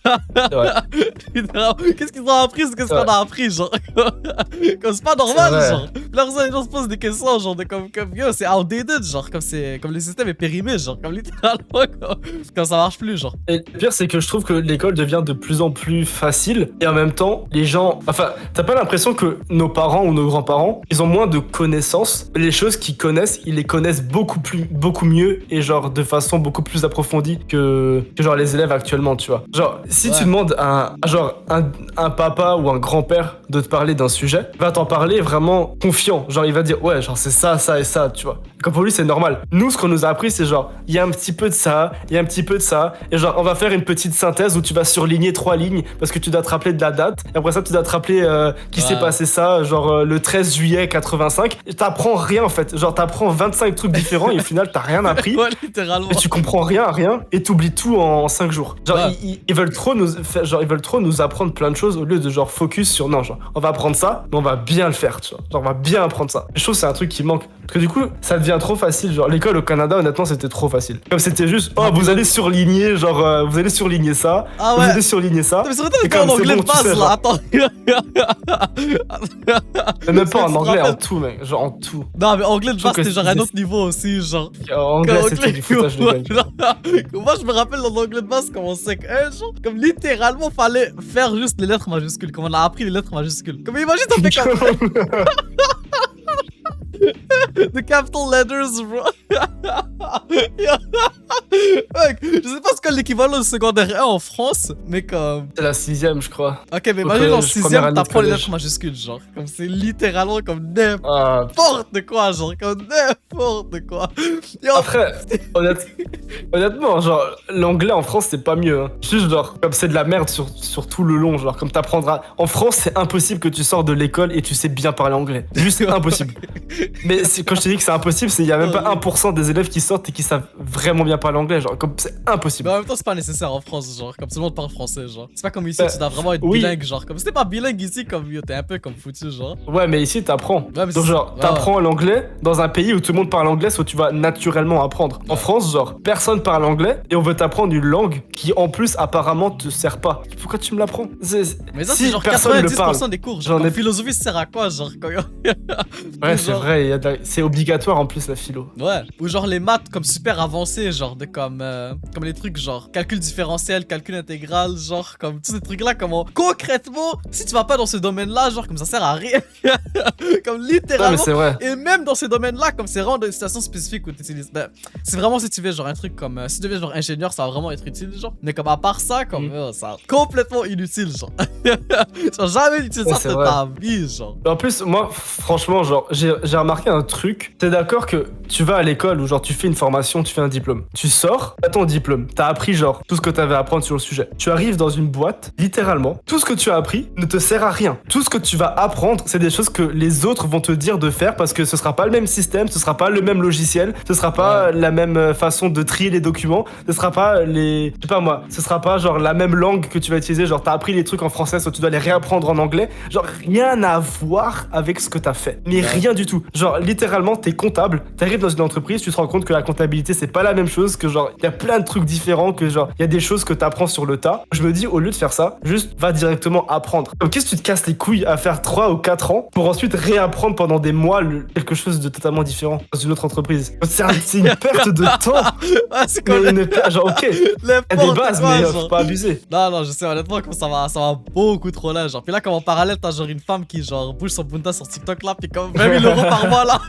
Qu'est-ce qu'ils ont appris, c'est qu'est-ce qu'on a appris, genre. Comme c'est pas normal, genre. Là, les gens se posent des questions, genre, de comme yo, c'est outdated, genre, comme le système est périmé, genre, comme littéralement, comme ça marche plus, genre. Et le pire, c'est que je trouve que l'école devient de plus en plus facile, et en même temps, les gens, enfin, t'as pas l'impression que nos parents ou nos grands-parents, ils ont moins de connaissances, les choses qu'ils connaissent, ils les connaissent beaucoup mieux, et genre, de façon beaucoup plus approfondie que genre les élèves actuellement, tu vois. Genre, si tu demandes à un papa ou un grand-père de te parler d'un sujet, il va t'en parler vraiment confiant. Genre, il va dire, ouais, genre, c'est ça, ça et ça, tu vois. Comme pour lui, c'est normal. Nous, ce qu'on nous a appris, c'est genre, il y a un petit peu de ça, il y a un petit peu de ça, et genre, on va faire une petite synthèse où tu vas surligner 3 lignes parce que tu dois te rappeler de la date, et après ça, tu dois te rappeler qu'il s'est passé ça, genre, le 13 juillet 85. Et t'apprends rien, en fait. Genre, t'apprends 25 trucs différents, et au final, t'as rien appris. Ouais, littéralement. Et tu comprends rien, et t'oublies tout en 5 jours. Genre, ils veulent trop nous apprendre plein de choses au lieu de genre focus sur non, genre, on va apprendre ça, mais on va bien le faire, tu vois. Genre, on va bien apprendre ça. Je trouve que c'est un truc qui manque. Parce que du coup, ça devient trop facile. Genre, l'école au Canada, honnêtement, c'était trop facile. Comme c'était juste, oh, vous allez surligner, genre, vous allez surligner ça, vous allez surligner ça. Mais c'est vrai, t'es en anglais de base, là, attends. Mais même pas en anglais, en tout, mec. Genre, en tout. Non, mais anglais de base, c'était genre un autre niveau aussi, genre. En anglais, c'était du foutage de gueule. Moi, je me rappelle dans l'anglais de base, comme on sait que genre, comme littéralement, fallait faire juste les lettres majuscules. Comme on a appris les lettres majuscules. Comme imagine, t'en fais comme. The capital letters, bro. Mec, je sais pas ce que l'équivalent de secondaire 1 en France, mais comme. C'est la 6ème, je crois. Ok, mais imagine en 6ème, t'apprends les lettres majuscules, genre. Comme c'est littéralement comme n'importe quoi, genre. Comme n'importe quoi. Après, honnêtement, genre, l'anglais en France, c'est pas mieux. Hein. Juste, genre, comme c'est de la merde sur tout le long, genre, comme t'apprendras. En France, c'est impossible que tu sors de l'école et tu sais bien parler anglais. Juste impossible. Mais quand je te dis que c'est impossible, c'est qu'il y a même pas 1% des élèves qui sortent et qui savent vraiment bien parler anglais, genre, comme c'est impossible. Mais en même temps, c'est pas nécessaire en France, genre, comme tout le monde parle français, genre. C'est pas comme ici, tu dois vraiment être bilingue, genre. Comme si t'es pas bilingue ici, comme t'es un peu comme foutu, genre. Ouais, mais ici, t'apprends. Ouais, donc, genre, t'apprends l'anglais dans un pays où tout le monde parle anglais, soit tu vas naturellement apprendre. En France, genre, personne parle anglais et on veut t'apprendre une langue qui, en plus, apparemment, te sert pas. Pourquoi tu me l'apprends? Mais ça, si c'est genre 90% des cours, genre. En philosophie, ça sert à quoi, genre, quand... Ouais, c'est vrai, c'est obligatoire en plus la philo. Ouais, ou genre les maths comme super avancées, genre de comme les trucs genre calcul différentiel, calcul intégral, genre comme tous ces trucs là, comment concrètement, si tu vas pas dans ce domaine là, genre comme ça sert à rien. Comme littéralement. Ouais, mais c'est vrai. Et même dans ces domaines là, comme c'est vraiment des situations spécifiques où tu utilises. Ben, c'est vraiment si tu veux genre un truc comme si tu deviens genre ingénieur, ça va vraiment être utile, genre. Mais comme à part ça, comme ça complètement inutile, genre. Tu vas jamais utiliser ça de ta vie, genre. En plus, moi, franchement, genre, j'ai remarqué un truc. T'es d'accord que tu vas à l'école où genre tu fais une formation, tu fais un diplôme. Tu sors, t'as ton diplôme. T'as appris genre tout ce que t'avais à apprendre sur le sujet. Tu arrives dans une boîte, littéralement, tout ce que tu as appris ne te sert à rien. Tout ce que tu vas apprendre, c'est des choses que les autres vont te dire de faire parce que ce sera pas le même système, ce sera pas le même logiciel, ce sera pas la même façon de trier les documents, ce sera pas les... Je sais pas moi, ce sera pas genre la même langue que tu vas utiliser, genre t'as appris les trucs en français, soit tu dois les réapprendre en anglais. Genre rien à voir avec ce que t'as fait. Mais rien du tout. Genre littéralement, t'es comptable, t'arrives dans une entreprise, tu te rends compte que la comptabilité c'est pas la même chose, que genre il y a plein de trucs différents, que genre il y a des choses que t'apprends sur le tas. Je me dis au lieu de faire ça, juste va directement apprendre. Donc qu'est-ce que tu te casses les couilles à faire 3 ou 4 ans pour ensuite réapprendre pendant des mois quelque chose de totalement différent dans une autre entreprise? C'est une perte de temps. C'est comme genre ok, il y a des bases mais faut pas abuser. Non, je sais honnêtement comme ça va beaucoup trop là, genre. Puis là comme en parallèle t'as genre une femme qui genre bouge son bunda sur TikTok là, puis comme 20 000 € par mois là.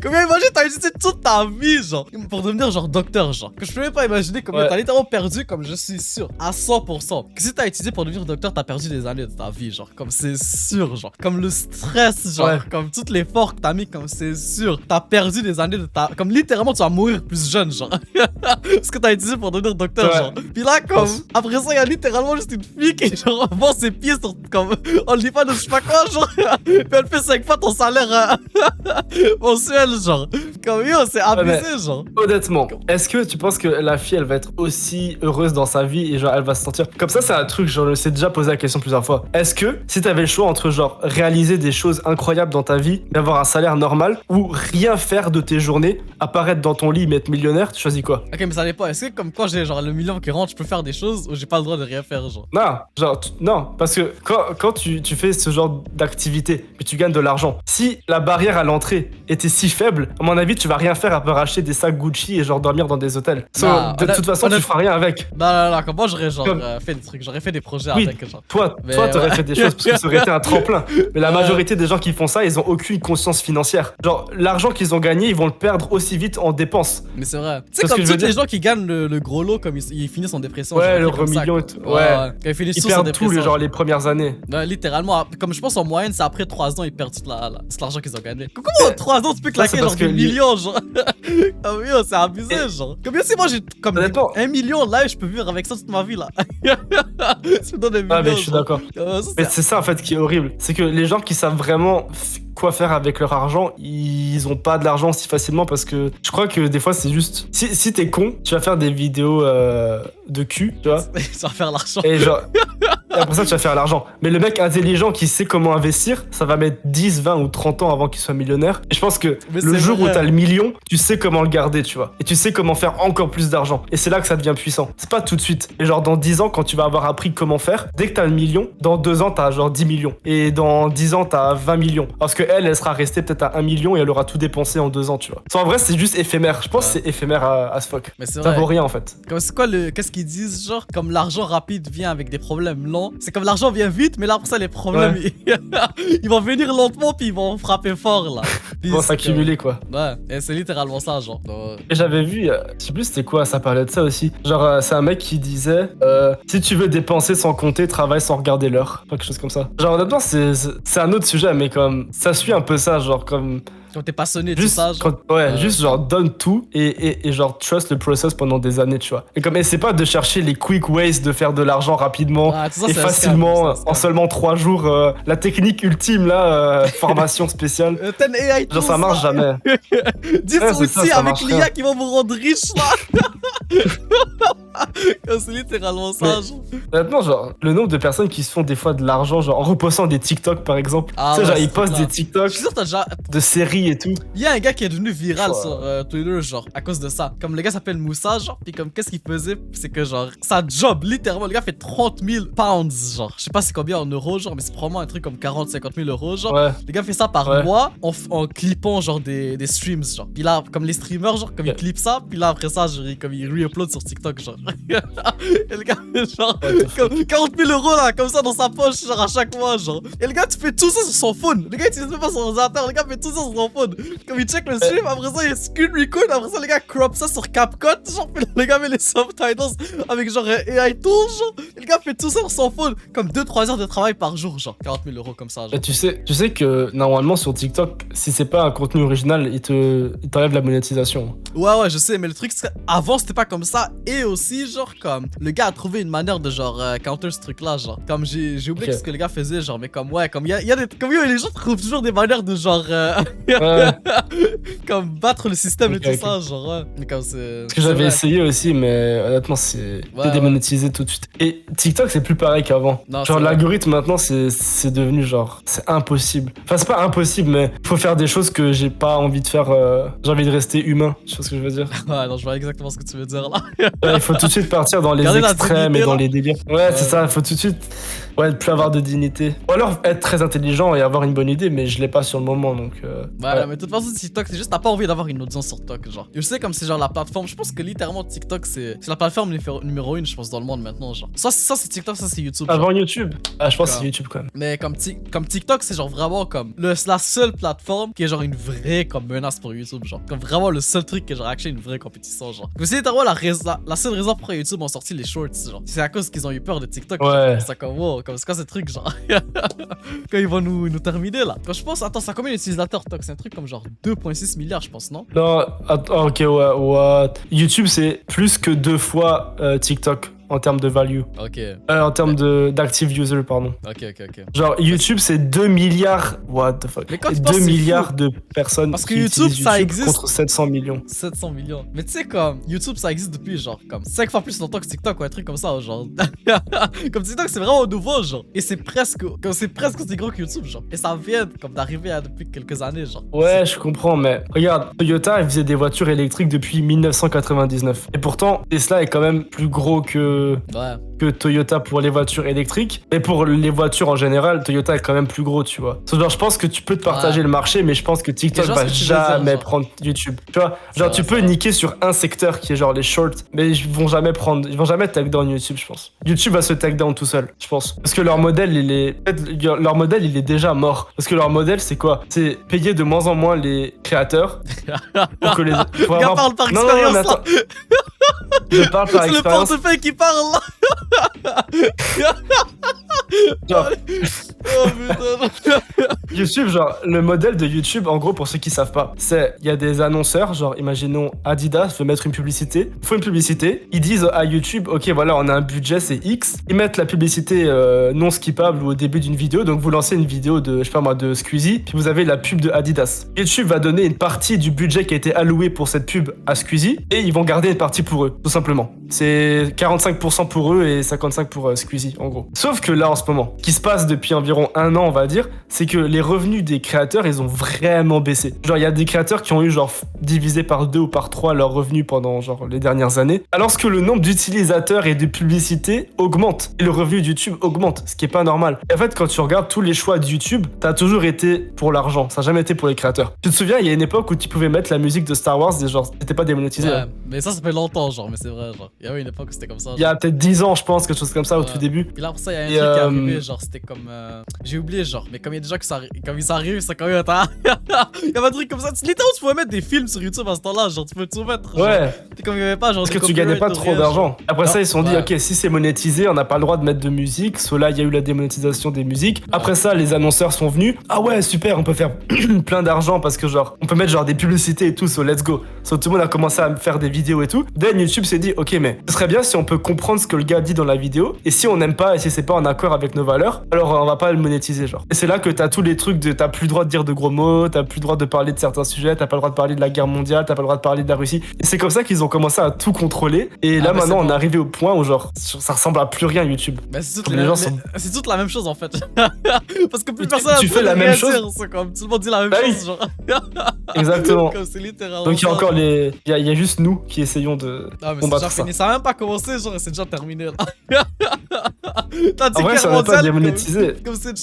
Combien imagine t'as utilisé toute ta vie, genre, pour devenir genre docteur, genre. Que je peux même pas imaginer combien t'as littéralement perdu, comme je suis sûr, à 100%. Que si t'as utilisé pour devenir docteur, t'as perdu des années de ta vie, genre. Comme c'est sûr, genre. Comme le stress, genre. Comme tout l'effort que t'as mis, comme c'est sûr. T'as perdu des années de ta. Comme littéralement, tu vas mourir plus jeune, genre. Parce que t'as utilisé pour devenir docteur, genre. Puis là, comme. Après ça, il y a littéralement juste une fille qui, genre, vend ses pieds sur. Comme. On le dit pas de je sais pas quoi, genre. Puis elle fait 5 fois ton salaire mensuel, genre. Comme yo, c'est abusé, genre. Honnêtement, est-ce que tu penses que la fille, elle va être aussi heureuse dans sa vie et genre, elle va se sentir. Comme ça, c'est un truc, genre, je me suis déjà posé la question plusieurs fois. Est-ce que si t'avais le choix entre, genre, réaliser des choses incroyables dans ta vie, mais avoir un salaire normal, ou rien faire de tes journées, apparaître dans ton lit, mais être millionnaire, tu choisis quoi? Ok, mais ça dépend. Est-ce que, comme quand j'ai, genre, le million qui rentre, je peux faire des choses ou j'ai pas le droit de rien faire, genre? Non, genre, non, parce que quand tu fais ce genre d'activité, puis tu gagnes de l'argent, si la barrière à l'entrée était si faible, à mon avis, tu vas rien faire à part acheter des sacs Gucci et genre dormir dans des hôtels. De toute façon, tu feras rien avec. Non, comme moi, j'aurais genre fait des trucs, j'aurais fait des projets avec, genre. Toi, t'aurais fait des choses parce que ça aurait été un tremplin. Mais la majorité des gens qui font ça, ils ont aucune conscience financière. Genre, l'argent qu'ils ont gagné, ils vont le perdre aussi vite en dépenses. Mais c'est vrai. Tu sais, comme tous les gens qui gagnent le gros lot, comme ils finissent en dépression. Ouais, le remillion et tout. Ouais. Quand ils finissent ils perdent tout, genre, les premières années. Ouais, littéralement. Comme je pense en moyenne, c'est après 3 ans, ils perdent tout l'argent qu'ils ont gagné. Comment en 3 ans, tu peux claquer genre des millions, genre? Ah oui, c'est abusé, genre. Comme si moi j'ai comme 1 million là, je peux vivre avec ça toute ma vie, là. Ça me donne des millions. Ah, mais je suis d'accord. Mais c'est ça, en fait, qui est horrible. C'est que les gens qui savent vraiment quoi faire avec leur argent, ils ont pas de l'argent si facilement parce que je crois que des fois c'est juste si t'es con, tu vas faire des vidéos de cul, tu vois. Tu vas faire l'argent. Et genre et après ça tu vas faire l'argent. Mais le mec intelligent qui sait comment investir, ça va mettre 10, 20 ou 30 ans avant qu'il soit millionnaire. Et je pense que le jour où t'as le million, tu sais comment le garder, tu vois. Et tu sais comment faire encore plus d'argent. Et c'est là que ça devient puissant. C'est pas tout de suite. Et genre dans 10 ans, quand tu vas avoir appris comment faire, dès que t'as le million, dans 2 ans t'as genre 10 millions. Et dans 10 ans t'as 20 millions. Parce que elle sera restée peut-être à 1 million et elle aura tout dépensé en 2 ans, tu vois. En vrai, c'est juste éphémère. Je pense que c'est éphémère à ce fuck. Mais ça vaut rien en fait. Comme c'est quoi qu'est-ce qu'ils disent, genre, comme l'argent rapide vient avec des problèmes lents. C'est comme l'argent vient vite, mais là pour ça les problèmes ils vont venir lentement puis ils vont frapper fort là. Ils vont s'accumuler quoi. Ouais, et c'est littéralement ça, genre. Et j'avais vu, je sais plus c'était quoi, ça parlait de ça aussi. Genre c'est un mec qui disait si tu veux dépenser sans compter, travaille sans regarder l'heure. Quelque chose comme ça. Genre honnêtement c'est un autre sujet, mais comme ça suit un peu ça, genre comme. Quand t'es passionné de ça, genre. Juste genre donne tout et genre trust le process pendant des années, tu vois. Et comme essaie pas de chercher les quick ways de faire de l'argent rapidement et facilement en seulement 3 jours. La technique ultime là, formation spéciale. Genre ça marche jamais. Dis aussi avec l'IA qui va vous rendre riche là. C'est littéralement ça, genre. Honnêtement, genre, le nombre de personnes qui se font des fois de l'argent, genre en repostant des TikTok par exemple. Tu sais, genre ils postent des TikTok de séries et tout. Il y a un gars qui est devenu viral sur Twitter, genre, à cause de ça. Comme le gars s'appelle Moussa, genre, pis comme qu'est-ce qu'il faisait, c'est que genre, sa job, littéralement, le gars fait 30 000 pounds, genre. Je sais pas c'est combien en euros, genre, mais c'est probablement un truc comme 40-50 000 euros, genre. Ouais. Le gars fait ça par mois en clippant, genre, des streams, genre. Pis là, comme les streamers, genre, comme ils clippent ça, pis là, après ça, genre, comme ils re-upload sur TikTok, genre. Et le gars fait genre, comme 40 000 euros là, comme ça dans sa poche, genre, à chaque mois, genre. Et le gars, tu fais tout ça sur son phone. Le gars, utilise même pas son ordinateur, le gars fait tout ça sur son phone. Comme il check le stream, après ça, il screen record, après ça, le gars crop ça sur CapCut, genre, puis le gars met les subtitles avec genre AI tool, genre. Et le gars fait tout ça sur son phone, comme 2-3 heures de travail par jour, genre. 40 000 euros comme ça, genre. Et tu sais que normalement sur TikTok, si c'est pas un contenu original, il t'enlève la monétisation. Ouais, je sais, mais le truc, c'est avant, c'était pas comme ça. Et aussi, genre, comme le gars a trouvé une manière de genre counter ce truc là, genre. Comme j'ai oublié ce que le gars faisait, genre, mais comme ouais, comme il y a des. Comme les gens trouvent toujours des manières de genre. Comme battre le système et tout ça, genre. Ouais. Mais comme c'est. Parce que j'avais essayé aussi, mais honnêtement, c'est démonétisé tout de suite. Et TikTok, c'est plus pareil qu'avant. Genre, l'algorithme maintenant, c'est devenu genre. C'est impossible. Enfin, c'est pas impossible, mais faut faire des choses que j'ai pas envie de faire. J'ai envie de rester humain, tu vois ce que je veux dire. Ouais, non, je vois exactement ce que tu veux dire là. Il faut tout de suite partir dans les extrêmes et dans les délires. Ouais, c'est ça, faut tout de suite. Ouais, de plus avoir de dignité. Ou alors être très intelligent et avoir une bonne idée, mais je l'ai pas sur le moment, donc... Ouais, mais de toute façon, TikTok, c'est juste, t'as pas envie d'avoir une audience sur TikTok, genre. Je sais, comme c'est genre la plateforme, je pense que littéralement TikTok, c'est la plateforme numéro 1, je pense, dans le monde maintenant, genre. Ça c'est TikTok, ça c'est YouTube. Avant YouTube? Ah, je pense que c'est YouTube quand même. Mais comme TikTok, c'est genre vraiment comme la seule plateforme qui est genre une vraie comme menace pour YouTube, genre. Comme vraiment le seul truc qui est genre actually une vraie compétition, genre. Mais c'est littéralement la seule raison pourquoi YouTube ont sorti les shorts, genre. C'est à cause qu'ils ont eu peur de TikTok. Ouais. C'est comme wow, comme c'est quoi ce truc, genre. Quand ils vont nous terminer là. Quand je pense, attends, ça a combien d'utilisateurs TikTok? C'est un truc comme genre 2,6 milliards, je pense, non? Non, ok, ouais, what? YouTube, c'est plus que 2 fois TikTok. En termes de value. Ok. En termes d'active user, pardon. Ok. Genre, YouTube, c'est 2 milliards. What the fuck? Mais quand tu 2 penses, milliards de personnes. Parce que qui YouTube, utilisent ça existe. Contre 700 millions. 700 millions. Mais tu sais, comme YouTube, ça existe depuis genre comme 5 fois plus longtemps que TikTok ou un truc comme ça, genre. Comme TikTok, c'est vraiment nouveau, genre. Et c'est presque aussi gros que YouTube, genre. Et ça vient comme d'arriver depuis quelques années, genre. Ouais, je comprends, mais regarde, Toyota, elle faisait des voitures électriques depuis 1999. Et pourtant, Tesla est quand même plus gros que Toyota pour les voitures électriques. Et pour les voitures en général, Toyota est quand même plus gros, tu vois. Genre, je pense que tu peux te partager le marché, mais je pense que TikTok va jamais prendre YouTube. Tu vois, genre, tu peux niquer sur un secteur qui est genre les shorts, mais ils vont jamais tag down YouTube, je pense. YouTube va se tag down tout seul, je pense. Parce que leur modèle, il est déjà mort. Parce que leur modèle, c'est quoi? C'est payer de moins en moins les créateurs. Pour que les... parle par expérience, là. Je parle par expérience. C'est le portefeuille qui parle, là. Genre, oh putain. YouTube, genre, le modèle de YouTube, en gros, pour ceux qui savent pas, c'est, il y a des annonceurs, genre, imaginons Adidas veut mettre une publicité, il faut une publicité, ils disent à YouTube, ok, voilà, on a un budget, c'est X, ils mettent la publicité non skippable ou au début d'une vidéo, donc vous lancez une vidéo de, je sais pas moi, de Squeezie, puis vous avez la pub de Adidas. YouTube va donner une partie du budget qui a été alloué pour cette pub à Squeezie, et ils vont garder une partie pour eux, tout simplement. C'est 45% pour eux et 55% pour Squeezie, en gros. Sauf que là, en ce moment, ce qui se passe depuis environ 1 an, on va dire, c'est que les revenus des créateurs, ils ont vraiment baissé. Genre, il y a des créateurs qui ont eu, genre, divisé par 2 ou par 3 leurs revenus pendant, genre, les dernières années. Alors que le nombre d'utilisateurs et de publicités augmente. Et le revenu de YouTube augmente, ce qui est pas normal. Et en fait, quand tu regardes tous les choix de YouTube, t'as toujours été pour l'argent. Ça n'a jamais été pour les créateurs. Tu te souviens, il y a une époque où tu pouvais mettre la musique de Star Wars et genre, c'était pas démonétisé. Ouais, mais ça fait longtemps, genre, mais c'est vrai, genre. Il y avait une époque où c'était comme ça. Il y a peut-être 10 ans, je pense, quelque chose comme ça, au tout début. Et là, pour ça, il y a un truc qui est arrivé, genre, c'était comme. J'ai oublié, genre, mais comme il y a des gens qui comme ils arrivent, c'est quand même. Il y avait un truc comme ça. Littéralement, tu pouvais mettre des films sur YouTube à ce temps-là, genre, tu peux tout mettre. Genre, ouais. Comme il y avait pas, genre. Parce que tu gagnais pas trop d'argent. Après ça, ils se sont dit, ok, si c'est monétisé, on n'a pas le droit de mettre de musique. Cela, il y a eu la démonétisation des musiques. Après ça, les annonceurs sont venus. Ah ouais, super, on peut faire plein d'argent parce que, genre, on peut mettre genre des publicités et tout, so let's go. So tout le monde a commencé à faire des vidéos et tout. Then YouTube s'est dit, ok, mais ce serait bien si on peut comprendre ce que le gars dit dans la vidéo. Et si on n'aime pas et si c'est pas en accord avec nos valeurs, alors on va pas le monétiser, genre. Et c'est là que t'as tous les trucs de t'as plus le droit de dire de gros mots, t'as plus le droit de parler de certains sujets, t'as pas le droit de parler de la guerre mondiale, t'as pas le droit de parler de la Russie. Et c'est comme ça qu'ils ont commencé à tout contrôler. Et là maintenant on est arrivé au point où genre ça ressemble à plus rien YouTube. Bah, c'est toute la même chose en fait. Parce que plus personne tu fais la même chose. C'est comme tout le monde dit la même chose, genre. Exactement. Comme c'est littéralement. Donc il y a encore il y a juste nous qui essayons de combattre ça. Ça a même pas commencé, genre c'est déjà terminé là. En vrai, ça n'est pas démonétisé. Comme c'est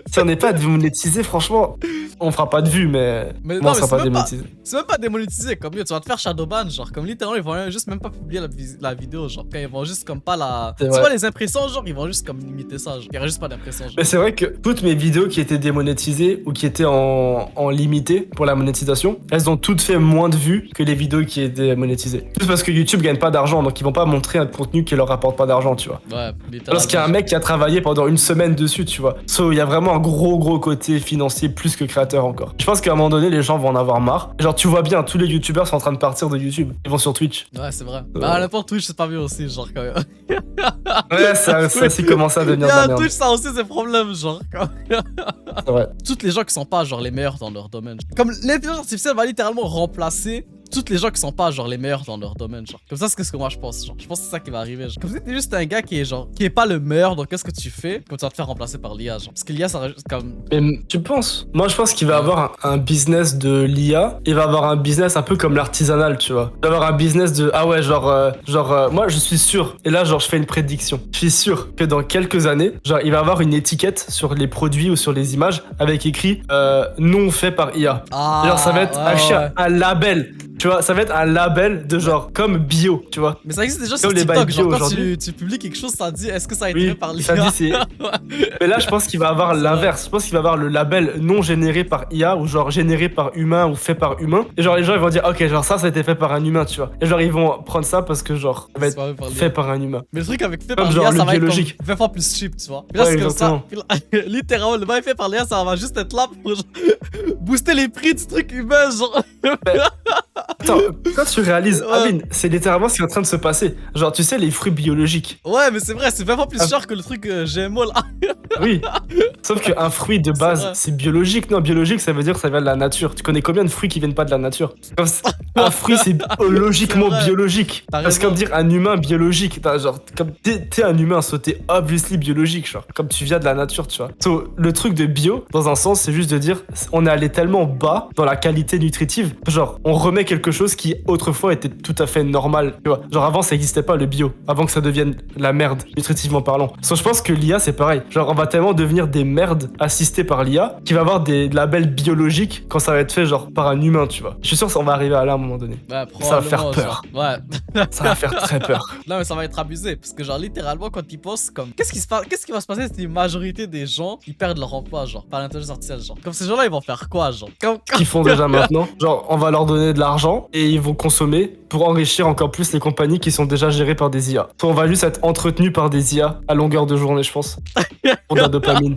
si on n'est pas démonétisé, franchement, on fera pas de vues, mais on sera pas démonétisé. C'est même pas démonétisé, comme tu vas te faire shadowban, genre, comme littéralement, ils vont juste même pas publier la vidéo, genre, quand ils vont juste comme pas la. Tu vois, les impressions, genre, ils vont juste comme limiter ça, genre, il y aura juste pas d'impression. Mais c'est vrai que toutes mes vidéos qui étaient démonétisées ou qui étaient en limité pour la monétisation, elles ont toutes fait moins de vues que les vidéos qui étaient monétisées. Juste parce que YouTube gagne pas d'argent, donc ils vont pas montrer un contenu qui leur rapporte pas d'argent, tu vois. Ouais, parce qu'il y a un mec qui a travaillé pendant une semaine dessus, tu vois. So, il y a vraiment un gros côté financier plus que créateur encore. Je pense qu'à un moment donné, les gens vont en avoir marre. Genre, tu vois bien, tous les youtubeurs sont en train de partir de YouTube. Ils vont sur Twitch. Ouais, c'est vrai. Bah, n'importe Twitch, c'est pas mieux aussi, genre, quand même. Ouais, ça aussi commence à devenir de la merde. Twitch, ça a aussi ses problèmes, genre, quand même. C'est vrai. Toutes les gens qui sont pas, genre, les meilleurs dans leur domaine. Comme l'intelligence artificielle va littéralement remplacer toutes les gens qui sont pas genre les meilleurs dans leur domaine, genre. Comme ça, c'est ce que moi je pense, genre. Je pense que c'est ça qui va arriver, genre. Comme si t'es juste un gars qui est genre, qui est pas le meilleur dans qu'est-ce que tu fais, comme tu vas te faire remplacer par l'IA, genre. Parce que l'IA, ça reste comme. Mais tu penses? Moi, je pense qu'il va avoir un business de l'IA. Il va avoir un business un peu comme l'artisanal, tu vois. Il va avoir un business de ah ouais, moi, je suis sûr. Et là, genre, je fais une prédiction. Je suis sûr que dans quelques années, genre, il va avoir une étiquette sur les produits ou sur les images avec écrit non fait par IA. Ah, Genre, ça va être un label. Tu vois, ça va être un label de genre comme bio, tu vois. Mais ça existe déjà sur Comme les TikTok, bails genre bio quand aujourd'hui. tu publies quelque chose, ça dit est-ce que ça a été Oui, fait par l'IA? ça dit c'est. Mais là, je pense qu'il va avoir C'est l'inverse. Je pense qu'il va avoir le label non généré par IA ou genre généré par humain ou fait par humain. Et genre les gens ils vont dire ok genre ça a été fait par un humain, tu vois. Et genre ils vont prendre ça parce que genre ça va C'est pas être fait par l'IA. fait par un humain. Mais le truc avec fait Comme par genre l'IA, le ça va être biologique. comme 20 fois plus cheap, tu vois. Puis là, Ouais, c'est comme ça. exactement. Puis là, littéralement, le bail fait par l'IA, ça va juste être là pour genre, booster les prix du truc humain, genre. Attends, quand tu réalises, Ouais. Amine, c'est littéralement ce qui est en train de se passer. Genre tu sais les fruits biologiques. Ouais, mais c'est vrai, c'est 20 fois plus Ah. cher que le truc GMO là. Oui. Sauf qu'un fruit de C'est base, vrai. c'est biologique. Non, biologique, ça veut dire que ça vient de la nature. Tu connais combien de fruits qui viennent pas de la nature? Un fruit, c'est logiquement C'est vrai. biologique. T'as Parce que raison. comme dire un humain biologique, genre, comme t'es un humain, so t'es obviously biologique, genre, comme tu viens de la nature, tu vois. So, le truc de bio, dans un sens, c'est juste de dire, on est allé tellement bas dans la qualité nutritive, genre, on remet quelque chose qui autrefois était tout à fait normal, tu vois. Genre, avant, ça existait pas le bio, avant que ça devienne la merde, nutritivement parlant. So, je pense que l'IA, c'est pareil. Genre, on va tellement devenir des merdes assistées par l'IA qu'il va avoir des labels biologiques quand ça va être fait, genre, par un humain, tu vois. Je suis sûr que ça, on va arriver à là à un moment donné. Ouais, Ça va faire probablement, peur. genre. Ouais. Ça va faire très peur. Non, mais ça va être abusé. Parce que, genre, littéralement, quand ils postent, comme. Qu'est-ce qui va se passer si une majorité des gens ils perdent leur emploi, genre, par l'intelligence artificielle, genre. Comme ces gens-là, ils vont faire quoi, genre? Qu'ils font déjà maintenant. Genre, on va leur donner de l'argent et ils vont consommer pour enrichir encore plus les compagnies qui sont déjà gérées par des IA. Soit on va juste être entretenu par des IA à longueur de journée, je pense. Pour de la dopamine.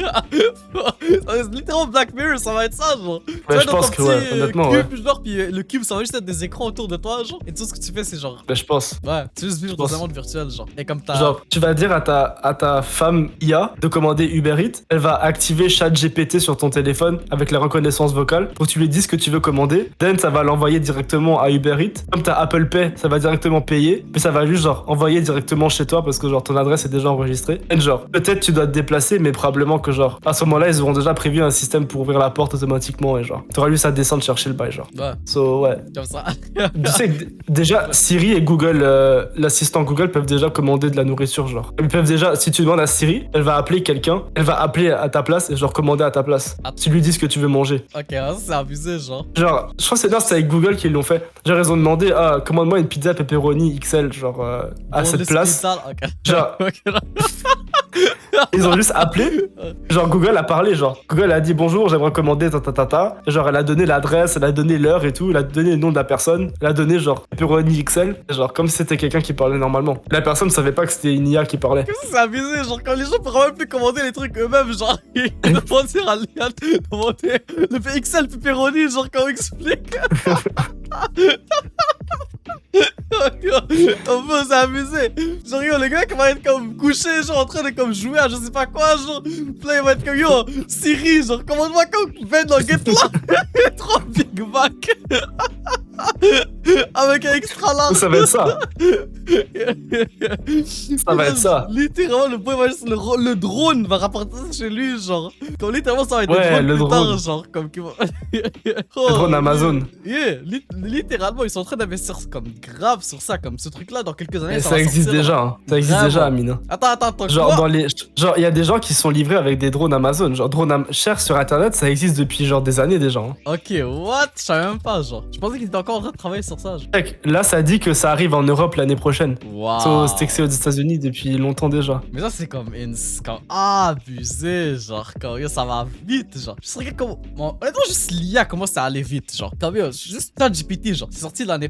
Littéralement, Black Mirror, ça va être ça, genre. Tu vas Ouais, je dans ton pense que petit, ouais, honnêtement, ouais. cube, genre, puis le cube, ça va juste être des écrans autour de toi, genre. Et tout ce que tu fais, c'est genre. Ben, je pense. Ouais, tu veux juste vivre Je dans pense. un monde virtuel, genre. Et comme t'as. Genre, tu vas dire à ta femme IA de commander Uber Eats, elle va activer ChatGPT sur ton téléphone avec la reconnaissance vocale pour que tu lui dises ce que tu veux commander. Then, ça va l'envoyer directement à Uber Eats. Comme t'as Apple Pay, ça va directement payer. Puis ça va juste, genre, envoyer directement chez toi parce que, genre, ton adresse est déjà enregistrée. Et genre, peut-être tu dois te déplacer, mais probablement que, genre, à ce moment-là, ils auront déjà prévu un système pour ouvrir la porte automatiquement et, genre, t'auras juste à descendre chercher le bail, genre. Ouais, So, ouais. comme ça. Tu sais que déjà, Siri et Google, l'assistant Google peuvent déjà commander de la nourriture, genre. Ils peuvent déjà, si tu demandes à Siri, elle va appeler quelqu'un, elle va appeler à ta place et genre commander à ta place. Ah. Tu lui dis ce que tu veux manger. Ok, ouais, ça, c'est abusé, genre. Genre, je crois que c'est avec Google qu'ils l'ont fait. Genre, ils ont demandé, ah, commande-moi une pizza pepperoni XL, genre, à Bon, cette le place. spécial, ok. Genre, Ok, là. ils ont juste appelé. Genre, Google a parlé, genre. Google a dit bonjour, j'aimerais commander ta. Et genre, elle a donné l'adresse, elle a donné l'heure et tout, elle a donné le nom de la personne, elle a donné genre pepperoni XL, genre comme si c'était quelqu'un qui parlait normalement. La personne savait pas que c'était une IA qui parlait. C'est abusé, genre quand les gens pourraient même plus commander les trucs eux-mêmes, genre ils demandent à Léa de commander le XL pepperoni, genre quand on explique. En fait, c'est abusé. Genre yo, le gars qui va être comme couché, genre en train de comme jouer à je sais pas quoi, genre. Puis là, il va être comme yo, Siri, genre commande-moi comme 20 nuggets là. 3 Big Mac. Avec un extra large. Ça va être ça. Ça va être ça. Littéralement, le boy va juste le drone va rapporter ça chez lui, genre. Comme littéralement, ça va être Ouais, le le drone plus tard, drone. genre. Comme qui va. Le drone Amazon. Yeah, littéralement, ils sont en train d'investir comme grave sur ça, comme ce truc-là, dans quelques années. Et ça ça va existe sortir, déjà, hein. Ça existe Vraiment. déjà, Amine. Hein. Attends, Genre, quoi? dans les. Genre, il y a des gens qui sont livrés avec des drones Amazon. Genre, chers sur internet, ça existe depuis genre des années déjà. Hein. Ok, what? Je savais même pas, genre. Je pensais qu'ils étaient encore en train de travailler sur ça, genre. Mec, là, ça dit que ça arrive en Europe l'année prochaine. Waouh. So, c'était que c'est aux États-Unis depuis longtemps déjà. Mais ça, c'est comme comme abusé, genre. Comme yo, ça va vite, genre. Je serais comme. Bon, honnêtement, juste l'IA commence à aller vite, genre. Comme yo, juste ChatGPT, genre. C'est sorti l'année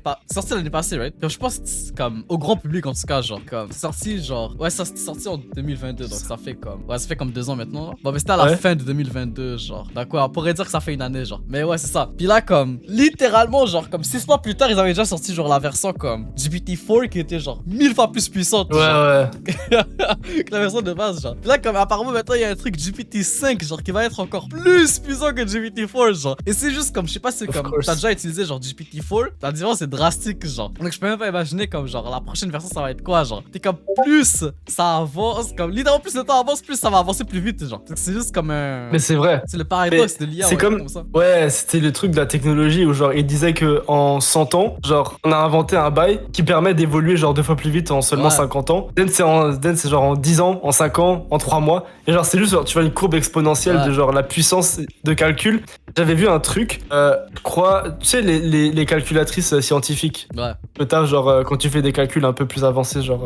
passée, right? Genre, je pense que c'est comme au grand public en tout cas, genre. Comme c'est sorti, genre. Ouais, ça c'était sorti en 2022, donc ça fait comme. Ouais, ça fait comme 2 ans maintenant. Là. Bon, mais c'était à la Ouais. fin de 2022, genre. D'accord, on pourrait dire que ça fait une année, genre. Mais ouais, c'est ça. Puis là, comme littéralement, genre, comme 6 mois plus tard, ils avaient déjà sorti genre la version comme GPT-4 qui était genre 1000 fois plus puissante. Ouais, genre, ouais. que la version de base, genre. Puis là, comme apparemment maintenant il y a un truc GPT-5, genre qui va être encore plus puissant que GPT-4, genre. Et c'est juste comme, je sais pas, c'est Of comme, course. t'as déjà utilisé genre GPT-4, la différence c'est drastique, genre. Donc je peux même pas imaginer comme genre la prochaine version ça va être quoi, genre. T'es comme plus ça avance, comme littéralement plus le temps avance, plus ça va avancer plus vite, genre. Donc c'est juste comme un. Mais c'est vrai. C'est le paradoxe de l'IA, C'est ouais, comme ça. ouais, c'était le truc de la technologie où genre il disait que en 100 ans, genre on a inventé un bail qui permet d'évoluer genre 2 fois plus vite en seulement Ouais. 50 ans. Then c'est genre en 10 ans, en 5 ans, en 3 mois. Et genre c'est juste genre, tu vois une courbe exponentielle Ouais. de genre la puissance de calcul. J'avais vu un truc, je crois, tu sais les calculatrices scientifiques. Ouais. Que t'as genre quand tu fais des calculs un peu plus avancés genre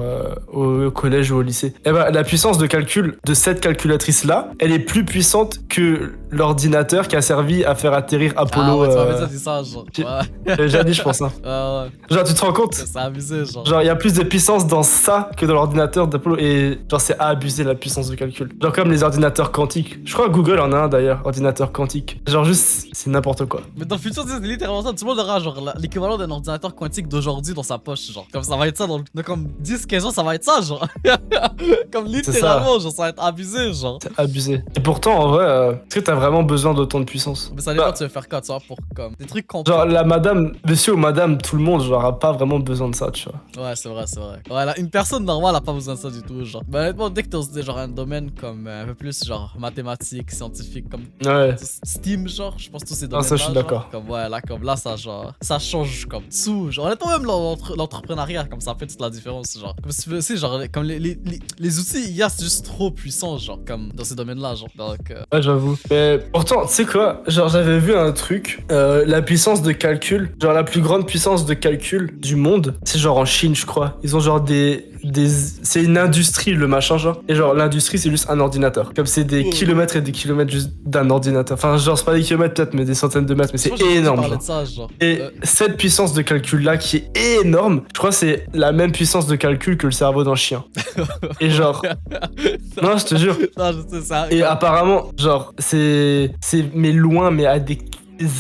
au collège ou au lycée. Et ben la puissance de calcul de cette calculatrice là, elle est plus puissante que l'ordinateur qui a servi à faire atterrir Ah Apollo. ouais, tu m'avais déjà dit ça, genre. j'ai- Ouais, J'avais déjà dit je pense hein. ouais. Genre tu te rends compte? C'est abusé, genre. Genre il y a plus de puissance dans ça que dans l'ordinateur d'Apollo et genre c'est à abuser la puissance de calcul. Genre comme les ordinateurs quantiques. Je crois que Google en a un d'ailleurs, ordinateur quantique. Genre juste c'est n'importe quoi. Mais dans le futur, c'est littéralement ça. Tout le monde aura genre l'équivalent d'un ordinateur quantique d'aujourd'hui dans sa poche, genre. Comme ça va être ça dans comme 10-15 ans, ça va être ça, genre. Comme littéralement, genre, ça va être abusé, genre. C'est abusé. Et pourtant en vrai, est-ce que t'as vraiment besoin d'autant de puissance? Mais ça dépend, Bah, tu veux faire quoi, tu vois, pour comme des trucs complexes. Genre la madame, monsieur ou madame, tout le monde, genre a pas vraiment besoin de ça, tu vois. Ouais, c'est vrai, c'est vrai. Ouais, là, une personne normale a pas besoin de ça du tout, genre. Mais honnêtement, dès que t'es genre un domaine comme un peu plus genre mathématiques, scientifique, comme Ouais. Steam, genre, je pense que tous ces Ah, domaines. ça, je suis d'accord. Comme ouais, là, comme là, ça, genre, ça change comme tout. Genre, honnêtement, même l'entrepreneuriat, comme ça fait toute la différence, genre. Comme si tu veux aussi, genre, comme les outils IA, c'est juste trop puissant, genre, comme dans ces domaines-là, genre. Donc, Ouais, j'avoue. Mais pourtant, tu sais quoi? Genre, j'avais vu un truc, la puissance de calcul, genre la plus grande puissance de calcul du monde, c'est genre en Chine, je crois. Ils ont genre c'est une industrie, le machin, genre. Et genre, l'industrie, c'est juste un ordinateur. Comme c'est des Oh. kilomètres et des kilomètres juste d'un ordinateur. Enfin, genre, c'est pas des kilomètres peut-être, mais des centaines de mètres, mais c'est je crois que j'ai énorme, entendu genre. parler de ça, genre. Et cette puissance de calcul-là, qui est énorme, je crois que c'est la même puissance de calcul que le cerveau d'un chien. Et genre... Non, je te jure. Non, je sais ça. Et apparemment, genre, c'est mais loin, mais à des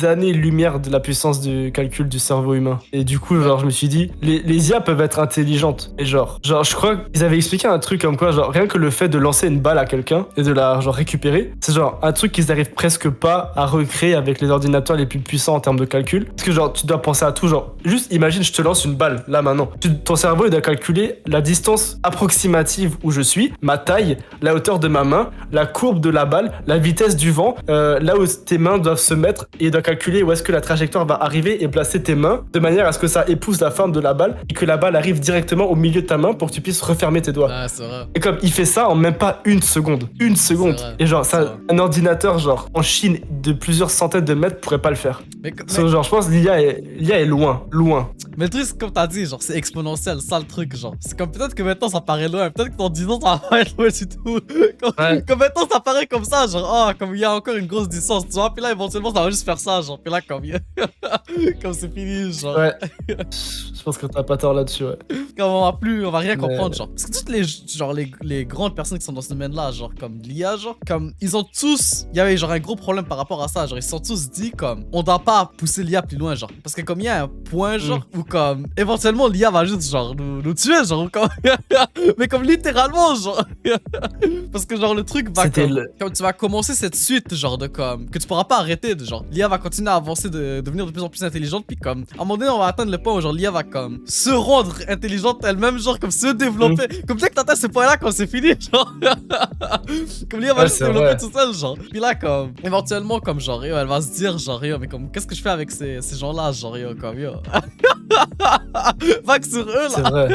années-lumière de la puissance de calcul du cerveau humain. Et du coup, genre, je me suis dit, les IA peuvent être intelligentes. Et genre, je crois qu'ils avaient expliqué un truc comme quoi, genre, rien que le fait de lancer une balle à quelqu'un et de la, genre, récupérer, c'est genre un truc qu'ils arrivent presque pas à recréer avec les ordinateurs les plus puissants en termes de calcul. Parce que, genre, tu dois penser à tout, genre, juste imagine, je te lance une balle, là, maintenant. Ton cerveau, il doit calculer la distance approximative où je suis, ma taille, la hauteur de ma main, la courbe de la balle, la vitesse du vent, là où tes mains doivent se mettre, et il doit calculer où est-ce que la trajectoire va arriver et placer tes mains de manière à ce que ça épouse la forme de la balle et que la balle arrive directement au milieu de ta main pour que tu puisses refermer tes doigts. Ouais, c'est vrai. Et comme il fait ça en même pas une seconde. Une seconde. vrai. Et genre, C'est ça, vrai. un ordinateur, genre, en Chine, de plusieurs centaines de mètres pourrait pas le faire. Mais, So, genre, je pense que l'IA est loin, loin. mais le truc, c'est comme t'as dit, genre, c'est exponentiel, ça le truc, genre. C'est comme peut-être que maintenant ça paraît loin, peut-être que dans 10 ans ça va être loin du tout. Ouais. Comme maintenant ça paraît comme ça, genre, oh, comme il y a encore une grosse distance, tu vois. Puis là, éventuellement, ça va juste faire ça, genre. Puis là, comme, comme c'est fini, genre. Ouais. Je pense que t'as pas tort là-dessus, ouais. Comme on va rien Mais- comprendre, genre. Parce que toutes les grandes personnes qui sont dans ce domaine-là, genre, comme l'IA, genre, comme, ils ont tous, il y avait genre un gros problème par rapport à ça, genre, ils se sont tous dit, comme, on doit pas pousser l'IA plus loin, genre. Parce que comme il y a un point, genre, où comme, éventuellement, l'IA va juste, genre, nous tuer, genre, ou comme, mais comme littéralement, genre. Parce que, genre, le truc va C'était comme tu vas commencer cette suite, genre, de comme, que tu pourras pas arrêter, de genre, l'IA va continuer à avancer, de devenir de plus en plus intelligente, puis comme, à un moment donné, on va atteindre le point où, genre, l'IA va comme, se rendre intelligente elle-même, genre, comme se développer. Comme dès que t'atteins ce point-là, quand c'est fini, genre. Comme l'IA va Ouais, juste se c'est développer vrai. tout seul, genre. Puis là, comme, éventuellement, comme, genre, yo, elle va se dire, genre, yo, mais comme, qu'est-ce que je fais avec ces gens-là, genre, yo, comme, yo. Vague sur eux, C'est là. vrai.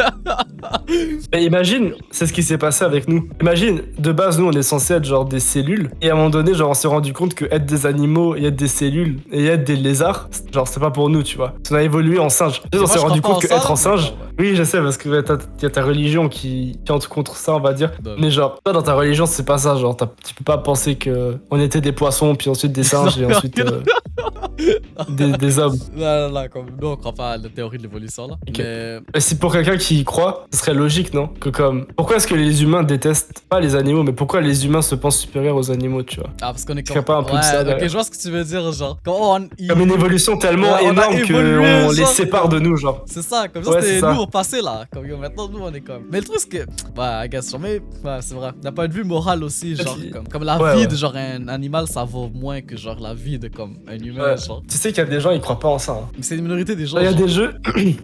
Mais imagine, c'est ce qui s'est passé avec nous. Imagine, de base, nous, on est censé être genre des cellules. Et à un moment donné, genre, on s'est rendu compte que être des animaux et être des cellules et être des lézards, genre, c'est pas pour nous, tu vois. On a évolué en singe. Tu sais, on Moi, s'est je rendu crois pas compte que en ça, être en mais singe. bon, ouais. Oui, je sais, parce que ouais, y a ta religion qui entre contre ça, on va dire. Ouais. Mais genre, toi, dans ta religion, c'est pas ça. Genre, tu peux pas penser que on était des poissons, puis ensuite des singes, et Non, ensuite. des hommes. Là, comme nous, on croit pas à la théorie de l'évolution, là. Ok. Mais Et si pour quelqu'un qui y croit, ce serait logique, non? Que comme, pourquoi est-ce que les humains détestent pas les animaux, mais pourquoi les humains se pensent supérieurs aux animaux, tu vois? parce qu'on est Serait pas un peu de ça, ok, derrière. je vois ce que tu veux dire, genre. Comme Comme une évolution tellement Ouais, on a énorme évolué, qu'on les genre, sépare de nous, genre. C'est ça, comme ça, Ouais, c'était c'est ça. nous au passé, là. Comme yo, maintenant, nous, on est comme. Mais le truc, c'est que. Ouais, I guess, genre, mais. Ouais, c'est vrai. D'un point de vue moral aussi, genre. Ok. Comme la Ouais, vie ouais. de genre un animal, ça vaut moins que genre la vie de comme un humain, Ouais. genre. Tu sais qu'il y a des gens, ils croient pas en ça. Hein. Mais c'est une minorité des gens. Il y a genre. des jeux.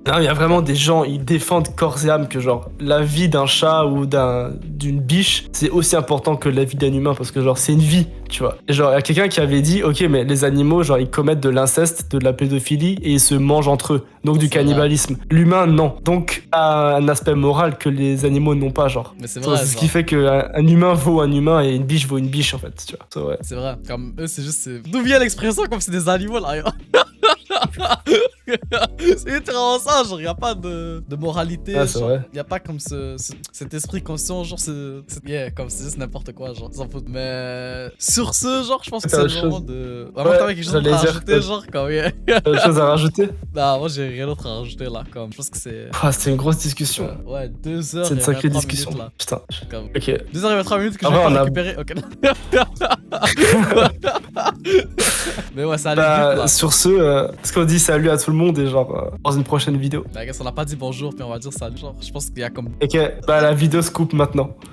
Non, il y a vraiment des gens, ils défendent corps et âme que genre la vie d'un chat ou d'une biche, c'est aussi important que la vie d'un humain parce que genre c'est une vie, tu vois. Et genre il y a quelqu'un qui avait dit, ok, mais les animaux, genre ils commettent de l'inceste, de la pédophilie et ils se mangent entre eux, donc du C'est vrai. cannibalisme. L'humain, non. Donc a un aspect moral que les animaux n'ont pas, genre. Mais c'est C'est vrai. ce genre. qui fait qu'un humain vaut un humain et une biche vaut une biche en fait, tu vois. C'est vrai. C'est vrai. Comme eux, c'est juste. D'où vient l'expression comme c'est des animaux, là? C'est littéralement ça, genre, y a pas de moralité. Ah, c'est genre, vrai. y a pas comme cet esprit conscient, genre, yeah, comme c'est juste n'importe quoi, genre, s'en fout. Mais sur ce, genre, je pense que T'as c'est le autre moment chose. de. Vraiment, Ouais, t'avais quelque chose à j'allais dire rajouter, que- genre, comme, yeah. T'as autre chose à rajouter? Non, moi, j'ai rien d'autre à rajouter, là, comme, je pense que c'est. Ah, c'était une grosse discussion. Ouais, 2 heures. C'est une et sacrée 23 discussion. minutes, là. Putain. Comme, Ok. 2 heures et 23 minutes que Ah j'ai ouais, pas on a- récupéré. Ok. Mais ouais, ça allait vite, là. Sur ce, est-ce qu'on dit salut à tout le monde et genre dans une prochaine vidéo? Bah, guess, on a pas dit bonjour, puis on va dire salut. Genre, je pense qu'il y a comme Ok, bah la vidéo se coupe maintenant.